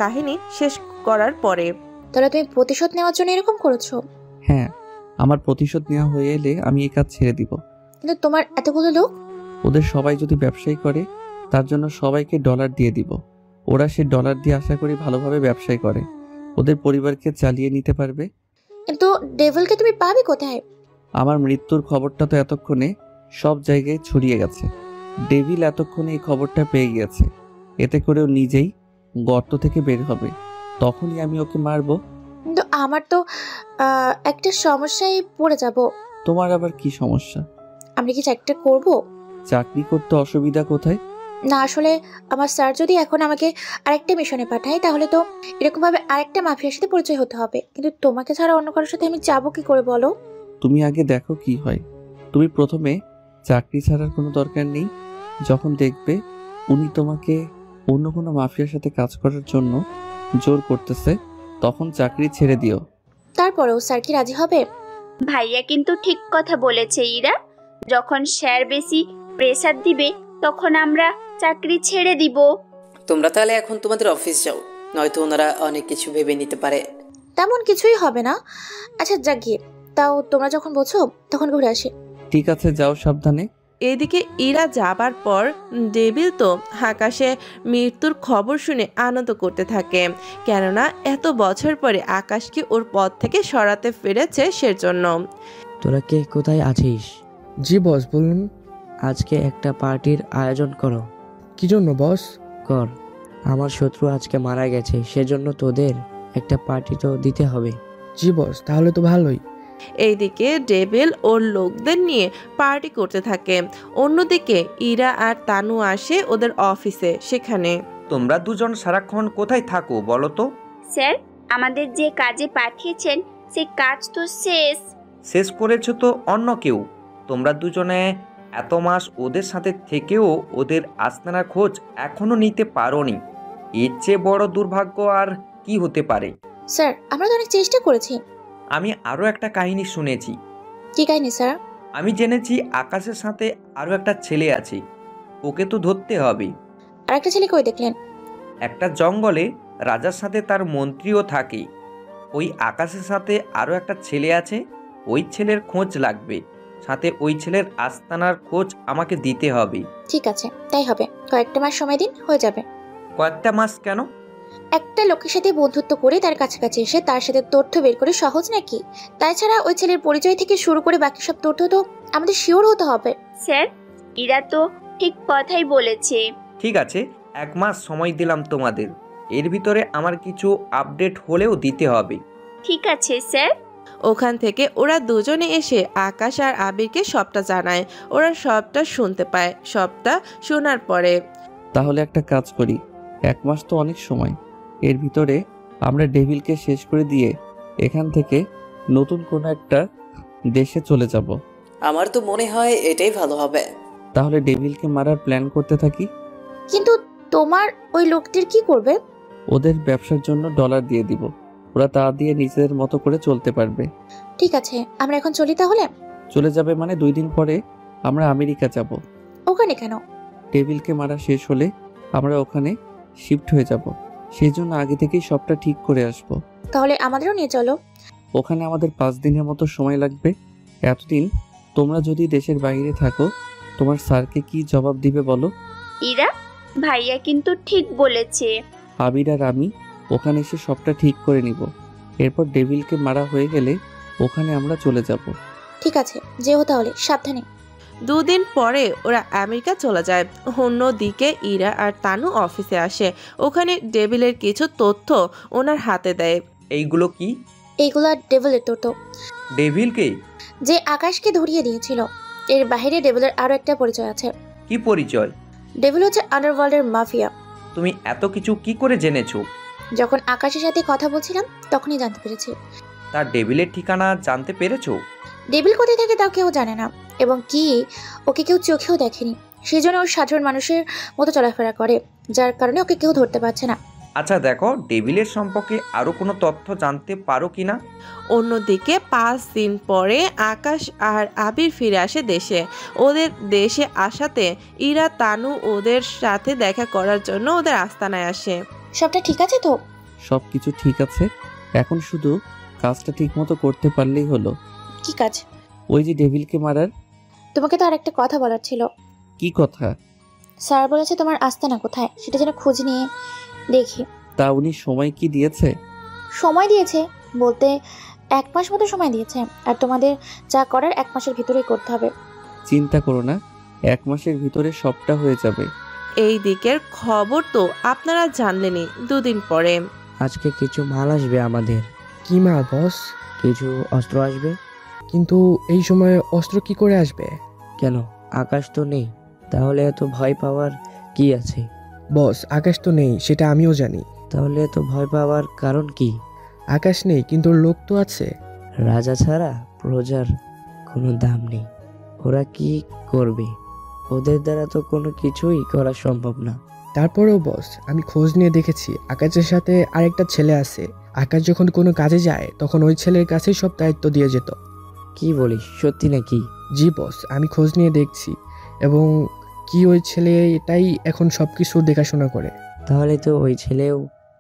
কাহিনী শেষ করার পরে। তাহলে তুমি প্রতিশোধ নেওয়ার জন্য এরকম করেছো? হ্যাঁ, আমার প্রতিশোধ নেওয়া হয়ে এলে আমি এই কাজ ছেড়ে দিব। কিন্তু তোমার এতগুলো লোক? ওদের সবাই যদি ব্যবসায়ী করে তার জন্য সবাইকে ডলার দিয়ে দিব। ওরা সে ডলার দিয়ে আশা করি ভালোভাবে ব্যবসায় করে, ওদের পরিবারকে চালিয়ে নিতে পারবে। কিন্তু ডেভিলকে তুমি পাবে কোথায়? আমার মৃত্যুর খবরটা তো এতক্ষণে সব জায়গায় ছড়িয়ে গেছে। ডেভিল এতক্ষণে এই খবরটা পেয়ে গেছে, এতে করেও নিজেই গর্ত থেকে বের হবে, তখনই আমি ওকে মারবো। কিন্তু আমার তো একটা সমস্যায় পড়ে যাব। তোমার আবার কি সমস্যা? আমরা কি চাকরি করব? চাকরি করতে অসুবিধা কোথায়? না, আসলে আমার স্যার যদি এখন আমাকে আরেকটা মিশনে পাঠায় তাহলে তো এরকম ভাবে আরেকটা মাফিয়ার সাথে পরিচয় হতে হবে। কিন্তু তোমাকে ছাড়া অন্য কারোর সাথে আমি যাব কি করে বলো? তুমি আগে দেখো কি হয়। তুমি প্রথমে চাকরি ছাড়ার কোনো দরকার নেই। যখন দেখবে উনি তোমাকে অন্য কোনো মাফিয়ার সাথে কাজ করার জন্য জোর করতেছে, তখন চাকরি ছেড়ে দিও। তারপরেও স্যার কি রাজি হবে? ভাইয়া কিন্তু ঠিক কথা বলেছে ইরা। যখন স্যার বেশি প্রেসার দিবে তখন আমরা চাকরি ছেড়ে দিব। তোমরা তাহলে এখন তোমাদের অফিস যাও, নয়তো ওনারা অনেক কিছু ভেবে নিতে পারে। তেমন কিছুই হবে না। আচ্ছা যা গিয়ে, তাও তোমরা যখন বলছো তখন ঘুরে আসি। ঠিক আছে, যাও সাবধানে। এদিকে ইরা যাবার পর ডেভিল তো আকাশে মৃত্যুর খবর শুনে আনন্দ করতে থাকে, কেননা এত বছর পরে আকাশকে ওর পথ থেকে সরাতে পেরেছে সেজন্য। তোরা কে কোথায় আছিস? জি বস, বলুন। আজকে একটা পার্টির আয়োজন করো। কি জন্য বস? কর, আমার শত্রু আজকে মারা গেছে, সেজন্য তোদের একটা পার্টি তো দিতে হবে। জি বস, তাহলে তো ভালোই। এইদিকে ডেভিল ওর লোকদের নিয়ে পার্টি করতে থাকে। অন্যদিকে ইরা আর তানু আসে ওদের অফিসে। সেখানে তোমরা দুজন সারাক্ষণ কোথায় থাকো বলো তো? স্যার, আমাদের যে কাজে পাঠিয়েছেন সেই কাজ তো শেষ করেছো তো অন্য কেউ। তোমরা দুজনে এত মাস ওদের সাথে থেকেও ওদের আস্তানার খোঁজ এখনো নিতে পারোনি। এর চেয়ে বড় দুর্ভাগ্য আর কি হতে পারে? স্যার, আমরা তো অনেক চেষ্টা করেছি। আমি আরও একটা কাহিনী শুনেছি। কি কাহিনী স্যার? আমি জেনেছি আকাশের সাথে আরও একটা ছেলে আছে, ওকে তো ধরতে হবে। আর একটা ছেলে কই দেখলেন? একটা জঙ্গলে রাজার সাথে তার মন্ত্রীও থাকে। ওই আকাশের সাথে আরও একটা ছেলে আছে, ওই ছেলের খোঁজ লাগবে, সাথে ওই ছেলের আস্তানার খোঁজ আমাকে দিতে হবে। ঠিক আছে, তাই হবে। কয়েকটা মাস সময় দিন, হয়ে যাবে। কয়েকটা মাস কেন? একটা লোকের সাথে বন্ধুত্ব করে তার কাছাকাছি এসে তার সাথে তথ্য বের করে সহজ নাকি? তাছাড়া ওই ছেলের পরিচয় থেকে শুরু করে বাকি সব তথ্য তো আমাদের শিওর হতে হবে। স্যার, ইরা তো ঠিক কথাই বলেছে। ঠিক আছে, 1 মাস সময় দিলাম তোমাদের, এর ভিতরে আমার কিছু আপডেট হলেও দিতে হবে। ঠিক আছে স্যার। ওখান থেকে ওরা দুজনে এসে আকাশ আর আবিরকে সবটা জানায়। ওরা সবটা শুনতে পায়। সবটা শোনার পরে তাহলে একটা কাজ করি, 1 মাস তো অনেক সময়, এর ভিতরে আমরা ডেভিলকে শেষ করে দিয়ে এখান থেকে নতুন কোনো একটা দেশে চলে যাব। আমার তো মনে হয় এটাই ভালো হবে। তাহলে ডেভিলকে মারার প্ল্যান করতে থাকি। কিন্তু তোমার ওই লোকটির কি করবে? ওদের ব্যবসার জন্য ডলার দিয়ে দিব, ওরা তা দিয়ে নিজেদের মতো করে চলতে পারবে। ঠিক আছে, আমরা এখন চলি তাহলে। চলে যাবে মানে 2 দিন পরে আমরা আমেরিকা যাব। ওখানে কেন? ডেভিলকে মারা শেষ হলে আমরা ওখানে শিফট হয়ে যাব, সেই জন্য আগে থেকেই সবটা ঠিক করে আসব। তাহলে আমাদেরও নিয়ে চলো। ওখানে আমাদের 5 দিনের মতো সময় লাগবে। এতদিন তোমরা যদি দেশের বাইরে থাকো, তোমার স্যারকে কি জবাব দিবে বলো? ইরা, ভাইয়া কিন্তু ঠিক বলেছে। আবির আর আমি ওখানে এসে সবটা ঠিক করে নিব। এরপর ডেভিলকে মারা হয়ে গেলে ওখানে আমরা চলে যাব। ঠিক আছে, যেও তাহলে, সাবধানে। 2 দিন পরে ওরা আমেরিকা চলে যায়। অন্যদিকে ইরা আর তানু অফিসে আসে। ওখানে ডেভিলের কিছু তথ্য ওনার হাতে দেয়। এইগুলো কি? এইগুলা ডেভিলের তথ্য। ডেভিলকে? যে আকাশকে ধরিয়ে দিয়েছিল। এর বাইরে ডেভিলের আরো একটা পরিচয় আছে। কি পরিচয়? ডেভিল হচ্ছে আন্ডারওয়ার্ল্ডের মাফিয়া। তুমি এত কিছু কি করে জেনেছো? যখন আকাশের সাথে কথা বলছিলাম তখনই জানতে পেরেছি। তার ডেভিলের ঠিকানা জানতে পেরেছো? ডেভিল কোথায় থাকে তাও কেউ জানে না, এবং কি ওকে কেউ চোখেও দেখেনি। সেই জন্য ও সাধারণ মানুষের মতো চলাফেরা করে, যার কারণে ওকে কেউ ধরতে পারছে না। আচ্ছা দেখো, ডেভিলের সম্পর্কে আরো কোনো তথ্য জানতে পারো কিনা? অন্যদিকে 5 দিন পরে আকাশ আর আবির ফিরে আসে দেশে। ওদের দেশে আসাতে ইরা তানু ওদের সাথে দেখা করার জন্য ওদের আস্তানায় আসে। সবটা ঠিক আছে তো? সব কিছু ঠিক আছে, এখন শুধু কাজটা ঠিক মতো করতে পারলেই হলো। কি কাজ? ওই যে ডেভিলকে মারার। তোমাকে তো আর একটা কথা বলার ছিল। কি কথা? স্যার বলেছে তোমার আস্তানা কোথায় সেটা যেন খোঁজ নিয়ে দেখি। তা উনি সময় কি দিয়েছে? সময় দিয়েছে বলতে 1 মাস মতো সময় দিয়েছে, আর তোমাদের যা করার 1 মাসের ভিতরেই করতে হবে। চিন্তা করো না, 1 মাসের ভিতরে সবটা হয়ে যাবে। এই দিকের খবর তো আপনারা জানলেনই। 2 দিন পরে আজকে কিছু মাল আসবে আমাদের। কি মাল বস? কিছু অস্ত্র আসবে। কিন্তু এই সময় অস্ত্র কি করে আসবে? কেন, আকাশ তো নেই, তাহলে এত ভয় পাওয়ার কি আছে? বস, আকাশ তো নেই সেটা আমিও জানি। তাহলে এত ভয় পাওয়ার কারণ কি? আকাশ নেই কিন্তু ওর লোক তো আছে। রাজা ছাড়া প্রজার কোনো দাম নেই। ওরা কি করবে? ওদের দ্বারা তো কোনো কিছুই করা সম্ভব না। তারপরেও বস, আমি খোঁজ নিয়ে দেখেছি আকাশের সাথে আরেকটা ছেলে আছে। আকাশ যখন কোনো কাজে যায় তখন ওই ছেলের কাছেই সব দায়িত্ব দিয়ে যেত। কি বলিস, সত্যি নাকি? জি বস, আমি খোঁজ নিয়ে দেখছি, এবং কি ওই ছেলে এটাই এখন সব কিছু দেখাশোনা করে। তাহলে তো ওই ছেলেও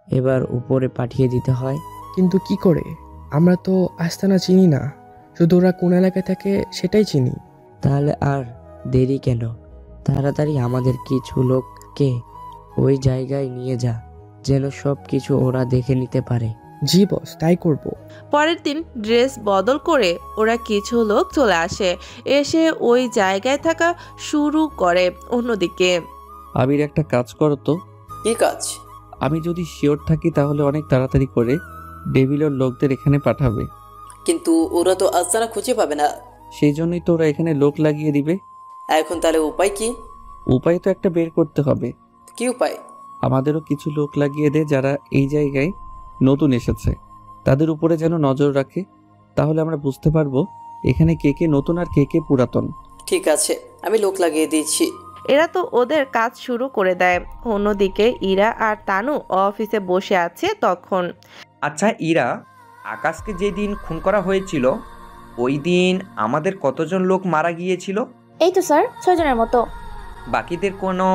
এবার উপরে পাঠিয়ে দিতে হয়। কিন্তু কি করে? আমরা তো আস্তানা চিনি না, শুধু ওরা কোন এলাকায় থাকে সেটাই চিনি। তাহলে আর দেরি কেন? তাড়াতাড়ি আমাদের কিছু লোককে ওই জায়গায় নিয়ে যা, যেন সব কিছু ওরা দেখে নিতে পারে। জি বস, তাই করব। পরের দিন ড্রেস বদল করে ওরা কিছু লোক চলে আসে, এসে ওই জায়গায় থাকা শুরু করে। অন্যদিকে আবির, একটা কাজ করো তো। কি কাজ? আমি যদি শিওর থাকি তাহলে অনেক তাড়াতাড়ি করে ডেভিলের লোকদের এখানে পাঠাবে। কিন্তু ওরা তো আস্তানা খুঁজে পাবে না। সেই জন্যই তো ওরা এখানে লোক লাগিয়ে দিবে। এখন তাহলে উপায় কি? উপায় তো একটা বের করতে হবে। কি উপায়? আমাদেরও কিছু লোক লাগিয়ে দে যারা এই জায়গায় নতুন এসেছে, তাদের উপরে যেন নজর রাখে। তাহলে আমরা বুঝতে পারবো এখানে কে কে নতুন আর কে কে পুরাতন। ঠিক আছে, আমি লোক লাগিয়ে দিচ্ছি। এরা তো ওদের কাজ শুরু করে দেয়। অন্যদিকে ইরা আর তানু অফিসে বসে আছে তখন। আচ্ছা ইরা, আকাশকে যেদিন খুন করা হয়েছিল ওই দিন আমাদের কতজন লোক মারা গিয়েছিল? এই তো স্যার, 6 জনের মতো। বাকিদের কোনো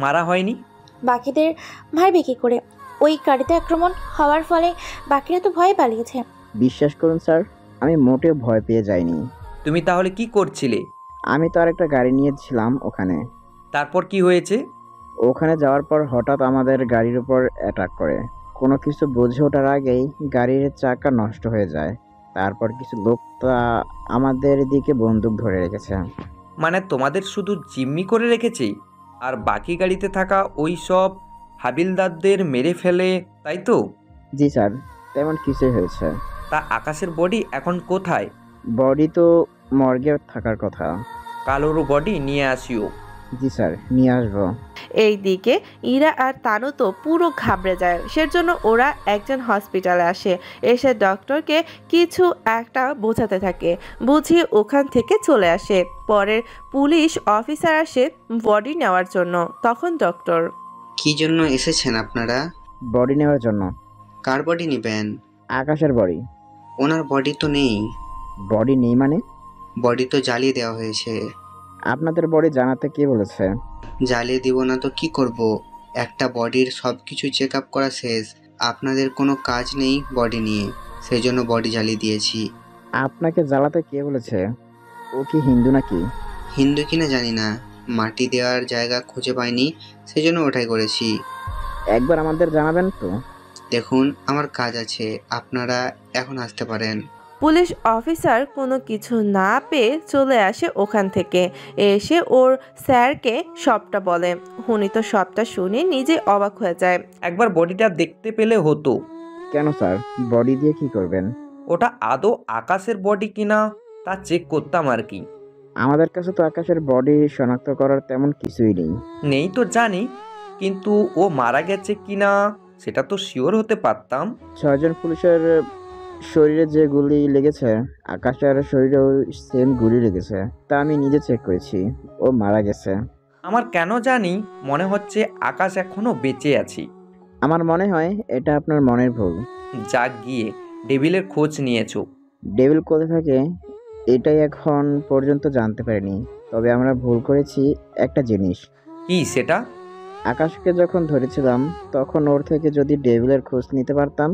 মারা হয়নি? বাকিদের মারবে কি করে? ওই গাড়িতে আক্রমণ হওয়ার ফলে বাকিরা তো ভয়ে পালিয়েছে। বিশ্বাস করুন স্যার, আমি মোটেও ভয় পেয়ে যাইনি। তুমি তাহলে কি করছিলে? আমি তো আরেকটা গাড়ি নিয়েছিলাম ওখানে। তারপর কি হয়েছে? ওখানে যাওয়ার পর হঠাৎ আমাদের গাড়ির উপর অ্যাটাক করে। কোনো কিছু বুঝে ওঠার আগেই গাড়ির চাকা নষ্ট হয়ে যায়। তারপর কিছু লোক তা আমাদের দিকে বন্দুক ধরে রেখেছে। মানে তোমাদের শুধু জিম্মি করে রেখেছে আর বাকি গাড়িতে থাকা ওই সব হাবিলদারদের মেরে ফেলে, তাই তো? জি স্যার, তেমন কিছুই হয়েছে। তা আকাশের বডি এখন কোথায়? বডি তো মর্গে থাকার কথা। কাল ওর বডি নিয়ে আসিও। জি স্যার, নিয়ে আসবো। এইদিকে ইরা আর তানু তো পুরো ঘাবড়ে যায়। সেজন্য ওরা একজন হসপিটালে আসে, এসে ডক্টরকে কিছু একটা বোঝাতে থাকে, বুঝিয়ে ওখান থেকে চলে আসে। পরে পুলিশ অফিসার আসে বডি নেওয়ার জন্য। তখন ডক্টর, কি জন্য এসেছেন আপনারা? বডি নেওয়ার জন্য। কার বডি নেবেন? আকাশের বডি। ওনার বডি তো নেই। বডি নেই মানে? বডি তো জ্বালিয়ে দেওয়া হয়েছে। আপনাদের বডি জানাতে কে বলেছে? জ্বালিয়ে দিব না তো কি করব? একটা বডির সব কিছু চেক আপ করা শেষ। আপনাদের কোনো কাজ নেই বডি নিয়ে, সেই জন্য বডি জ্বালিয়ে দিয়েছি। আপনাকে জ্বালাতে কে বলেছে? ও কি হিন্দু নাকি? হিন্দু কিনা জানি না, মাটি দেওয়ার জায়গা খুঁজে পাইনি, সেই জন্য ওটাই করেছি। একবার আমাদের জানাবেন তো। দেখুন, আমার কাজ আছে, আপনারা এখন আসতে পারেন। পুলিশ অফিসার কোনো কিছু না পেয়ে চলে আসে ওখান থেকে। এসে ওর স্যারকে সবটা বলে। উনি তো সবটা শুনে নিজে অবাক হয়ে যায়। একবার বডিটা দেখতে পেলে হতো। কেন স্যার, বডি দিয়ে কি করবেন? ওটা আদৌ আকাশের বডি কিনা তা চেক করতাম আর কি। আমাদের কাছে তো আকাশের বডি শনাক্ত করার তেমন কিছুই নেই। নেই তো জানি, কিন্তু ও মারা গেছে কিনা সেটা তো শিওর হতে পারতাম। 6 জন পুলিশের শরীরে যে গুলি লেগেছে, আকাশের শরীরেও সেম গুলি লেগেছে। তা আমি নিজে চেক করেছি, ও মারা গেছে। আমার কেন জানি মনে হচ্ছে আকাশ এখনো বেঁচে আছে। আমার মনে হয় এটা আপনার মনের ভুল। যাক গিয়ে ডেভিলের খোঁজ নিয়েছো। ডেভিল কোথায় থাকে এটাই এখন পর্যন্ত জানতে পারিনি। তবে আমরা ভুল করেছি একটা জিনিস। কি সেটা? আকাশকে যখন ধরেছিলাম তখন ওর থেকে যদি ডেভিলের খোঁজ নিতে পারতাম,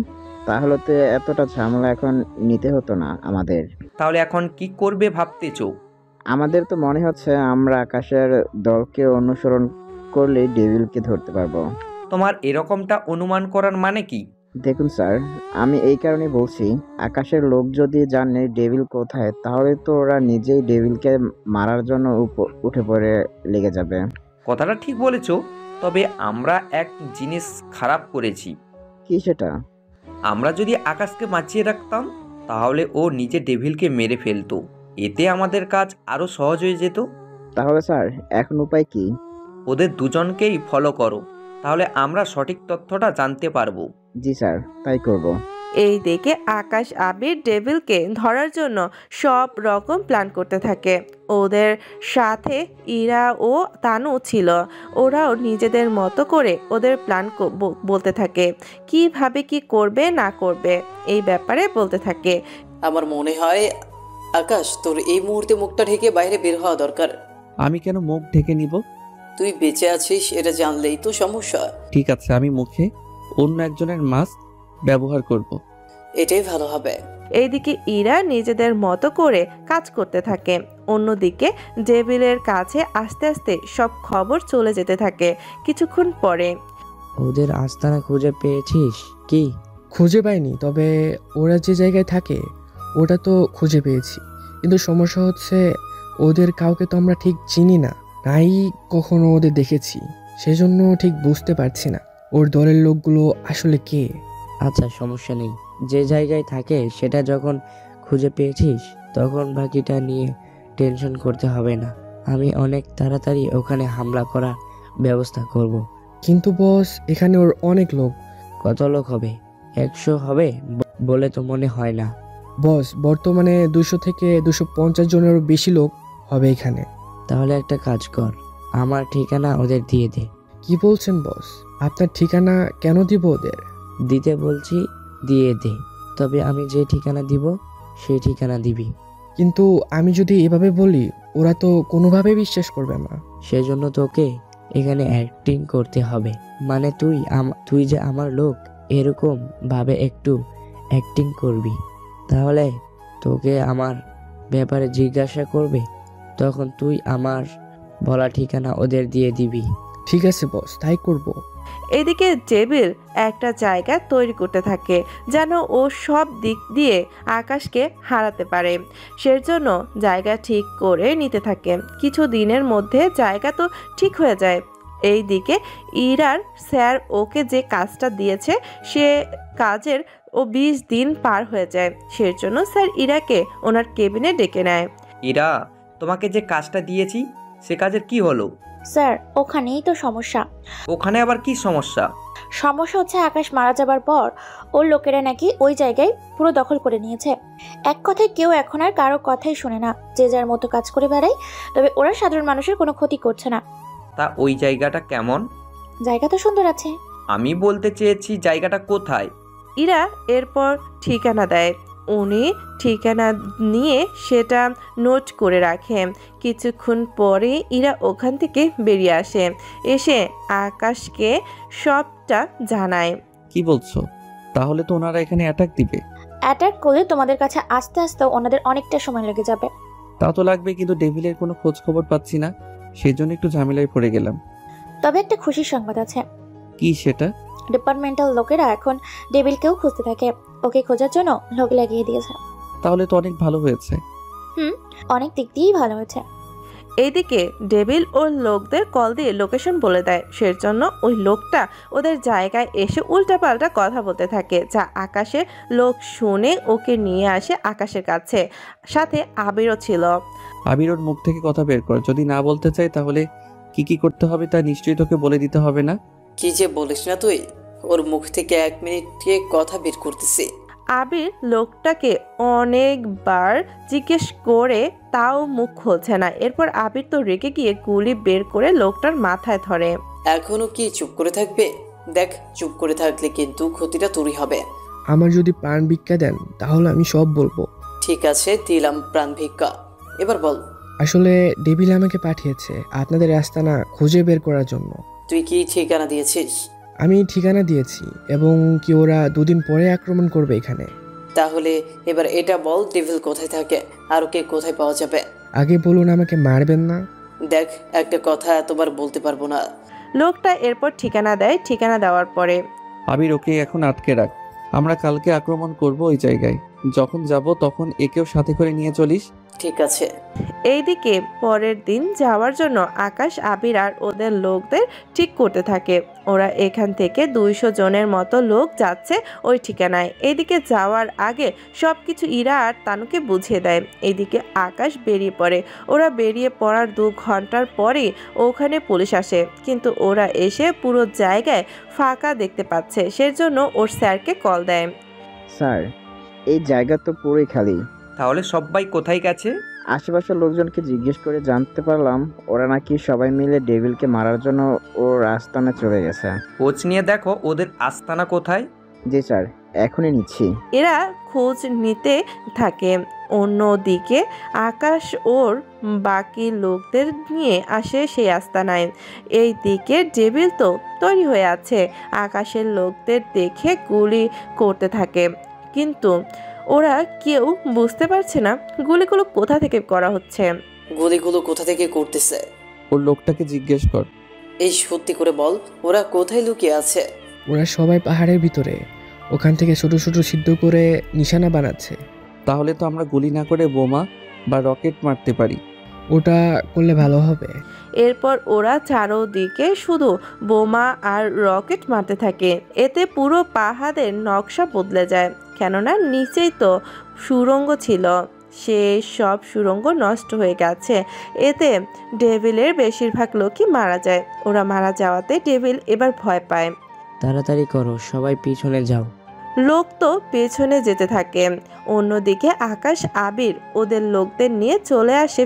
তাহলে তো এতটা ঝামেলা এখন নিতে হতো না আমাদের। তাহলে এখন কি করবে ভাবতেছো? আমাদের তো মনে হচ্ছে আমরা আকাশের দলকে অনুসরণ করলে ডেভিলকে ধরতে পারবো। তোমার এরকমটা অনুমান করার মানে কি? দেখুন স্যার, আমি এই কারণে বলছি, আকাশের লোক যদি জানে ডেভিল কোথায়, তাহলে তো ওরা নিজেই ডেভিলকে মারার জন্য উঠে পড়ে লেগে যাবে। কথাটা ঠিক বলেছো, তবে আমরা এক জিনিস খারাপ করেছি। কি সেটা? আমরা যদি আকাশকে বাঁচিয়ে রাখতাম তাহলে ও নিজে ডেভিলকে মেরে ফেলতো। এতে আমাদের কাজ আরো সহজ হয়ে যেত। তাহলে স্যার এখন উপায় কি? ওদের দুজনকেই ফলো করো, তাহলে আমরা সঠিক তথ্যটা জানতে পারবো। জি স্যার, তাই করব। এই দেখে আকাশ আবির ডেভিলকে ধরার জন্য সব রকম প্ল্যান করতে থাকে। ওদের সাথে ইরা ও তানু ছিল। ওরাও নিজেদের মতো করে ওদের প্ল্যান বলতে থাকে, কিভাবে কি করবে না করবে এই ব্যাপারে বলতে থাকে। আমার মনে হয় আকাশ, তোর এই মুহূর্তে মুখটা ঢেকে বাইরে বের হওয়া দরকার। আমি কেন মুখ ঢেকে নিব? তুই বেঁচে আছিস এটা জানলেই তো সমস্যা। ঠিক আছে, আমি মুখে অন্য একজনের মাস্ক ব্যবহার করব। এটাই ভালো হবে। এইদিকে ইরা নিজেদের মতো করে কাজ করতে থাকে। অন্যদিকে ডেভিলের কাছে আস্তে আস্তে সব খবর চলে যেতে থাকে। কিছুক্ষণ পরে, ওদের আস্তানা খুঁজে পেয়েছিস কি? খুঁজে পাইনি, তবে ওরা যে জায়গায় থাকে ওটা তো খুঁজে পেয়েছি। কিন্তু সমস্যা হচ্ছে ওদের কাউকে তো আমরা ঠিক চিনি না, নাই কখনো ওদের দেখেছি। সেজন্য ঠিক বুঝতে পারছি না ওর দলের লোকগুলো আসলে কে। আচ্ছা, সমস্যা নেই। যে জায়গায় থাকে সেটা যখন খুঁজে পেয়েছিস তখন বাকিটা নিয়ে টেনশন করতে হবে না। আমি অনেক তাড়াতাড়ি ওখানে হামলা করার ব্যবস্থা করব। কিন্তু বস, এখানে ওর অনেক লোক। কত লোক হবে? 100 হবে বলে তো মনে হয় না। বস, বর্তমানে 200 থেকে 250 জনেরও বেশি লোক হবে এখানে। তাহলে একটা কাজ কর, আমার ঠিকানা ওদের দিয়ে দে। কি বলছেন বস? আপনার ঠিকানা কেন দিব ওদের? দিতে বলছি, দিয়ে দে। তবে আমি যে ঠিকানা দিব সেই ঠিকানা দিবি। কিন্তু আমি যদি এভাবে বলি ওরা তো কোনোভাবে বিশ্বাস করবে না। সেজন্য তোকে এখানে অ্যাক্টিং করতে হবে। মানে তুই যে আমার লোক, এরকম ভাবে একটু অ্যাক্টিং করবি, তাহলে তোকে আমার ব্যাপারে জিজ্ঞাসা করবে, তখন তুই আমার বলা ঠিকানা ওদের দিয়ে দিবি। ঠিক আছে বস, তাই করব। এদিকে ডেভিল একটা জায়গা তৈরি করতে থাকে যেন ও সব দিক দিয়ে আকাশকে হারাতে পারে। সেজন্য জায়গা ঠিক করে নিতে থাকে। কিছু দিনের মধ্যে জায়গা তো ঠিক হয়ে যায়। এই দিকে ইরার স্যার ওকে যে কাজটা দিয়েছে সে কাজের 20 দিন পার হয়ে যায়। সেজন্য স্যার ইরাকে ওনার কেবিনে ডেকে নেয়। ইরা, তোমাকে যে কাজটা দিয়েছি সে কাজের কি হলো? স্যার, ওখানেই তো সমস্যা। ওখানে আবার কি সমস্যা? সমস্যা হচ্ছে আকাশ মারা যাবার পর ওর লোকেরা নাকি ওই জায়গায় পুরো দখল করে নিয়েছে। এক কথায় কেউ এখন আর কারো কথাই শুনে না, যে যার মতো কাজ করে বেড়ায়। তবে ওরা সাধারণ মানুষের কোনো ক্ষতি করছে না। তা ওই জায়গাটা কেমন? জায়গা তো সুন্দর আছে। আমি বলতে চেয়েছি জায়গাটা কোথায়। ইরা এরপর ঠিকানা দেয়। উনি ঠিকানা নিয়ে সেটা নোট করে রাখে। কিছুক্ষণ পরে ইরা ওখান থেকে বেরিয়ে আসে, এসে আকাশকে সবটা জানায়। কি বলছো? তাহলে তো ওনারা এখানে অ্যাটাক দিবে। অ্যাটাক করলে তোমাদের কাছে আস্তে আস্তে ওনাদের অনেকটা সময় লেগে যাবে। তা তো লাগবে, কিন্তু ডেভিলের কোনো খোঁজ খবর পাচ্ছি না, সেজন্য একটু ঝামেলায় পড়ে গেলাম। তবে একটা খুশির সংবাদ আছে। কি সেটা? ডিপার্টমেন্টাল লোকেরা এখন ডেভিলকেও খুঁজতে থাকে। ওকে খোঁজার জন্য লোক লাগিয়ে দিয়েছে। তাহলে তো অনেক ভালো হয়েছে। অনেক দিক দিয়েই ভালো হয়েছে। এইদিকে ডেভিল ওর লোকদের কল দিয়ে লোকেশন বলে দেয়। সেজন্য ওই লোকটা ওদের জায়গায় এসে উল্টাপাল্টা কথা বলতে থাকে, যা আকাশের লোক শুনে ওকে নিয়ে আসে আকাশের কাছে। সাথে আবিরও ছিল। আবির ওর মুখ থেকে কথা বের কর। যদি না বলতে চাই তাহলে কি কি করতে হবে তা নিশ্চয়ই তোকে বলে দিতে হবে না? কি যে বলিস না তুই, ওর মুখ থেকে 1 মিনিটে কথা বের করতেছি। আবির লোকটাকে অনেকবার জিজ্ঞেস করে তাও মুখ খুলছে না। এরপর আবির তো রেগে গিয়ে গুলি বের করে লোকটার মাথায় ধরে। এখনো কি চুপ করে থাকবে? দেখ, চুপ করে থাকলে কিন্তু ক্ষতিটা তোরই হবে। আমার যদি প্রাণ ভিক্ষা দেন তাহলে আমি সব বলবো। ঠিক আছে, দিলাম প্রাণ ভিক্ষা, এবার বল। আসলে ডেভিল আমাকে পাঠিয়েছে আপনাদের আস্তানা খুঁজে বের করার জন্য। তুই কি ঠিকানা দিয়েছিস? আমি ঠিকানা দিয়েছি এবং কি ওরা 2 দিন পরে আক্রমণ করবে এখানে। তাহলে এবার এটা বল, ডেভিল কোথায় থাকে আর ওকে কোথায় পাওয়া যাবে? আগে বলুন, আমাকে মারবেন না। দেখ, একটা কথা এতবার বলতে পারবো না। লোকটা এরপর ঠিকানা দেয়। ঠিকানা দেওয়ার পরে আবির ওকে এখন আটকে রাখ, আমরা কালকে আক্রমণ করব ওই জায়গায়। যখন যাব তখন একেও সাথে করে নিয়ে চলিস। ঠিক আছে। এইদিকে পরের দিন যাওয়ার জন্য আকাশ আবির আর ওদের লোকদের ঠিক করতে থাকে। ওরা এখান থেকে 200 জনের মতো লোক যাচ্ছে ওই ঠিকানায়। এইদিকে যাওয়ার আগে সবকিছু ইরা আর তানুকে বুঝিয়ে দেয়। এইদিকে আকাশ বেরিয়ে পড়ে। ওরা বেরিয়ে পড়ার 2 ঘন্টার পরে ওখানে পুলিশ আসে, কিন্তু ওরা এসে পুরো জায়গায় ফাঁকা দেখতে পাচ্ছে। সেজন্য ওর স্যারকে কল দেয়। স্যার, এই জায়গা তো পুরোই খালি। তাহলে সবাই কোথায় গেছে? আশেপাশের লোকজনকে জিজ্ঞেস করে জানতে পারলাম ওরা নাকি সবাই মিলে ডেভিলকে মারার জন্য ওর আস্তানা চলে গেছে। খোঁজ নিয়ে দেখো ওদের আস্তানা কোথায়। জি স্যার, এখনই নিচ্ছি। এরা খোঁজ নিতে থাকে। অন্যদিকে আকাশ ওর বাকি লোকদের নিয়ে আসে সেই আস্তানায়। এই দিকে ডেভিল তো তৈরি হয়ে আছে। আকাশের লোকদের দেখে গুলি করতে থাকে, কিন্তু ওরা কেউ বুঝতে পারছে না গুলিগুলো কোথা থেকে করা হচ্ছে। গুলিগুলো কোথা থেকে করতেছে ওর লোকটাকে জিজ্ঞেস কর। এই সত্যি করে বল, ওরা কোথায় লুকিয়ে আছে? ওরা সবাই পাহাড়ের ভিতরে, ওখান থেকে ছোট ছোট সিদ্ধ করে নিশানা বানাচ্ছে। তাহলে তো আমরা গুলি না করে বোমা বা রকেট মারতে পারি। ওটা করলে ভালো হবে। এরপর ওরা চারোদিকে শুধু বোমা আর রকেট মারতে থাকে। এতে পুরো পাহাড়ের নকশা বদলে যায়, কেননা নিচেই তো সুড়ঙ্গ ছিল। সে সব সুড়ঙ্গ নষ্ট হয়ে গেছে। এতে ডেভিলের বেশিরভাগ লোকই মারা যায়। ওরা মারা যাওয়াতে ডেভিল এবার ভয় পায়। তাড়াতাড়ি করো, সবাই পিছনে যাও। লোক তো পেছনে যেতে থাকে। অন্যদিকে আকাশ আবির ওদের লোকদের নিয়ে চলে আসে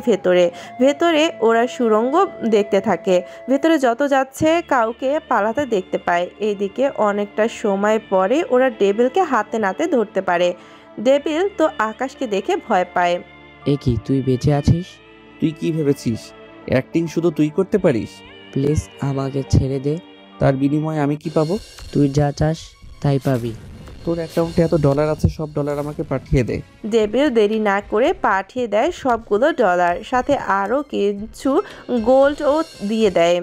ভেতরে ওরা সুড়ঙ্গ দেখতে থাকে। ভেতরে যত যাচ্ছে কাউকে পালাতে দেখতে পায়। এইদিকে অনেকটা সময় পরে ওরা ডেভিলকে হাতে নাতে ধরতে পারে। ডেভিল তো আকাশকে দেখে ভয় পায়। এ কি, তুই বেঁচে আছিস? তুই কি ভেবেছিস অ্যাক্টিং শুধু তুই করতে পারিস? প্লিজ আমাকে ছেড়ে দে। তার বিনিময়ে আমি কি পাবো? তুই যা চাস তাই পাবি। তোর অ্যাকাউন্টে এত ডলার আছে, সব ডলার আমাকে পাঠিয়ে দে। ডেভিল দেরি না করে পাঠিয়ে দেয় সবগুলো ডলার, সাথে আরও কিছু গোল্ডও দিয়ে দেয়।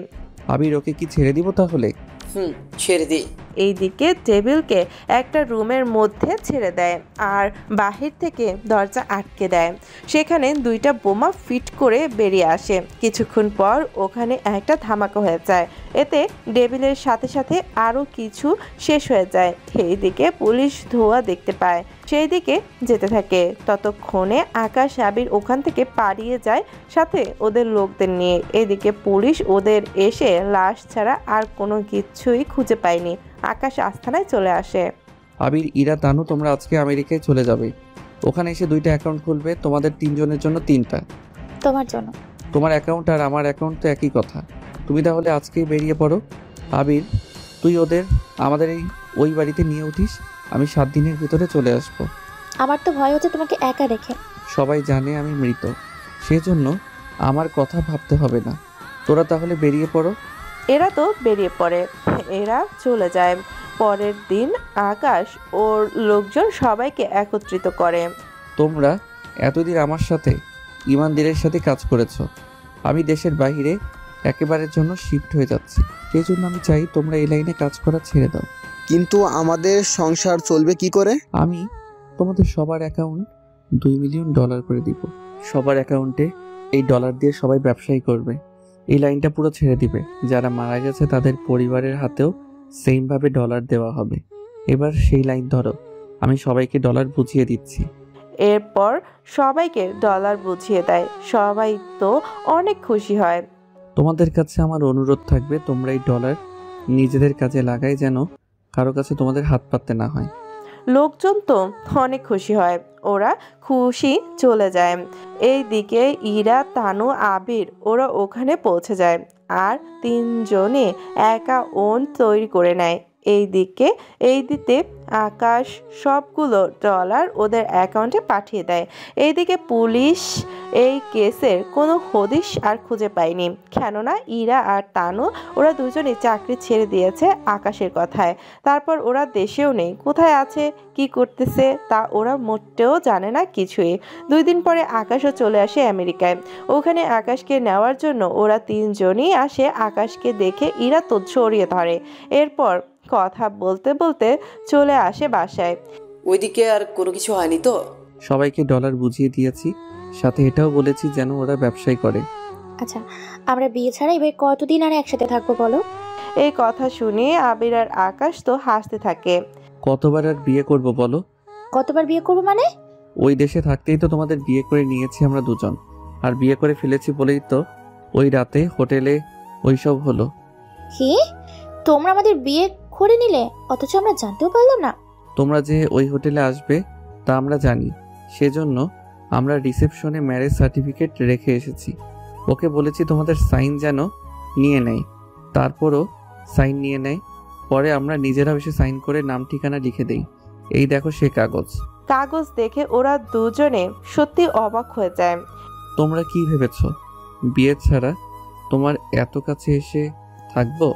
আবির, ওকে কি ছেড়ে দিব তাহলে? ছেড়ে দে। এইদিকে টেবিলকে একটা রুমের মধ্যে ছেড়ে দেয় আর বাহির থেকে দরজা আটকে দেয়। সেখানে 2টা বোমা ফিট করে বেরিয়ে আসে। কিছুক্ষণ পর ওখানে একটা ধামাকা হয়ে যায়। এতে ডেভিলের সাথে সাথে আরও কিছু শেষ হয়ে যায়। এইদিকে পুলিশ ধোঁয়া দেখতে পায়, সেই দিকে যেতে থাকে। ততক্ষণে আকাশ আবির ওখান থেকে পালিয়ে যায়, সাথে ওদের লোকদের নিয়ে। এদিকে পুলিশ ওদের এসে লাশ ছাড়া আর কোনো কিছুই খুঁজে পায়নি। আকাশ আস্তানায় চলে আসে। আবির, ইরা, তানু, তোমরা আজকে আমেরিকায় চলে যাবে। ওখানে এসে 2টা অ্যাকাউন্ট খুলবে, তোমাদের 3 জনের জন্য 3টা। তোমার জন্য? তোমার অ্যাকাউন্ট আর আমার অ্যাকাউন্ট তো একই কথা। তুমি তাহলে আজকেই বেরিয়ে পড়ো। আবির, তুই ওদের আমাদের ওই বাড়িতে নিয়ে উঠিস। আমি 7 দিনের ভিতরে চলে আসবো। আমার তো ভয় হচ্ছে তোমাকে একা রেখে। সবাই জানে আমি মৃত, সেজন্য আমার কথা ভাবতে হবে না। তোরা তাহলে বেরিয়ে পড়ো। এরা তো বেরিয়ে পড়ে, এরা চলে যায়। পরের দিন আকাশ ওর লোকজন সবাইকে একত্রিত করে। তোমরা এতদিন আমার সাথে ইমানদারের সাথে কাজ করেছো। আমি দেশের বাইরে একেবারের জন্য শিফট হয়ে যাচ্ছি, সেই জন্য আমি চাই তোমরা এই লাইনে কাজ করা ছেড়ে দাও। কিন্তু আমাদের সংসার চলবে কি করে? আমি তোমাদের সবার অ্যাকাউন্ট $2 মিলিয়ন করে দিব। সবার অ্যাকাউন্টে এই ডলার দিয়ে সবাই ব্যবসায়ী করবে। এই লাইনটা পুরো ছেড়ে দিবে। যারা মারা গেছে তাদের পরিবারের হাতেও সেমভাবে ডলার দেওয়া হবে। এবার সেই লাইন ধরো, আমি সবাইকে ডলার বুঝিয়ে দিচ্ছি। এরপর সবাইকে ডলার বুঝিয়ে দেয়। সবাই তো অনেক খুশি হয়। তোমাদের কাছে আমার অনুরোধ থাকবে, তোমরা এই ডলার নিজেদের কাজে লাগাই, যেন কারো কাছে তোমাদের হাত পাততে না হয়। লোকজন তো অনেক খুশি হয়, ওরা খুশি চলে যায়। এইদিকে ইরা, তানু, আবির ওরা ওখানে পৌঁছে যায় আর 3 জনে একা ওন তৈরি করে নেয়। এইদিকে আকাশ সবগুলো ডলার ওদের অ্যাকাউন্টে পাঠিয়ে দেয়। এইদিকে পুলিশ এই কেসের কোনো হদিশ আর খুঁজে পায়নি, কেননা ইরা আর তানু ওরা দুজনেই চাকরি ছেড়ে দিয়েছে আকাশের কথায়। তারপর ওরা দেশেও নেই, কোথায় আছে কি করতেছে তা ওরা মোটেও জানে না কিছুই। 2 দিন পরে আকাশও চলে আসে আমেরিকায়। ওখানে আকাশকে নেওয়ার জন্য ওরা 3 জনই আসে। আকাশকে দেখে ইরা তো ছড়িয়ে ধরে। এরপর কথা বলতে বলতে চলে আসে বাসায়। ওইদিকে আর কোনো কিছু হয়নি তো? সবাইকে ডলার বুঝিয়ে দিয়েছি, সাথে এটাও বলেছি যেন ওরা ব্যবসায় করে। আচ্ছা, আমরা বিয়ে ছাড়া এবার কতদিন আর একসাথে থাকবো বলো? এই কথা শুনে আবির আর আকাশ তো হাসতে থাকে। কতবার আর বিয়ে করব বলো? কতবার বিয়ে করবো মানে? ওই দেশে থাকতেই তো তোমাদের বিয়ে করে নিয়েছি আমরা দুজন, আর বিয়ে করে ফেলেছি বলেই তো ওই রাতে হোটেলে ওইসব হলো। কি? তোমরা আমাদের বিয়ে করে নিলে, অথচ আমরা জানতেও পারলাম না? তোমরা যে ওই হোটেলে আসবে তা আমরা জানি, সেজন্য আমরা রিসেপশনে ম্যারেজ সার্টিফিকেট রেখে এসেছি। ওকে বলেছি তোমাদের সাইন যেন নিয়ে নেয়, তারপরও সাইন নিয়ে নেয়। পরে আমরা নিজেরাও এসে সাইন করে নাম ঠিকানা লিখে দেই। এই দেখো সে কাগজ। কাগজ দেখে ওরা দুজনে সত্যি অবাক হয়ে যায়। তোমরা কি ভেবেছ বিয়ে ছাড়া তোমার এত কাছে এসে থাকবো?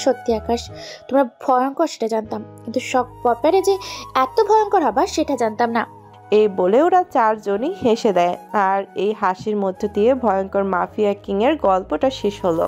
সত্যি আকাশ, তোমরা ভয়ঙ্কর সেটা জানতাম, কিন্তু সব ব্যাপারে যে এত ভয়ঙ্কর হবা সেটা জানতাম না। এই বলে ওরা 4 জনই হেসে দেয়। আর এই হাসির মধ্য দিয়ে ভয়ঙ্কর মাফিয়া কিং এর গল্পটা শেষ হলো।